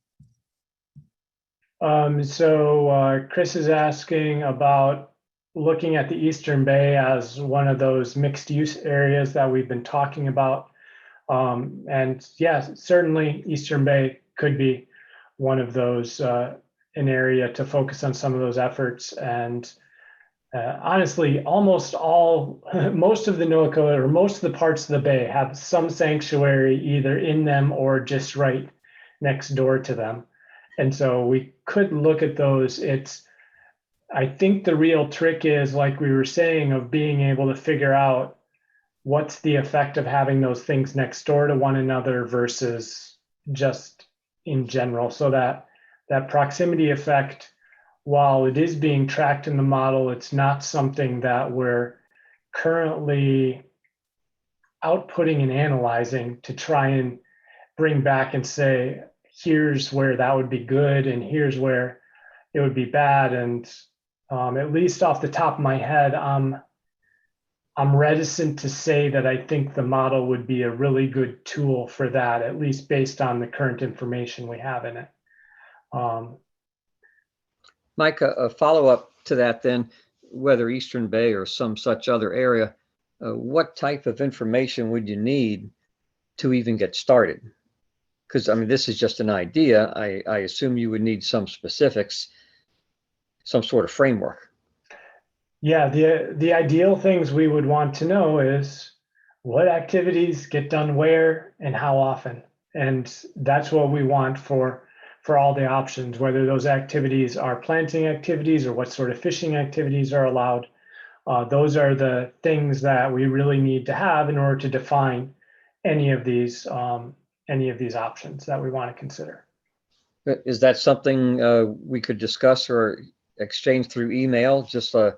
[SPEAKER 6] So Chris is asking about looking at the Eastern Bay as one of those mixed use areas that we've been talking about. And yes, certainly Eastern Bay could be one of those, an area to focus on some of those efforts. And honestly, most of the NOAA, or most of the parts of the bay, have some sanctuary either in them or just right next door to them. And so we could look at those. I think the real trick is, like we were saying, of being able to figure out what's the effect of having those things next door to one another versus just in general. So that proximity effect, while it is being tracked in the model, it's not something that we're currently outputting and analyzing to try and bring back and say, here's where that would be good and here's where it would be bad. And at least off the top of my head, I'm reticent to say that I think the model would be a really good tool for that, at least based on the current information we have in it.
[SPEAKER 15] Mike, a follow-up to that then, whether Eastern Bay or some such other area, what type of information would you need to even get started? Because I mean, this is just an idea. I assume you would need some specifics, some sort of framework.
[SPEAKER 6] Yeah, the ideal things we would want to know is what activities get done where and how often. And that's what we want for all the options, whether those activities are planting activities or what sort of fishing activities are allowed. Those are the things that we really need to have in order to define any of these options that we want to consider.
[SPEAKER 15] Is that something we could discuss or exchange through email? Just a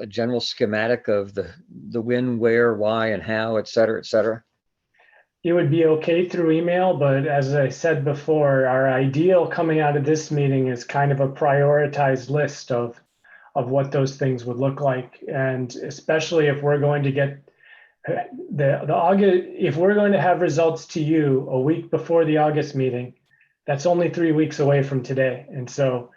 [SPEAKER 15] general schematic of the when, where, why, and how, et cetera, et cetera?
[SPEAKER 6] It would be okay through email, but as I said before, our ideal coming out of this meeting is kind of a prioritized list of what those things would look like. And especially if we're going to get if we're going to have results to you a week before the August meeting, that's only 3 weeks away from today. And so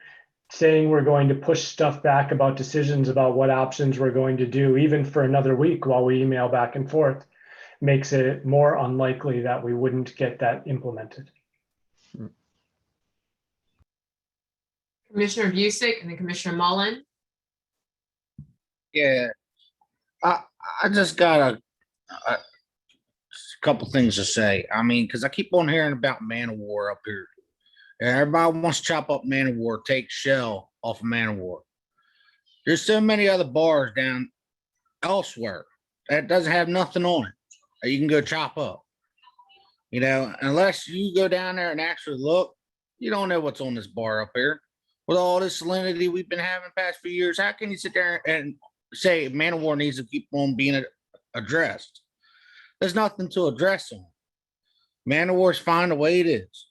[SPEAKER 6] saying we're going to push stuff back about decisions about what options we're going to do, even for another week while we email back and forth, makes it more unlikely that we wouldn't get that implemented.
[SPEAKER 1] Commissioner Busick and then Commissioner Mullen.
[SPEAKER 16] Yeah, I just got a couple things to say. I mean, because I keep on hearing about man of war up here. And everybody wants to chop up man of war, take shell off of man of war. There's so many other bars down elsewhere that doesn't have nothing on it that you can go chop up. You know, unless you go down there and actually look, you don't know what's on this bar up here. with all this salinity we've been having the past few years, how can you sit there and say man of war needs to keep on being addressed? There's nothing to address on. Man of war's fine the way it is.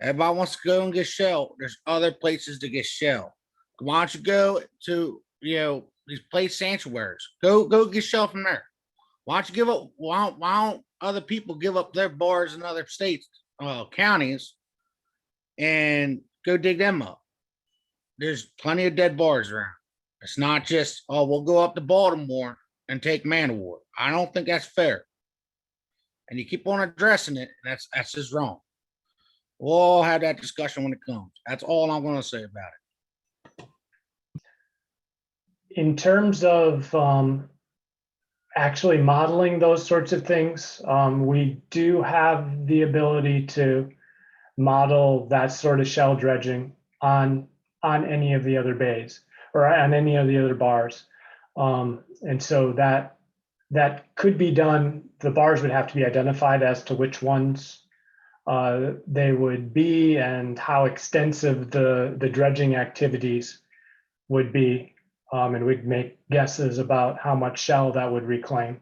[SPEAKER 16] Everybody wants to go and get shell. There's other places to get shell. Why don't you go to, these place sanctuaries? Go get shell from there. Why don't you give up? Why don't other people give up their bars in other states, counties, and go dig them up? There's plenty of dead bars around. It's not just, oh, we'll go up to Baltimore and take man of war. I don't think that's fair. And you keep on addressing it, and that's just wrong. We'll all have that discussion when it comes. That's all I'm going to say about it.
[SPEAKER 6] In terms of actually modeling those sorts of things, we do have the ability to model that sort of shell dredging on any of the other bays or on any of the other bars. And so that could be done. The bars would have to be identified as to which ones they would be and how extensive the dredging activities would be. And we'd make guesses about how much shell that would reclaim.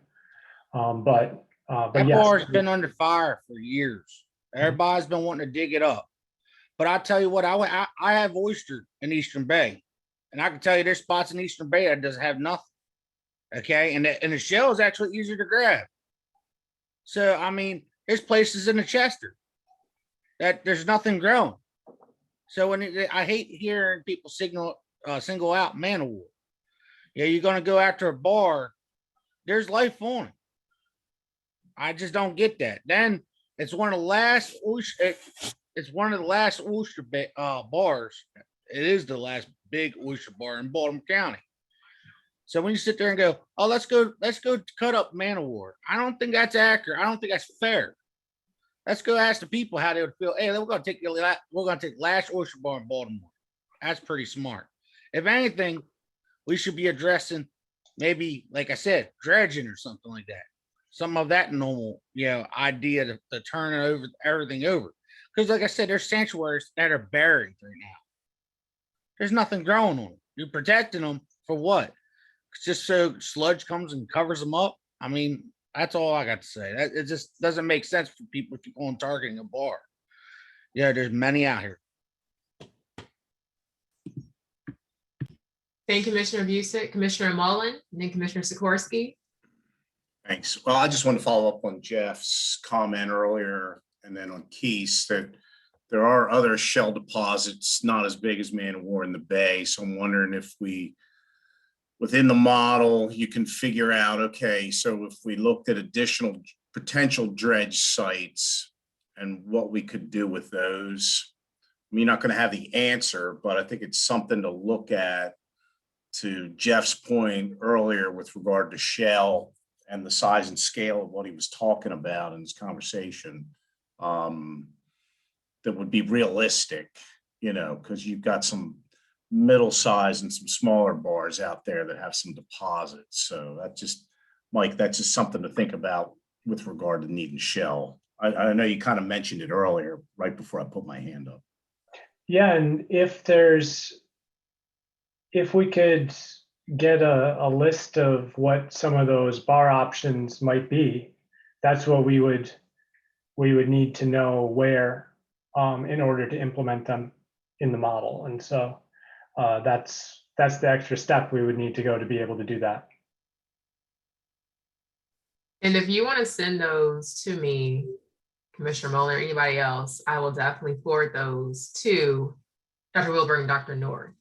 [SPEAKER 6] But
[SPEAKER 16] That
[SPEAKER 6] yes.
[SPEAKER 16] bar's been under fire for years. Everybody's been wanting to dig it up. But I'll tell you what, I have oyster in Eastern Bay. And I can tell you there's spots in Eastern Bay that doesn't have nothing. Okay. And the shell is actually easier to grab. So, I mean, there's places in the Chester that there's nothing growing. So I hate hearing people single out man of war. Yeah, you're going to go after a bar. There's life on it. I just don't get that. Then it's one of the last oyster. It's one of the last oyster bars. It is the last big oyster bar in Baltimore County. So when you sit there and go, oh, let's go cut up man of war. I don't think that's accurate. I don't think that's fair. Let's go ask the people how they would feel. Hey, we're going to take last oyster bar in Baltimore. That's pretty smart. If anything, we should be addressing maybe, like I said, dredging or something like that. Some of that normal, idea to turn everything over. Because like I said, there's sanctuaries that are buried right now. There's nothing growing on them. You're protecting them for what? Just so sludge comes and covers them up? I mean, that's all I got to say. It just doesn't make sense for people to keep on targeting a bar. Yeah, there's many out here.
[SPEAKER 1] Thank you, Commissioner Busick, Commissioner Mullen, and then Commissioner Sikorsky.
[SPEAKER 5] Thanks. Well, I just want to follow up on Jeff's comment earlier and then on Keith's that there are other shell deposits not as big as man of war in the bay. So I'm wondering if within the model, you can figure out, okay, so if we looked at additional potential dredge sites and what we could do with those. I mean, you're not going to have the answer, but I think it's something to look at. To Jeff's point earlier with regard to shell and the size and scale of what he was talking about in his conversation, that would be realistic, because you've got some middle size and some smaller bars out there that have some deposits. So Mike, that's just something to think about with regard to needing shell. I know you kind of mentioned it earlier, right before I put my hand up.
[SPEAKER 6] Yeah, and if we could get a list of what some of those bar options might be, that's what we would need to know where in order to implement them in the model. And so that's the extra step we would need to go to be able to do that.
[SPEAKER 1] And if you want to send those to me, Commissioner Muller, or anybody else, I will definitely forward those to Dr. Wilbur and Dr. North.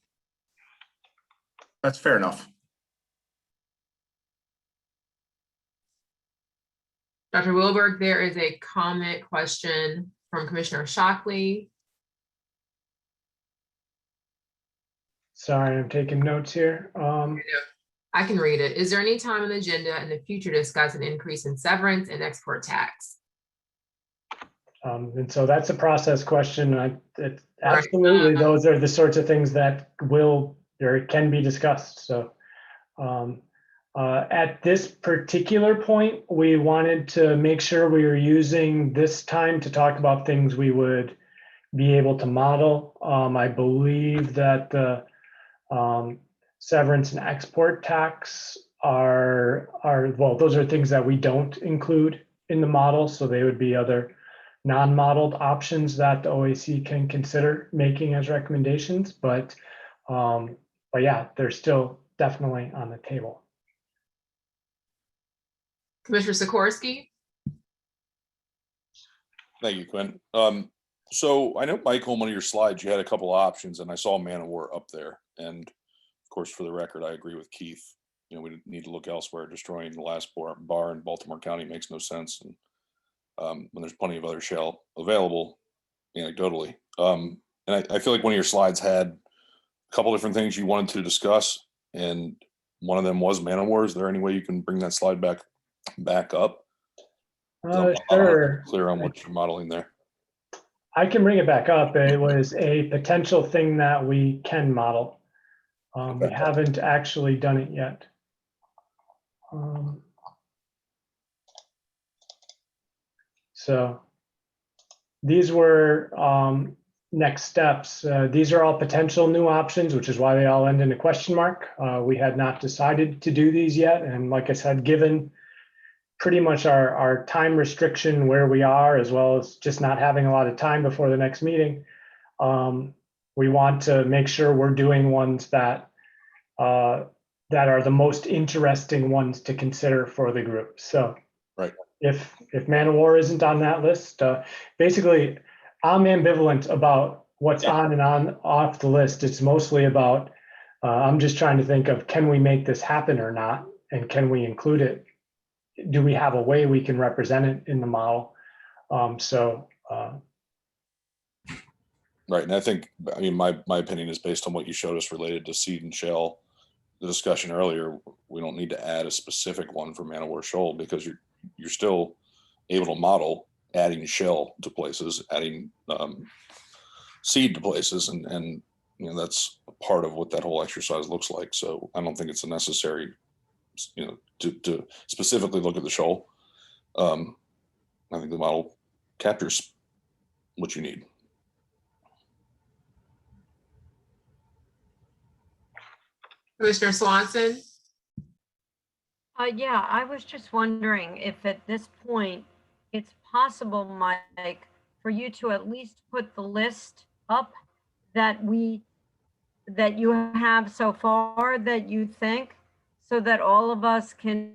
[SPEAKER 5] That's fair enough.
[SPEAKER 1] Dr. Wilberg, there is a comment question from Commissioner Shockley.
[SPEAKER 6] Sorry, I'm taking notes here.
[SPEAKER 1] I can read it. Is there any time on the agenda in the future to discuss an increase in severance and export tax?
[SPEAKER 6] And so that's a process question. Absolutely, those are the sorts of things that will or can be discussed. So at this particular point, we wanted to make sure we were using this time to talk about things we would be able to model. I believe that the severance and export tax are, well, those are things that we don't include in the model. So they would be other non-modeled options that the OAC can consider making as recommendations. But yeah, they're still definitely on the table.
[SPEAKER 1] Commissioner Sikorsky?
[SPEAKER 17] Thank you, Quinn. So I know, Michael, on one of your slides, you had a couple of options, and I saw Man of War up there. And of course, for the record, I agree with Keith. You know, we need to look elsewhere. Destroying the last bar in Baltimore County makes no sense. And when there's plenty of other shell available, anecdotally. And I feel like one of your slides had a couple different things you wanted to discuss, and one of them was Man of War. Is there any way you can bring that slide back up?
[SPEAKER 6] Sure.
[SPEAKER 17] Clear on what you're modeling there.
[SPEAKER 6] I can bring it back up. It was a potential thing that we can model. We haven't actually done it yet. So these were next steps. These are all potential new options, which is why they all end in a question mark. We had not decided to do these yet. And like I said, given pretty much our time restriction where we are, as well as just not having a lot of time before the next meeting, we want to make sure we're doing ones that that are the most interesting ones to consider for the group. So
[SPEAKER 17] right.
[SPEAKER 6] If Man of War isn't on that list, basically I'm ambivalent about what's on and off the list. It's mostly about, I'm just trying to think of, can we make this happen or not? And can we include it? Do we have a way we can represent it in the model?
[SPEAKER 17] Right. And I think, I mean, my opinion is based on what you showed us related to seed and shell, the discussion earlier. We don't need to add a specific one for Man of War Shoal, because you're still able to model adding shell to places, adding seed to places. And that's a part of what that whole exercise looks like. So I don't think it's a necessary, to specifically look at the shoal. I think the model captures what you need.
[SPEAKER 1] Commissioner Swanson?
[SPEAKER 9] Yeah, I was just wondering if at this point it's possible, Mike, for you to at least put the list up that you have so far that you think, so that all of us can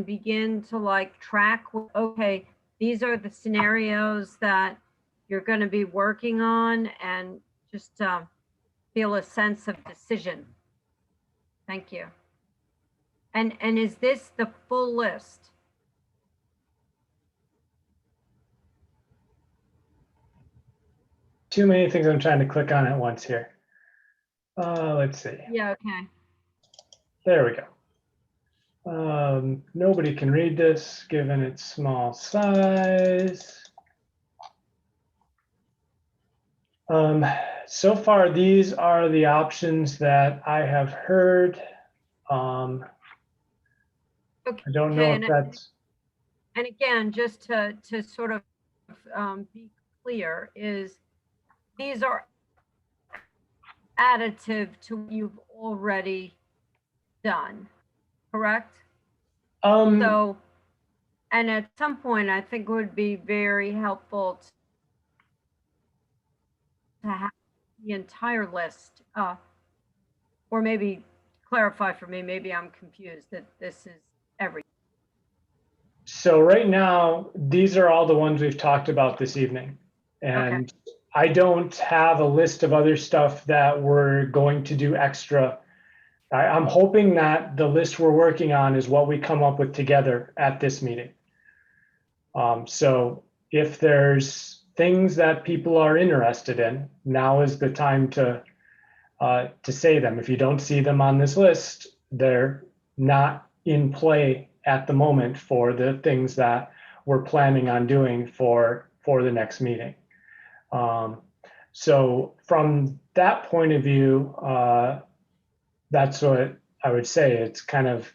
[SPEAKER 9] begin to like track, okay, these are the scenarios that you're going to be working on, and just feel a sense of decision. Thank you. And is this the full list?
[SPEAKER 6] Too many things I'm trying to click on at once here. Let's see.
[SPEAKER 9] Yeah, okay.
[SPEAKER 6] There we go. Nobody can read this given its small size. So far, these are the options that I have heard.
[SPEAKER 9] Okay,
[SPEAKER 6] I don't know if that's.
[SPEAKER 9] And again, just to sort of be clear, is these are additive to what you've already done, correct? So, and at some point, I think it would be very helpful to have the entire list, or maybe clarify for me, maybe I'm confused that this is everything.
[SPEAKER 6] So right now, these are all the ones we've talked about this evening. And okay. I don't have a list of other stuff that we're going to do extra. I'm hoping that the list we're working on is what we come up with together at this meeting. So if there's things that people are interested in, now is the time to say them. If you don't see them on this list, they're not in play at the moment for the things that we're planning on doing for the next meeting. So from that point of view, that's what I would say. It's kind of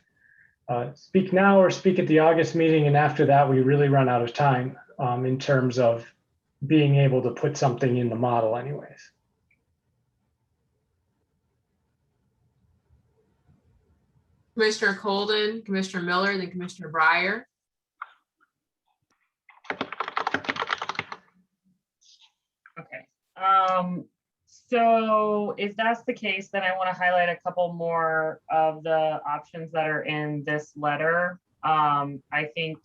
[SPEAKER 6] speak now or speak at the August meeting, and after that we really run out of time in terms of being able to put something in the model anyways.
[SPEAKER 1] Commissioner Colden, Commissioner Miller, then Commissioner Breyer.
[SPEAKER 7] Okay. So if that's the case, then I want to highlight a couple more of the options that are in this letter. I think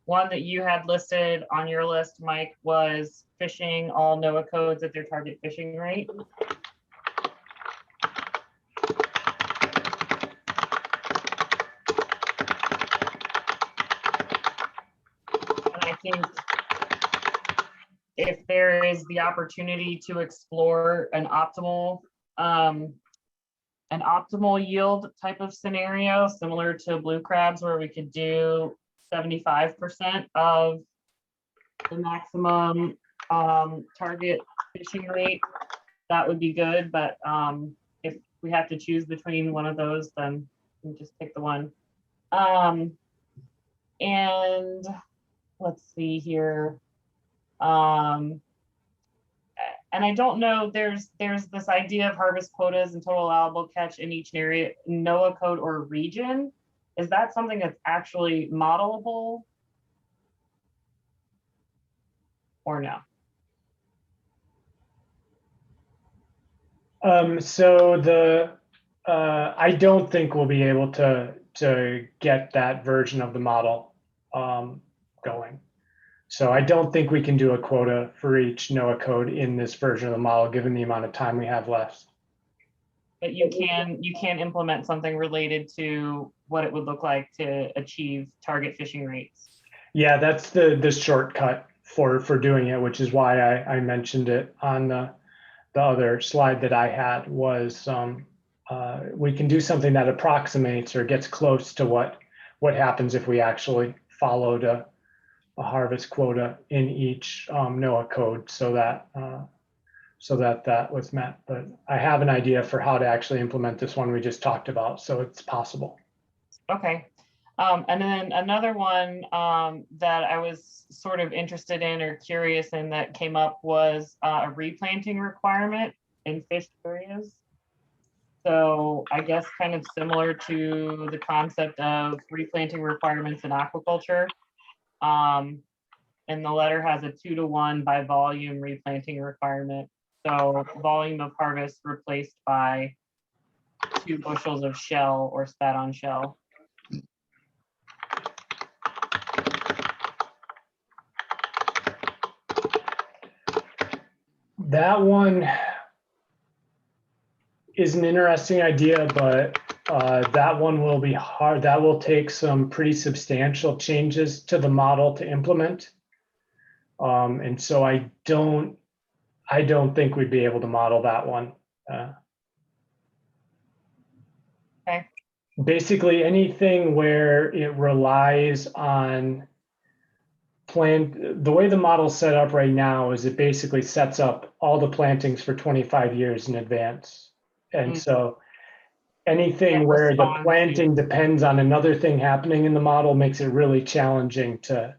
[SPEAKER 7] one that you had listed on your list, Mike, was fishing all NOAA codes at their target fishing rate. And I think if there is the opportunity to explore an optimal yield type of scenario, similar to blue crabs, where we could do 75% of the maximum target fishing rate, that would be good. But if we have to choose between one of those, then we just pick the one. And let's see here. And I don't know, there's this idea of harvest quotas and total allowable catch in each area, NOAA code or region. Is that something that's actually modelable or no?
[SPEAKER 6] So I don't think we'll be able to get that version of the model going. So I don't think we can do a quota for each NOAA code in this version of the model, given the amount of time we have left.
[SPEAKER 7] But you can implement something related to what it would look like to achieve target fishing rates.
[SPEAKER 6] Yeah, that's the shortcut for doing it, which is why I mentioned it on the other slide that I had. Was we can do something that approximates or gets close to what happens if we actually followed a harvest quota in each NOAA code, so that that was met. But I have an idea for how to actually implement this one we just talked about, so it's possible.
[SPEAKER 7] Okay. And then another one that I was sort of interested in or curious in that came up was a replanting requirement in fished areas. So I guess kind of similar to the concept of replanting requirements in aquaculture. And the letter has a 2-to-1 by volume replanting requirement. So volume of harvest replaced by 2 bushels of shell or spat on shell.
[SPEAKER 6] That one is an interesting idea, but that one will be hard. That will take some pretty substantial changes to the model to implement. And so I don't think we'd be able to model that one.
[SPEAKER 7] Okay.
[SPEAKER 6] Basically anything where it relies on the way the model's set up right now is it basically sets up all the plantings for 25 years in advance. And so anything where the planting depends on another thing happening in the model makes it really challenging to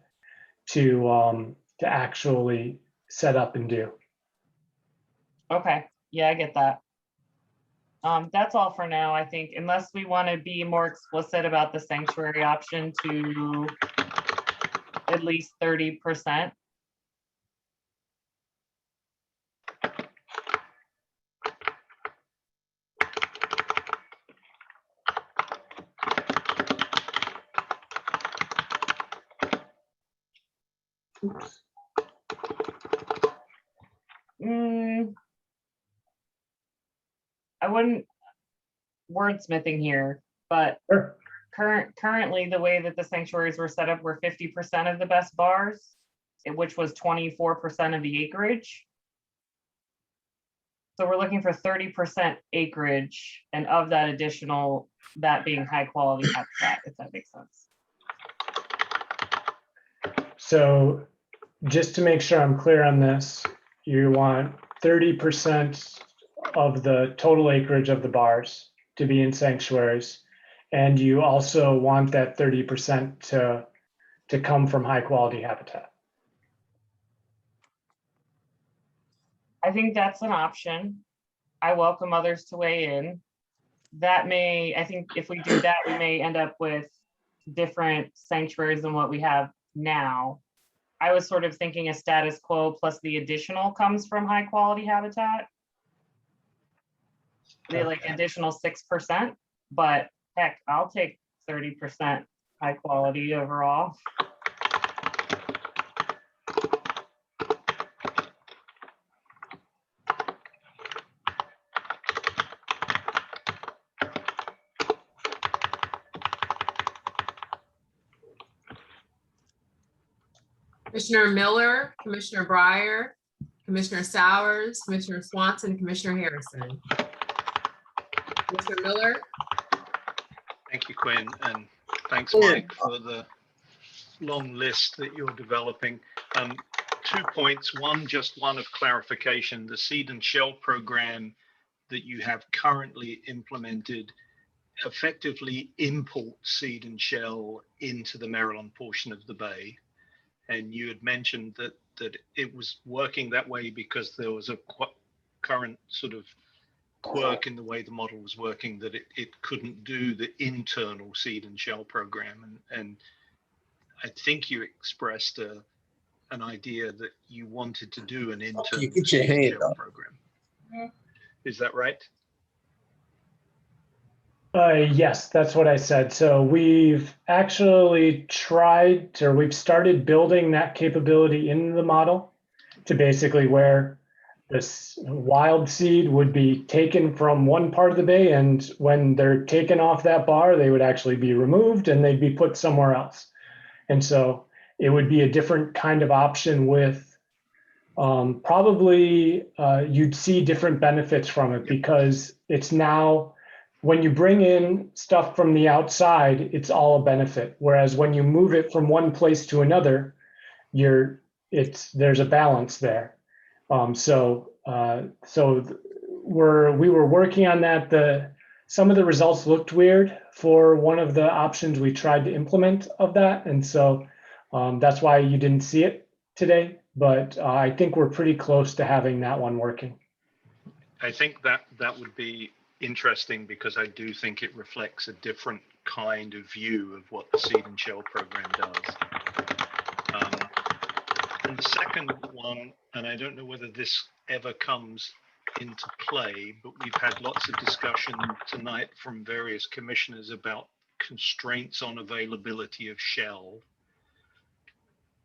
[SPEAKER 6] actually set up and do.
[SPEAKER 7] Okay, yeah, I get that. That's all for now, I think, unless we want to be more explicit about the sanctuary option to at least 30%. I wouldn't wordsmithing here, but
[SPEAKER 6] sure.
[SPEAKER 7] Currently the way that the sanctuaries were set up were 50% of the best bars, which was 24% of the acreage. So we're looking for 30% acreage, and of that additional, that being high quality habitat, if that makes sense.
[SPEAKER 6] So just to make sure I'm clear on this, you want 30% of the total acreage of the bars to be in sanctuaries. And you also want that 30% to come from high quality habitat.
[SPEAKER 7] I think that's an option. I welcome others to weigh in. That may, I think if we do that, we may end up with different sanctuaries than what we have now. I was sort of thinking a status quo plus the additional comes from high quality habitat. The like additional 6%, but heck, I'll take 30% high quality overall.
[SPEAKER 1] Commissioner Miller, Commissioner Breyer, Commissioner Sowers, Commissioner Swanson, Commissioner Harrison. Commissioner Miller?
[SPEAKER 14] Thank you, Quinn, and thanks, Mike, for the long list that you're developing. 2 points. One, just one of clarification. The seed and shell program that you have currently implemented effectively imports seed and shell into the Maryland portion of the Bay. And you had mentioned that it was working that way because there was a current sort of quirk in the way the model was working, that it couldn't do the internal seed and shell program. And I think you expressed an idea that you wanted to do an internal
[SPEAKER 18] You get your
[SPEAKER 14] seed and
[SPEAKER 18] hand
[SPEAKER 14] shell
[SPEAKER 18] up.
[SPEAKER 14] program. Is that right?
[SPEAKER 6] Yes, that's what I said. So we've actually tried, or we've started building that capability in the model to basically where this wild seed would be taken from one part of the bay, and when they're taken off that bar, they would actually be removed and they'd be put somewhere else. And so it would be a different kind of option with probably you'd see different benefits from it, because it's now, when you bring in stuff from the outside, it's all a benefit. Whereas when you move it from one place to another, there's a balance there. So we were working on that. Some of the results looked weird for one of the options we tried to implement of that. And so that's why you didn't see it today. But I think we're pretty close to having that one working.
[SPEAKER 14] I think that would be interesting, because I do think it reflects a different kind of view of what the seed and shell program does. And the second one, and I don't know whether this ever comes into play, but we've had lots of discussion tonight from various commissioners about constraints on availability of shell.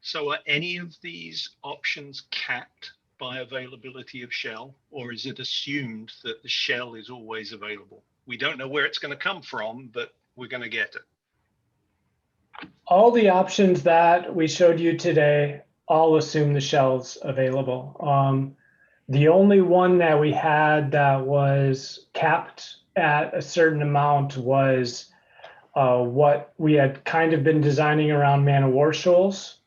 [SPEAKER 14] So are any of these options capped by availability of shell, or is it assumed that the shell is always available? We don't know where it's going to come from, but we're going to get it.
[SPEAKER 6] All the options that we showed you today all assume the shell's available. The only one that we had that was capped at a certain amount was what we had kind of been designing around man-of-war shoals,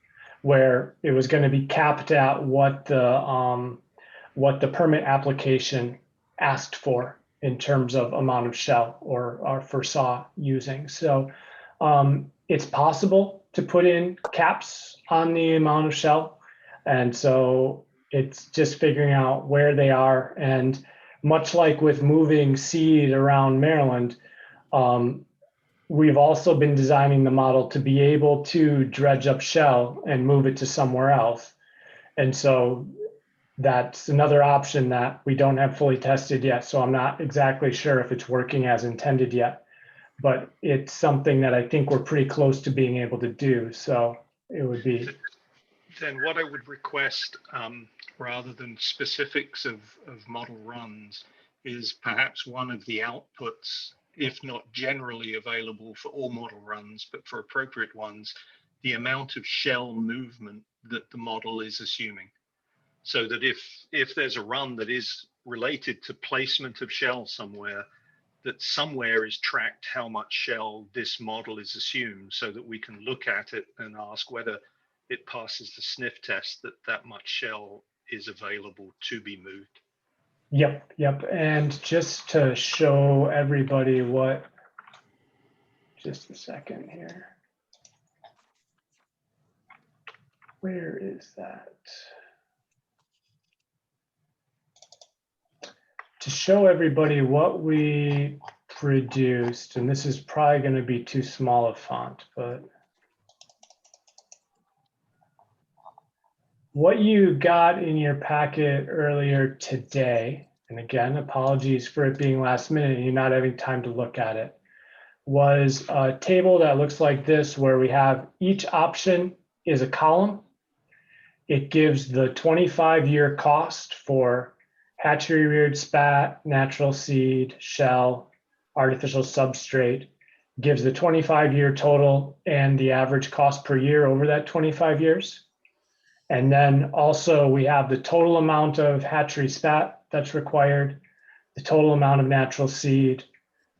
[SPEAKER 6] where it was going to be capped at what the permit application asked for in terms of amount of shell or foresaw using. So it's possible to put in caps on the amount of shell. And so it's just figuring out where they are. And much like with moving seed around Maryland, we've also been designing the model to be able to dredge up shell and move it to somewhere else. And so that's another option that we don't have fully tested yet. So I'm not exactly sure if it's working as intended yet, but it's something that I think we're pretty close to being able to do. So it would be.
[SPEAKER 14] Then what I would request, rather than specifics of model runs, is perhaps one of the outputs, if not generally available for all model runs, but for appropriate ones, the amount of shell movement that the model is assuming. So that if there's a run that is related to placement of shell somewhere, that somewhere is tracked how much shell this model is assumed, so that we can look at it and ask whether it passes the sniff test that much shell is available to be moved.
[SPEAKER 6] Yep. And just to show everybody what, just a second here. Where is that? to show everybody what we produced, and this is probably going to be too small a font, but what you got in your packet earlier today, and again, apologies for it being last minute and you not having time to look at it, was a table that looks like this, where we have each option is a column. It gives the 25-year cost for hatchery reared spat, natural seed, shell, artificial substrate, gives the 25-year total and the average cost per year over that 25 years. And then also we have the total amount of hatchery spat that's required, the total amount of natural seed,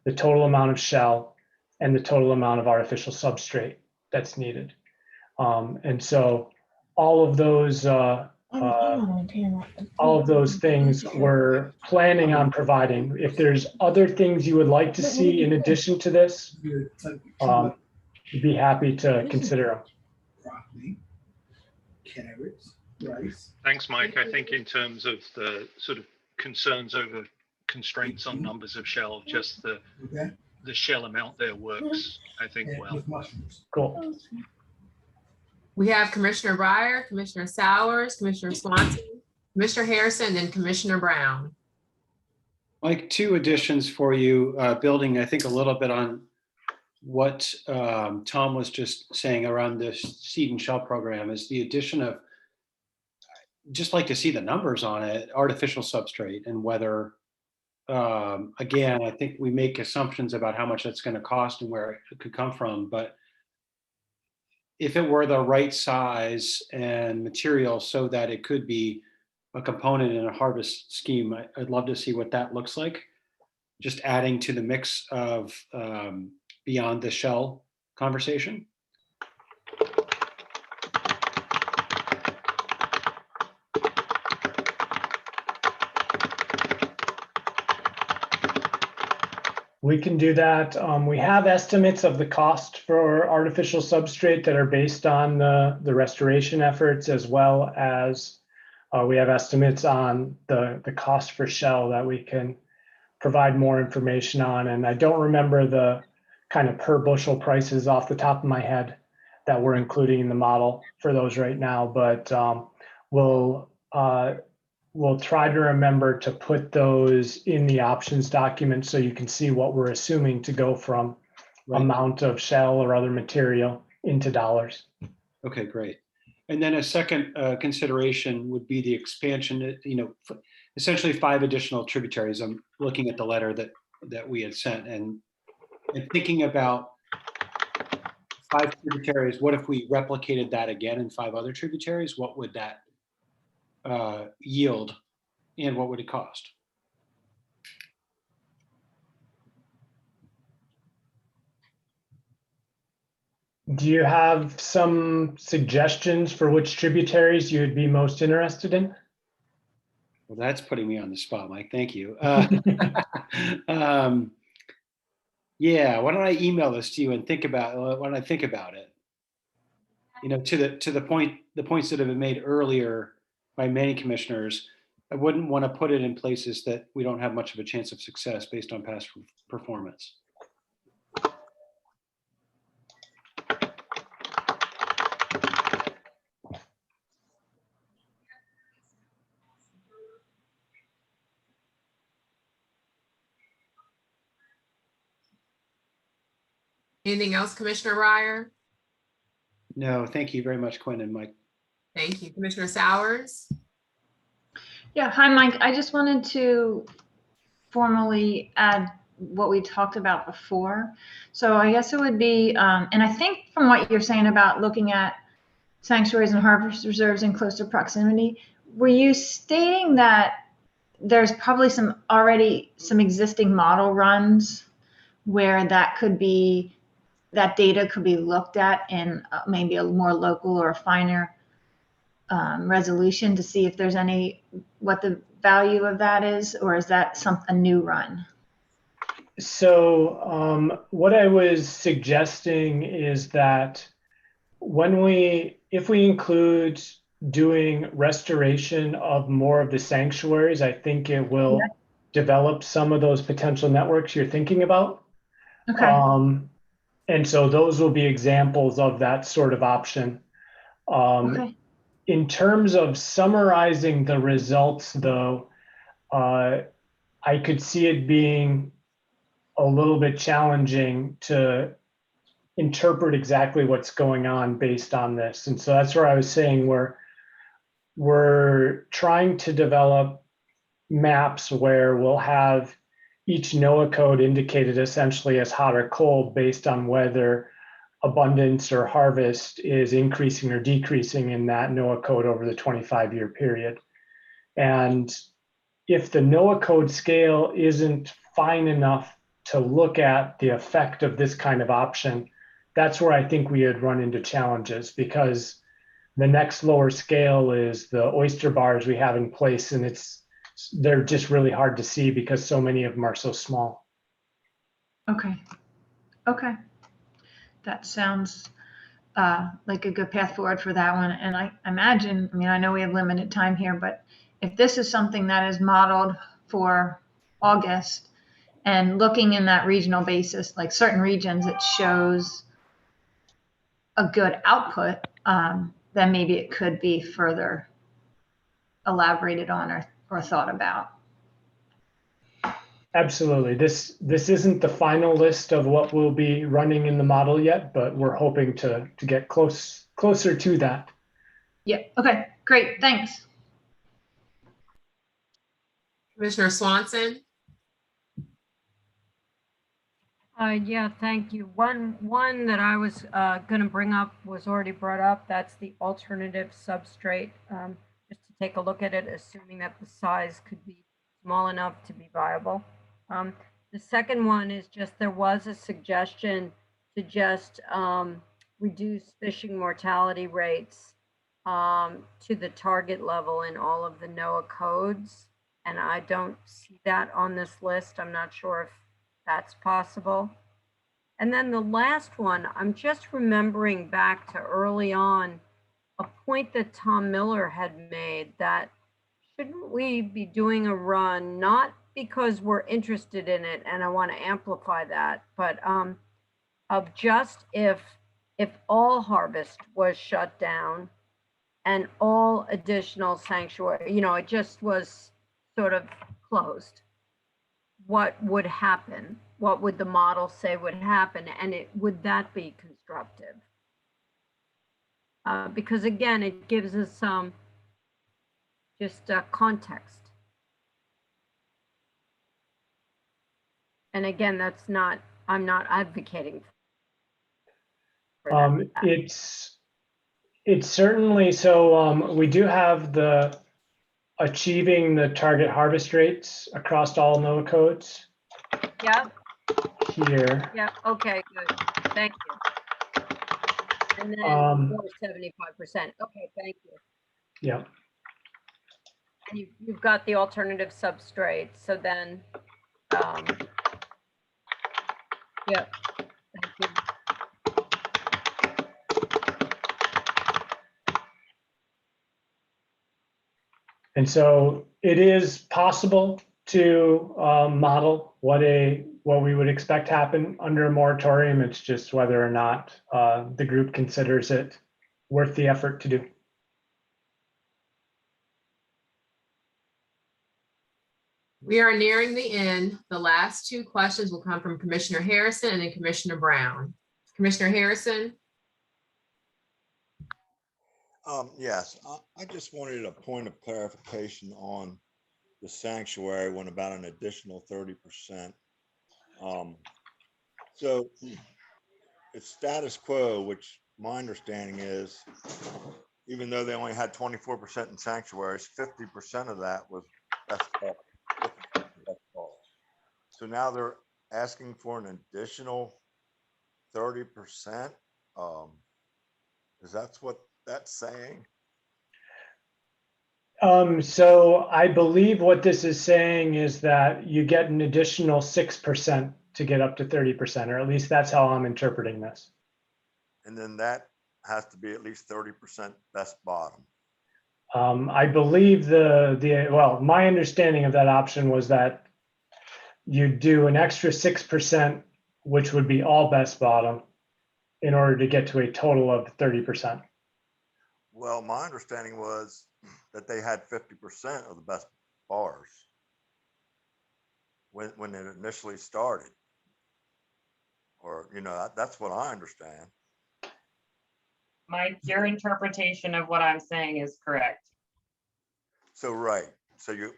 [SPEAKER 6] the total amount of shell, and the total amount of artificial substrate that's needed. And so all of those things we're planning on providing. If there's other things you would like to see in addition to this, we'd be happy to consider them.
[SPEAKER 18] Carrots, rice.
[SPEAKER 14] Thanks, Mike. I think in terms of the sort of concerns over constraints on numbers of shell, just the shell amount there works, I think, well.
[SPEAKER 6] Cool.
[SPEAKER 1] We have Commissioner Breyer, Commissioner Sowers, Commissioner Swanson, Commissioner Harrison, and Commissioner Brown.
[SPEAKER 8] Mike, two additions for you, building, I think, a little bit on what Tom was just saying around this seed and shell program, is the addition of, just like to see the numbers on it, artificial substrate, and whether, again, I think we make assumptions about how much that's going to cost and where it could come from, but if it were the right size and material so that it could be a component in a harvest scheme, I'd love to see what that looks like. Just adding to the mix of beyond the shell conversation.
[SPEAKER 6] We can do that. We have estimates of the cost for artificial substrate that are based on the restoration efforts, as well as we have estimates on the cost for shell that we can provide more information on. And I don't remember the kind of per bushel prices off the top of my head that we're including in the model for those right now, but we'll try to remember to put those in the options document so you can see what we're assuming to go from amount of shell or other material into dollars.
[SPEAKER 8] Okay, great. And then a second consideration would be the expansion, essentially 5 additional tributaries. I'm looking at the letter that we had sent and thinking about 5 tributaries. What if we replicated that again in 5 other tributaries? What would that yield, and what would it cost?
[SPEAKER 6] Do you have some suggestions for which tributaries you would be most interested in?
[SPEAKER 8] Well, that's putting me on the spot, Mike. Thank you. Yeah, why don't I email this to you and think about when I think about it? To the points that have been made earlier by many commissioners, I wouldn't want to put it in places that we don't have much of a chance of success based on past performance.
[SPEAKER 1] Anything else, Commissioner Breyer?
[SPEAKER 8] No, thank you very much, Quinn and Mike.
[SPEAKER 1] Thank you. Commissioner Sowers?
[SPEAKER 11] Yeah, hi, Mike. I just wanted to formally add what we talked about before. So I guess it would be, and I think from what you're saying about looking at sanctuaries and harvest reserves in closer proximity, were you stating that there's probably some existing model runs where that data could be looked at in maybe a more local or finer resolution to see if there's what the value of that is, or is that a new run?
[SPEAKER 6] So what I was suggesting is that if we include doing restoration of more of the sanctuaries, I think it will develop some of those potential networks you're thinking about.
[SPEAKER 11] Okay.
[SPEAKER 6] And so those will be examples of that sort of option.
[SPEAKER 11] Okay.
[SPEAKER 6] In terms of summarizing the results, though, I could see it being a little bit challenging to interpret exactly what's going on based on this. And so that's where I was saying we're trying to develop maps where we'll have each NOAA code indicated essentially as hot or cold based on whether abundance or harvest is increasing or decreasing in that NOAA code over the 25-year period. And if the NOAA code scale isn't fine enough to look at the effect of this kind of option, that's where I think we had run into challenges, because the next lower scale is the oyster bars we have in place, and they're just really hard to see because so many of them are so small.
[SPEAKER 11] Okay. Okay. That sounds like a good path forward for that one. And I imagine, I mean, I know we have limited time here, but if this is something that is modeled for August and looking in that regional basis, like certain regions, it shows a good output, then maybe it could be further elaborated on or thought about.
[SPEAKER 6] Absolutely. This isn't the final list of what we'll be running in the model yet, but we're hoping to get closer to that.
[SPEAKER 11] Yeah. Okay. Great. Thanks.
[SPEAKER 1] Commissioner Swanson?
[SPEAKER 9] Yeah, thank you. One that I was going to bring up was already brought up. That's the alternative substrate. Just to take a look at it, assuming that the size could be small enough to be viable. The second one is just there was a suggestion to just reduce fishing mortality rates to the target level in all of the NOAA codes. And I don't see that on this list. I'm not sure if that's possible. And then the last one, I'm just remembering back to early on, a point that Tom Miller had made that shouldn't we be doing a run, not because we're interested in it, and I want to amplify that, but of just if all harvest was shut down and all additional sanctuary, it just was sort of closed, what would happen? What would the model say would happen? And would that be constructive? Because again, it gives us some just context. And again, I'm not advocating for that.
[SPEAKER 6] It's certainly, so we do have the achieving the target harvest rates across all NOAA codes.
[SPEAKER 9] Yeah.
[SPEAKER 6] Here.
[SPEAKER 9] Yeah. Okay. Good. Thank you. And then 75%. Okay. Thank you.
[SPEAKER 6] Yeah.
[SPEAKER 9] And you've got the alternative substrate. So then, yeah. Thank you.
[SPEAKER 6] And so it is possible to model what we would expect happen under a moratorium. It's just whether or not the group considers it worth the effort to do.
[SPEAKER 1] We are nearing the end. The last two questions will come from Commissioner Harrison and then Commissioner Brown. Commissioner Harrison?
[SPEAKER 10] Yes, I just wanted a point of clarification on the sanctuary when about an additional 30%. So it's status quo, which my understanding is, even though they only had 24% in sanctuaries, 50% of that was best calls. So now they're asking for an additional 30%. Is that what that's saying?
[SPEAKER 6] So I believe what this is saying is that you get an additional 6% to get up to 30%, or at least that's how I'm interpreting this.
[SPEAKER 10] And then that has to be at least 30% best bottom.
[SPEAKER 6] I believe well, my understanding of that option was that you do an extra 6%, which would be all best bottom, in order to get to a total of 30%.
[SPEAKER 10] Well, my understanding was that they had 50% of the best bars when it initially started. Or, you know, that's what I understand.
[SPEAKER 7] Mike, your interpretation of what I'm saying is correct.
[SPEAKER 10] So, right. So you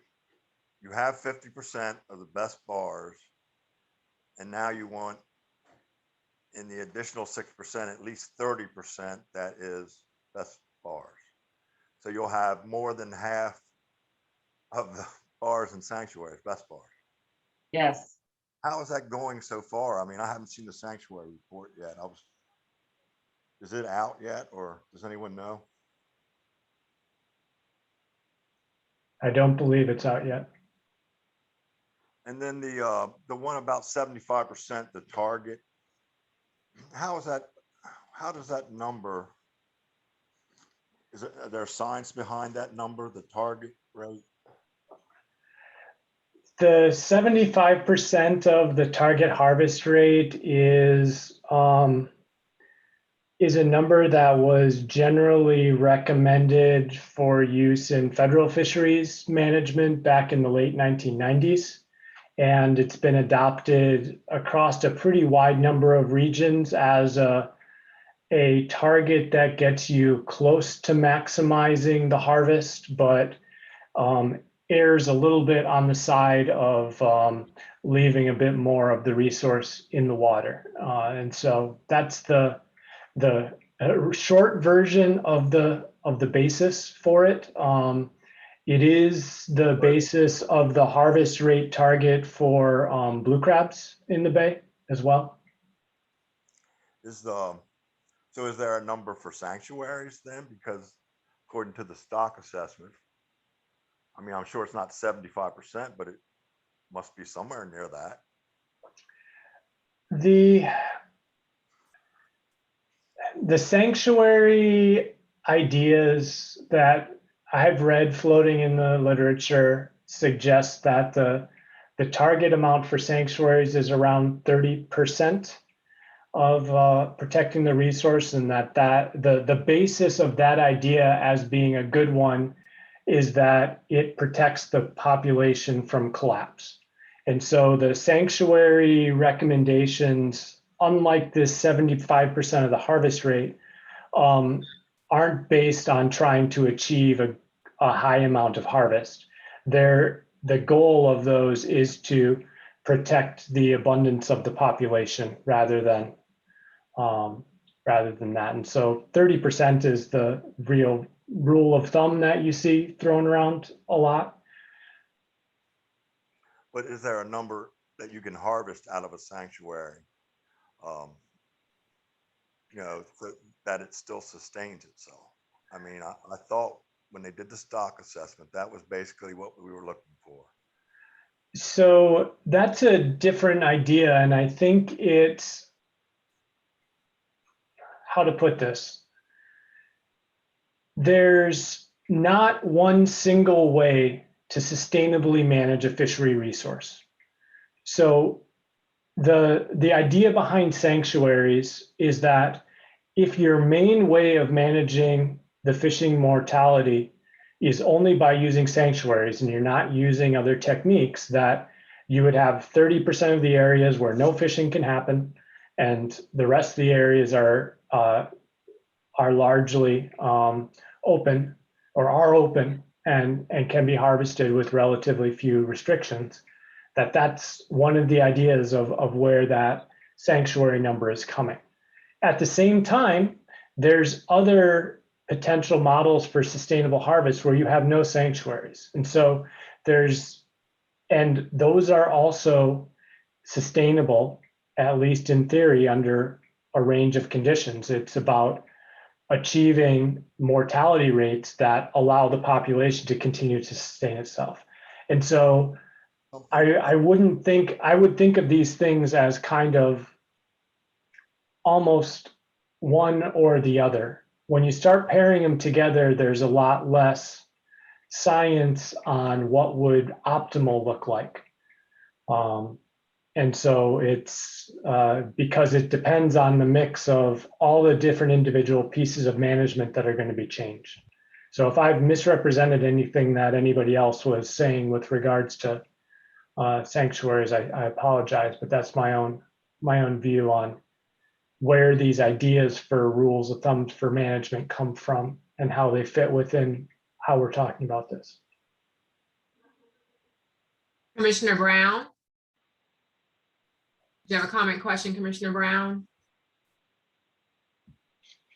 [SPEAKER 10] have 50% of the best bars, and now you want in the additional 6%, at least 30% that is best bars. So you'll have more than half of the bars and sanctuaries, best bars.
[SPEAKER 7] Yes.
[SPEAKER 10] How is that going so far? I mean, I haven't seen the sanctuary report yet. Is it out yet, or does anyone know?
[SPEAKER 6] I don't believe it's out yet.
[SPEAKER 10] And then the one about 75%, the target. How is that? How does that number? Are there science behind that number, the target rate?
[SPEAKER 6] The 75% of the target harvest rate is a number that was generally recommended for use in federal fisheries management back in the late 1990s. And it's been adopted across a pretty wide number of regions as a target that gets you close to maximizing the harvest, but errs a little bit on the side of leaving a bit more of the resource in the water. And so that's the short version of the basis for it. It is the basis of the harvest rate target for blue crabs in the bay as well.
[SPEAKER 10] So is there a number for sanctuaries then? Because according to the stock assessment, I mean, I'm sure it's not 75%, but it must be somewhere near that.
[SPEAKER 6] The sanctuary ideas that I've read floating in the literature suggest that the target amount for sanctuaries is around 30% of protecting the resource, and that the basis of that idea as being a good one is that it protects the population from collapse. And so the sanctuary recommendations, unlike this 75% of the harvest rate, aren't based on trying to achieve a high amount of harvest. The goal of those is to protect the abundance of the population rather than that. And so 30% is the real rule of thumb that you see thrown around a lot.
[SPEAKER 10] But is there a number that you can harvest out of a sanctuary, you know, so that it still sustains itself? I mean, I thought when they did the stock assessment, that was basically what we were looking for.
[SPEAKER 6] So that's a different idea. And I think it's, how to put this, there's not one single way to sustainably manage a fishery resource. So the idea behind sanctuaries is that if your main way of managing the fishing mortality is only by using sanctuaries and you're not using other techniques, that you would have 30% of the areas where no fishing can happen, and the rest of the areas are largely open, or are open and can be harvested with relatively few restrictions. That's one of the ideas of where that sanctuary number is coming. At the same time, there's other potential models for sustainable harvest where you have no sanctuaries. And so those are also sustainable, at least in theory, under a range of conditions. It's about achieving mortality rates that allow the population to continue to sustain itself. And so I would think of these things as kind of almost one or the other. When you start pairing them together, there's a lot less science on what would optimal look like. And so it's because it depends on the mix of all the different individual pieces of management that are going to be changed. So if I've misrepresented anything that anybody else was saying with regards to sanctuaries, I apologize, but that's my own view on where these ideas for rules of thumb for management come from and how they fit within how we're talking about this.
[SPEAKER 1] Commissioner Brown? Do you have a comment, question, Commissioner Brown?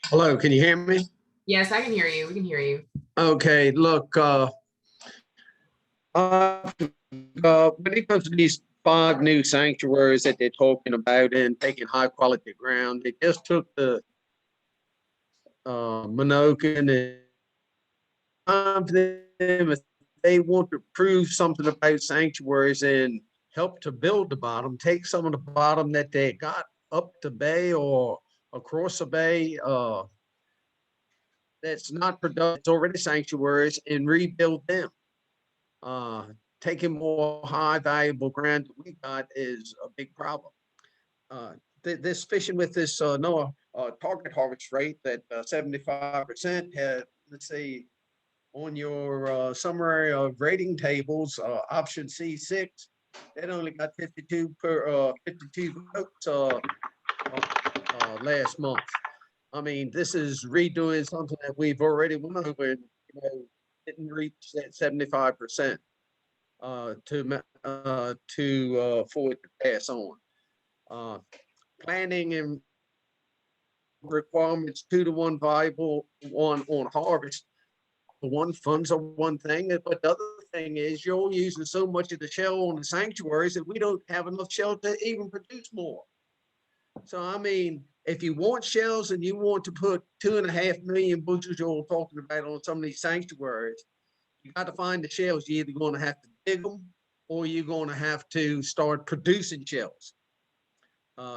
[SPEAKER 19] Hello, can you hear me?
[SPEAKER 1] Yes, I can hear you. We can hear you.
[SPEAKER 19] Okay, look, when it comes to these 5 new sanctuaries that they're talking about and taking high quality ground, they just took the Minokan and them if they want to prove something about sanctuaries and help to build the bottom, take some of the bottom that they got up the bay or across the bay that's not productive, it's already sanctuaries, and rebuild them. Taking more high valuable ground that we got is a big problem. This fishing with this target harvest rate that 75% had, let's see, on your summary of rating tables, option C6, it only got 52 votes last month. I mean, this is redoing something that we've already went over and didn't reach that 75% for it to pass on. Planning and requirements 2-to-1 viable on harvest. The one funds are one thing, but the other thing is you're using so much of the shell on the sanctuaries that we don't have enough shell to even produce more. So I mean, if you want shells and you want to put 2.5 million bushels you're talking about on some of these sanctuaries, you got to find the shells. You're either going to have to dig them or you're going to have to start producing shells.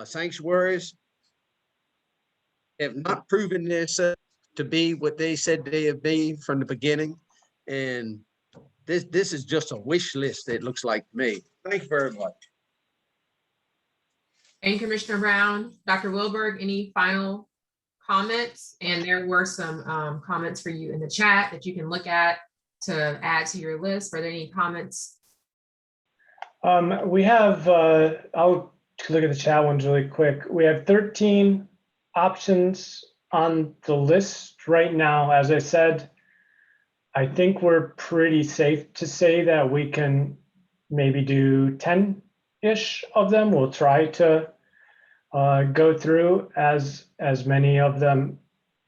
[SPEAKER 19] Sanctuaries have not proven themselves to be what they said they have been from the beginning. And this is just a wish list, it looks like to me. Thank you very much.
[SPEAKER 1] And Commissioner Brown, Dr. Wilberg, any final comments? And there were some comments for you in the chat that you can look at to add to your list. Are there any comments?
[SPEAKER 6] We have, I'll look at the chat ones really quick. We have 13 options on the list right now. As I said, I think we're pretty safe to say that we can maybe do 10-ish of them. We'll try to go through as many of them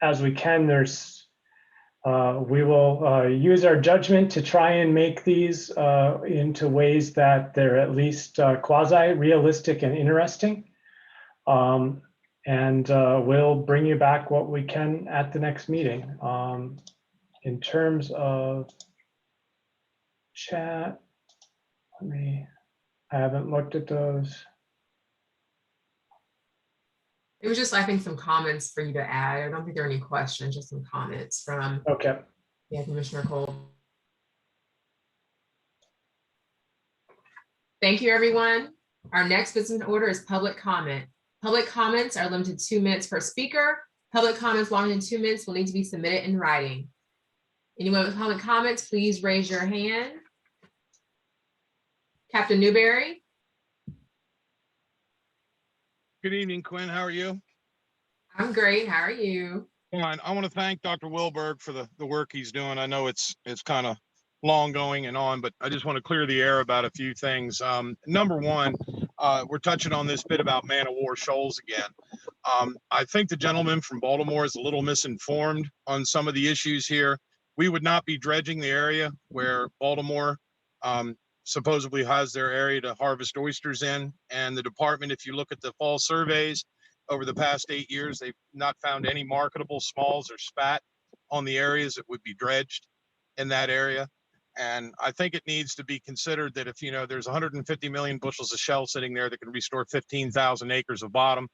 [SPEAKER 6] as we can. We will use our judgment to try and make these into ways that they're at least quasi-realistic and interesting. And we'll bring you back what we can at the next meeting. In terms of chat, I haven't looked at those.
[SPEAKER 1] It was just, I think, some comments for you to add. I don't think there are any questions, just some comments from Commissioner Cole. Thank you, everyone. Our next business order is public comment. Public comments are limited to 2 minutes per speaker. Public comments longer than 2 minutes will need to be submitted in writing. Anyone with public comments, please raise your hand. Captain Newberry.
[SPEAKER 20] Good evening, Quinn. How are you?
[SPEAKER 1] I'm great. How are you?
[SPEAKER 20] Fine. I want to thank Dr. Wilberg for the work he's doing. I know it's kind of long going and on, but I just want to clear the air about a few things. Number one, we're touching on this bit about man-of-war shoals again. I think the gentleman from Baltimore is a little misinformed on some of the issues here. We would not be dredging the area where Baltimore supposedly has their area to harvest oysters in. And the department, if you look at the fall surveys over the past 8 years, they've not found any marketable smalls or spat on the areas that would be dredged in that area. And I think it needs to be considered that if, there's 150 million bushels of shell sitting there that can restore 15,000 acres of bottom,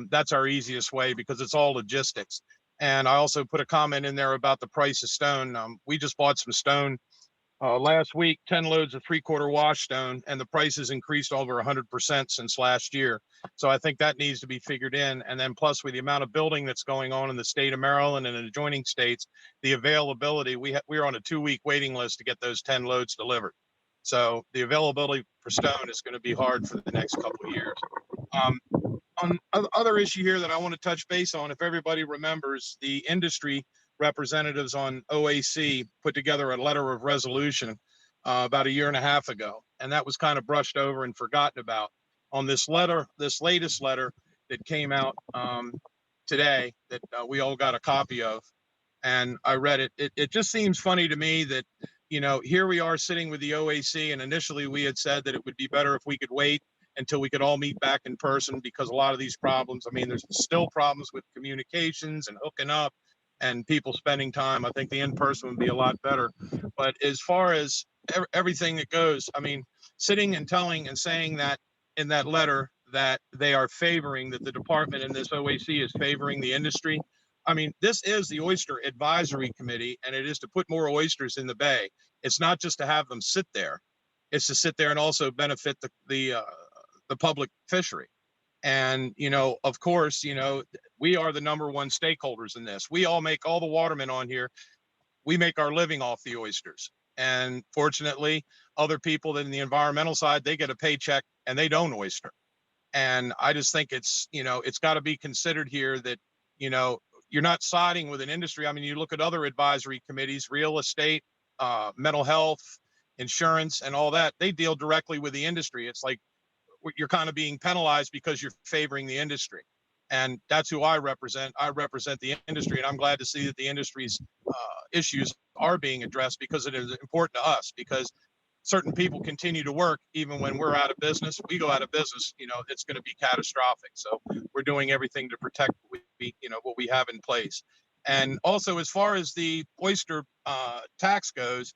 [SPEAKER 20] that's our easiest way because it's all logistics. And I also put a comment in there about the price of stone. We just bought some stone Last week, 10 loads of 3/4 wash stone, and the price has increased over 100% since last year. So I think that needs to be figured in. And then plus with the amount of building that's going on in the state of Maryland and in adjoining states, the availability, we're on a 2-week waiting list to get those 10 loads delivered. So the availability for stone is going to be hard for the next couple of years. On other issue here that I want to touch base on, if everybody remembers, the industry representatives on OAC put together a letter of resolution about 1.5 years ago, and that was kind of brushed over and forgotten about. On this letter, this latest letter that came out today that we all got a copy of, and I read it. It just seems funny to me that, you know, here we are sitting with the OAC, and initially we had said that it would be better if we could wait until we could all meet back in person, because a lot of these problems, I mean, there's still problems with communications and hooking up and people spending time. I think the in-person would be a lot better. But as far as everything that goes, I mean, sitting and telling and saying that in that letter that they are favoring, that the department in this OAC is favoring the industry. I mean, this is the Oyster Advisory Committee, and it is to put more oysters in the bay. It's not just to have them sit there. It's to sit there and also benefit the public fishery. And, you know, of course, you know, we are the #1 stakeholders in this. We all make, all the watermen on here, we make our living off the oysters. And fortunately, other people in the environmental side, they get a paycheck and they don't oyster. And I just think it's, you know, it's got to be considered here that, you know, you're not siding with an industry. I mean, you look at other advisory committees, real estate, mental health, insurance, and all that, they deal directly with the industry. It's like you're kind of being penalized because you're favoring the industry. And that's who I represent. I represent the industry, and I'm glad to see that the industry's issues are being addressed, because it is important to us, because certain people continue to work even when we're out of business. We go out of business, you know, it's going to be catastrophic. So we're doing everything to protect what we have in place. And also, as far as the oyster tax goes,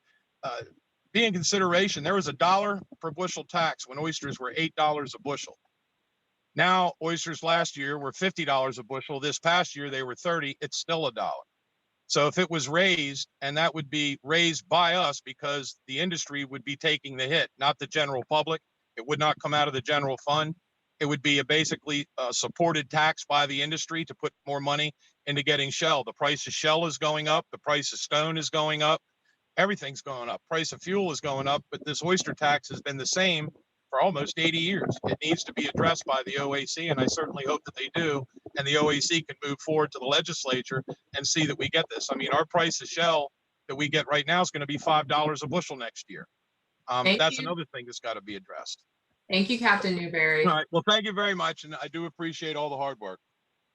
[SPEAKER 20] be in consideration, there was $1 per bushel tax when oysters were $8 a bushel. Now, oysters last year were $50 a bushel. This past year, they were 30. It's still $1. So if it was raised, and that would be raised by us, because the industry would be taking the hit, not the general public. It would not come out of the general fund. It would be basically a supported tax by the industry to put more money into getting shell. The price of shell is going up. The price of stone is going up. Everything's going up. Price of fuel is going up, but this oyster tax has been the same for almost 80 years. It needs to be addressed by the OAC, and I certainly hope that they do, and the OAC can move forward to the legislature and see that we get this. I mean, our price of shell that we get right now is going to be $5 a bushel next year. That's another thing that's got to be addressed.
[SPEAKER 1] Thank you, Captain Newberry.
[SPEAKER 20] All right. Well, thank you very much, and I do appreciate all the hard work.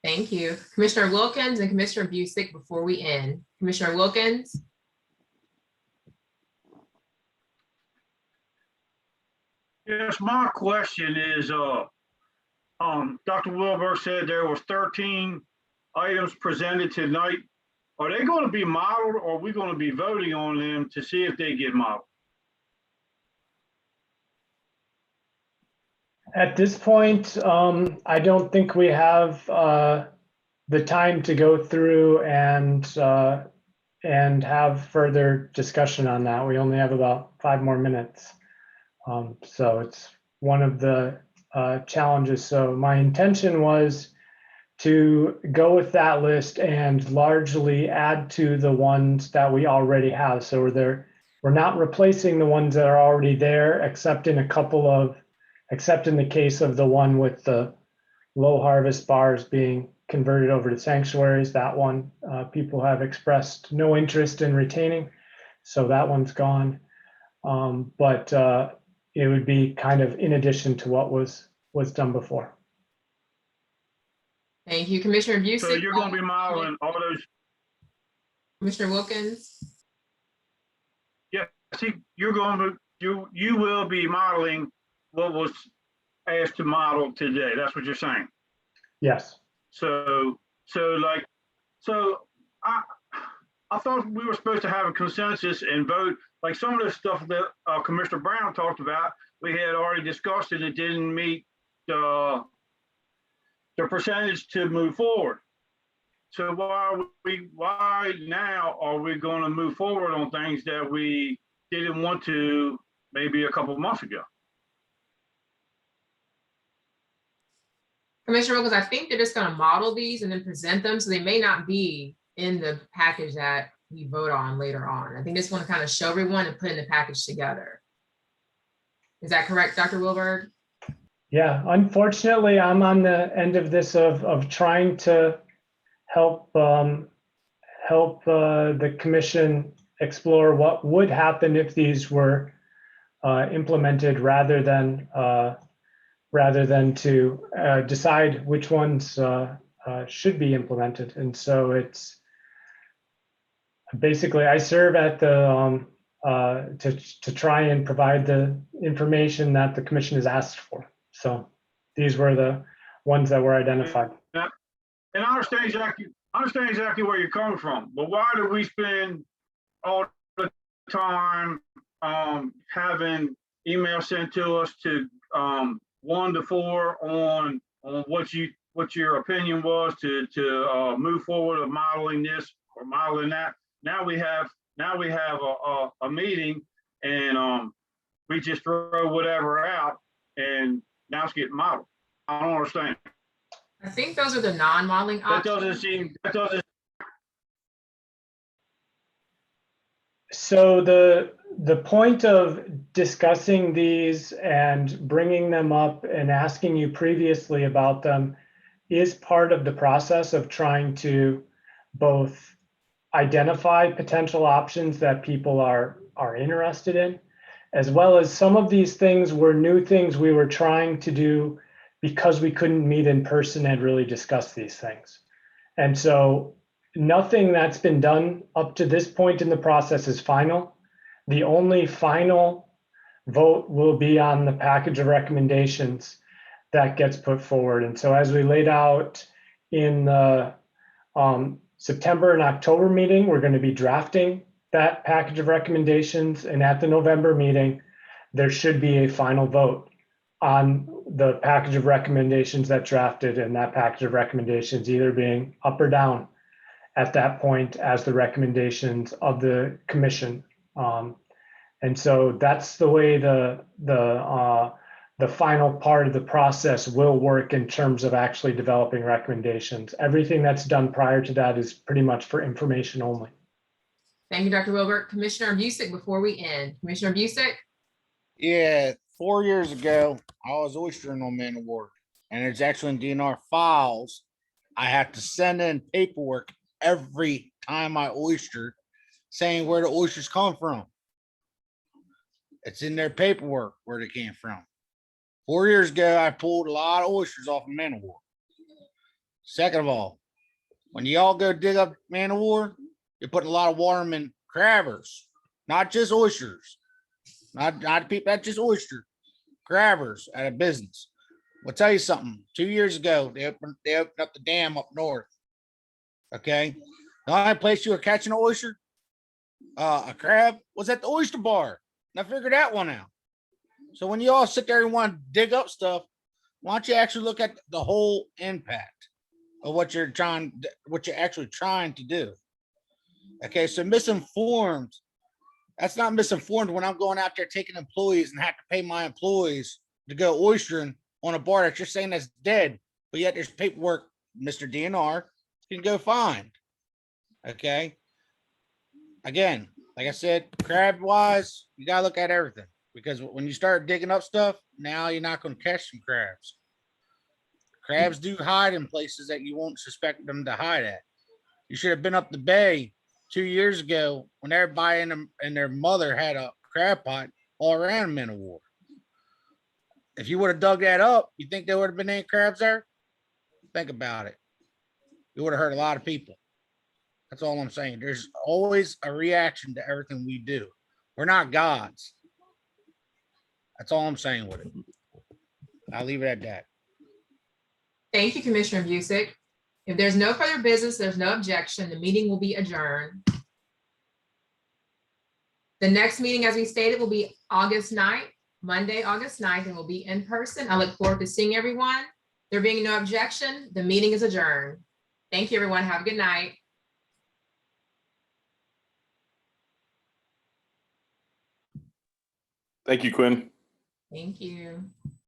[SPEAKER 1] Thank you. Commissioner Wilkins and Commissioner Busick before we end. Commissioner Wilkins.
[SPEAKER 21] Yes, my question is, Dr. Wilbur said there was 13 items presented tonight. Are they going to be modeled, or are we going to be voting on them to see if they get modeled?
[SPEAKER 6] At this point, I don't think we have the time to go through and have further discussion on that. We only have about 5 more minutes. So it's one of the challenges. So my intention was to go with that list and largely add to the ones that we already have. So we're not replacing the ones that are already there, except in the case of the one with the low harvest bars being converted over to sanctuaries. That one, people have expressed no interest in retaining, so that one's gone. But it would be kind of in addition to what was done before.
[SPEAKER 1] Thank you, Commissioner Busick.
[SPEAKER 21] So you're going to be modeling all those.
[SPEAKER 1] Commissioner Wilkins.
[SPEAKER 21] Yeah, see, you will be modeling what was asked to model today. That's what you're saying.
[SPEAKER 6] Yes.
[SPEAKER 21] So I thought we were supposed to have a consensus and vote. Like some of the stuff that Commissioner Brown talked about, we had already discussed it. It didn't meet the percentage to move forward. So why now are we going to move forward on things that we didn't want to maybe a couple months ago.
[SPEAKER 1] Commissioner Wilkins, I think they're just gonna model these and then present them, so they may not be in the package that we vote on later on. I think they just want to kind of show everyone and put in the package together. Is that correct, Dr. Wilberg?
[SPEAKER 6] Yeah, unfortunately, I'm on the end of this of trying to help the commission explore what would happen if these were implemented rather than to decide which ones should be implemented. And so it's basically, I serve at the to try and provide the information that the commission has asked for. So these were the ones that were identified.
[SPEAKER 21] Yeah. And I understand exactly where you're coming from, but why do we spend all the time having emails sent to us to 1 to 4 on what your opinion was to move forward of modeling this or modeling that? Now we have a meeting and we just throw whatever out and now it's getting modeled. I don't understand.
[SPEAKER 1] I think those are the non-modeling
[SPEAKER 21] That
[SPEAKER 1] options.
[SPEAKER 21] doesn't.
[SPEAKER 6] So the point of discussing these and bringing them up and asking you previously about them is part of the process of trying to both identify potential options that people are interested in, as well as some of these things were new things we were trying to do because we couldn't meet in person and really discuss these things. And so nothing that's been done up to this point in the process is final. The only final vote will be on the package of recommendations that gets put forward. And so as we laid out in the September and October meeting, we're going to be drafting that package of recommendations. And at the November meeting, there should be a final vote on the package of recommendations that drafted, and that package of recommendations either being up or down at that point as the recommendations of the commission. And so that's the way the final part of the process will work in terms of actually developing recommendations. Everything that's done prior to that is pretty much for information only.
[SPEAKER 1] Thank you, Dr. Wilbert. Commissioner Busick, before we end. Commissioner Busick?
[SPEAKER 16] Yeah, 4 years ago, I was oystering on Man of War, and it's actually in DNR files. I have to send in paperwork every time I oyster saying where the oysters come from. It's in their paperwork where they came from. 4 years ago, I pulled a lot of oysters off of Man of War. Second of all, when y'all go dig up Man of War, you're putting a lot of water in crabbers, not just oysters. Not people, not just oyster, crabbers out of business. I'll tell you something. 2 years ago, they opened up the dam up north. Okay. The only place you were catching an oyster, a crab, was at the oyster bar. And I figured that one out. So when you all sit there and want to dig up stuff, why don't you actually look at the whole impact of what you're actually trying to do? Okay, so misinformed. That's not misinformed when I'm going out there taking employees and have to pay my employees to go oystering on a bar that you're saying that's dead, but yet there's paperwork, Mr. DNR, you can go find. Okay. Again, like I said, crab wise, you gotta look at everything, because when you start digging up stuff, now you're not going to catch some crabs. Crabs do hide in places that you won't suspect them to hide at. You should have been up the bay 2 years ago when everybody and their mother had a crab pot all around Man of War. If you would have dug that up, you think there would have been any crabs there? Think about it. You would have hurt a lot of people. That's all I'm saying. There's always a reaction to everything we do. We're not gods. That's all I'm saying with it. I'll leave it at that.
[SPEAKER 1] Thank you, Commissioner Busick. If there's no further business, there's no objection, the meeting will be adjourned. The next meeting, as we stated, will be August 9th, Monday, August 9th, and will be in person. I look forward to seeing everyone. There being no objection, the meeting is adjourned. Thank you, everyone. Have a good night.
[SPEAKER 17] Thank you, Quinn.
[SPEAKER 1] Thank you.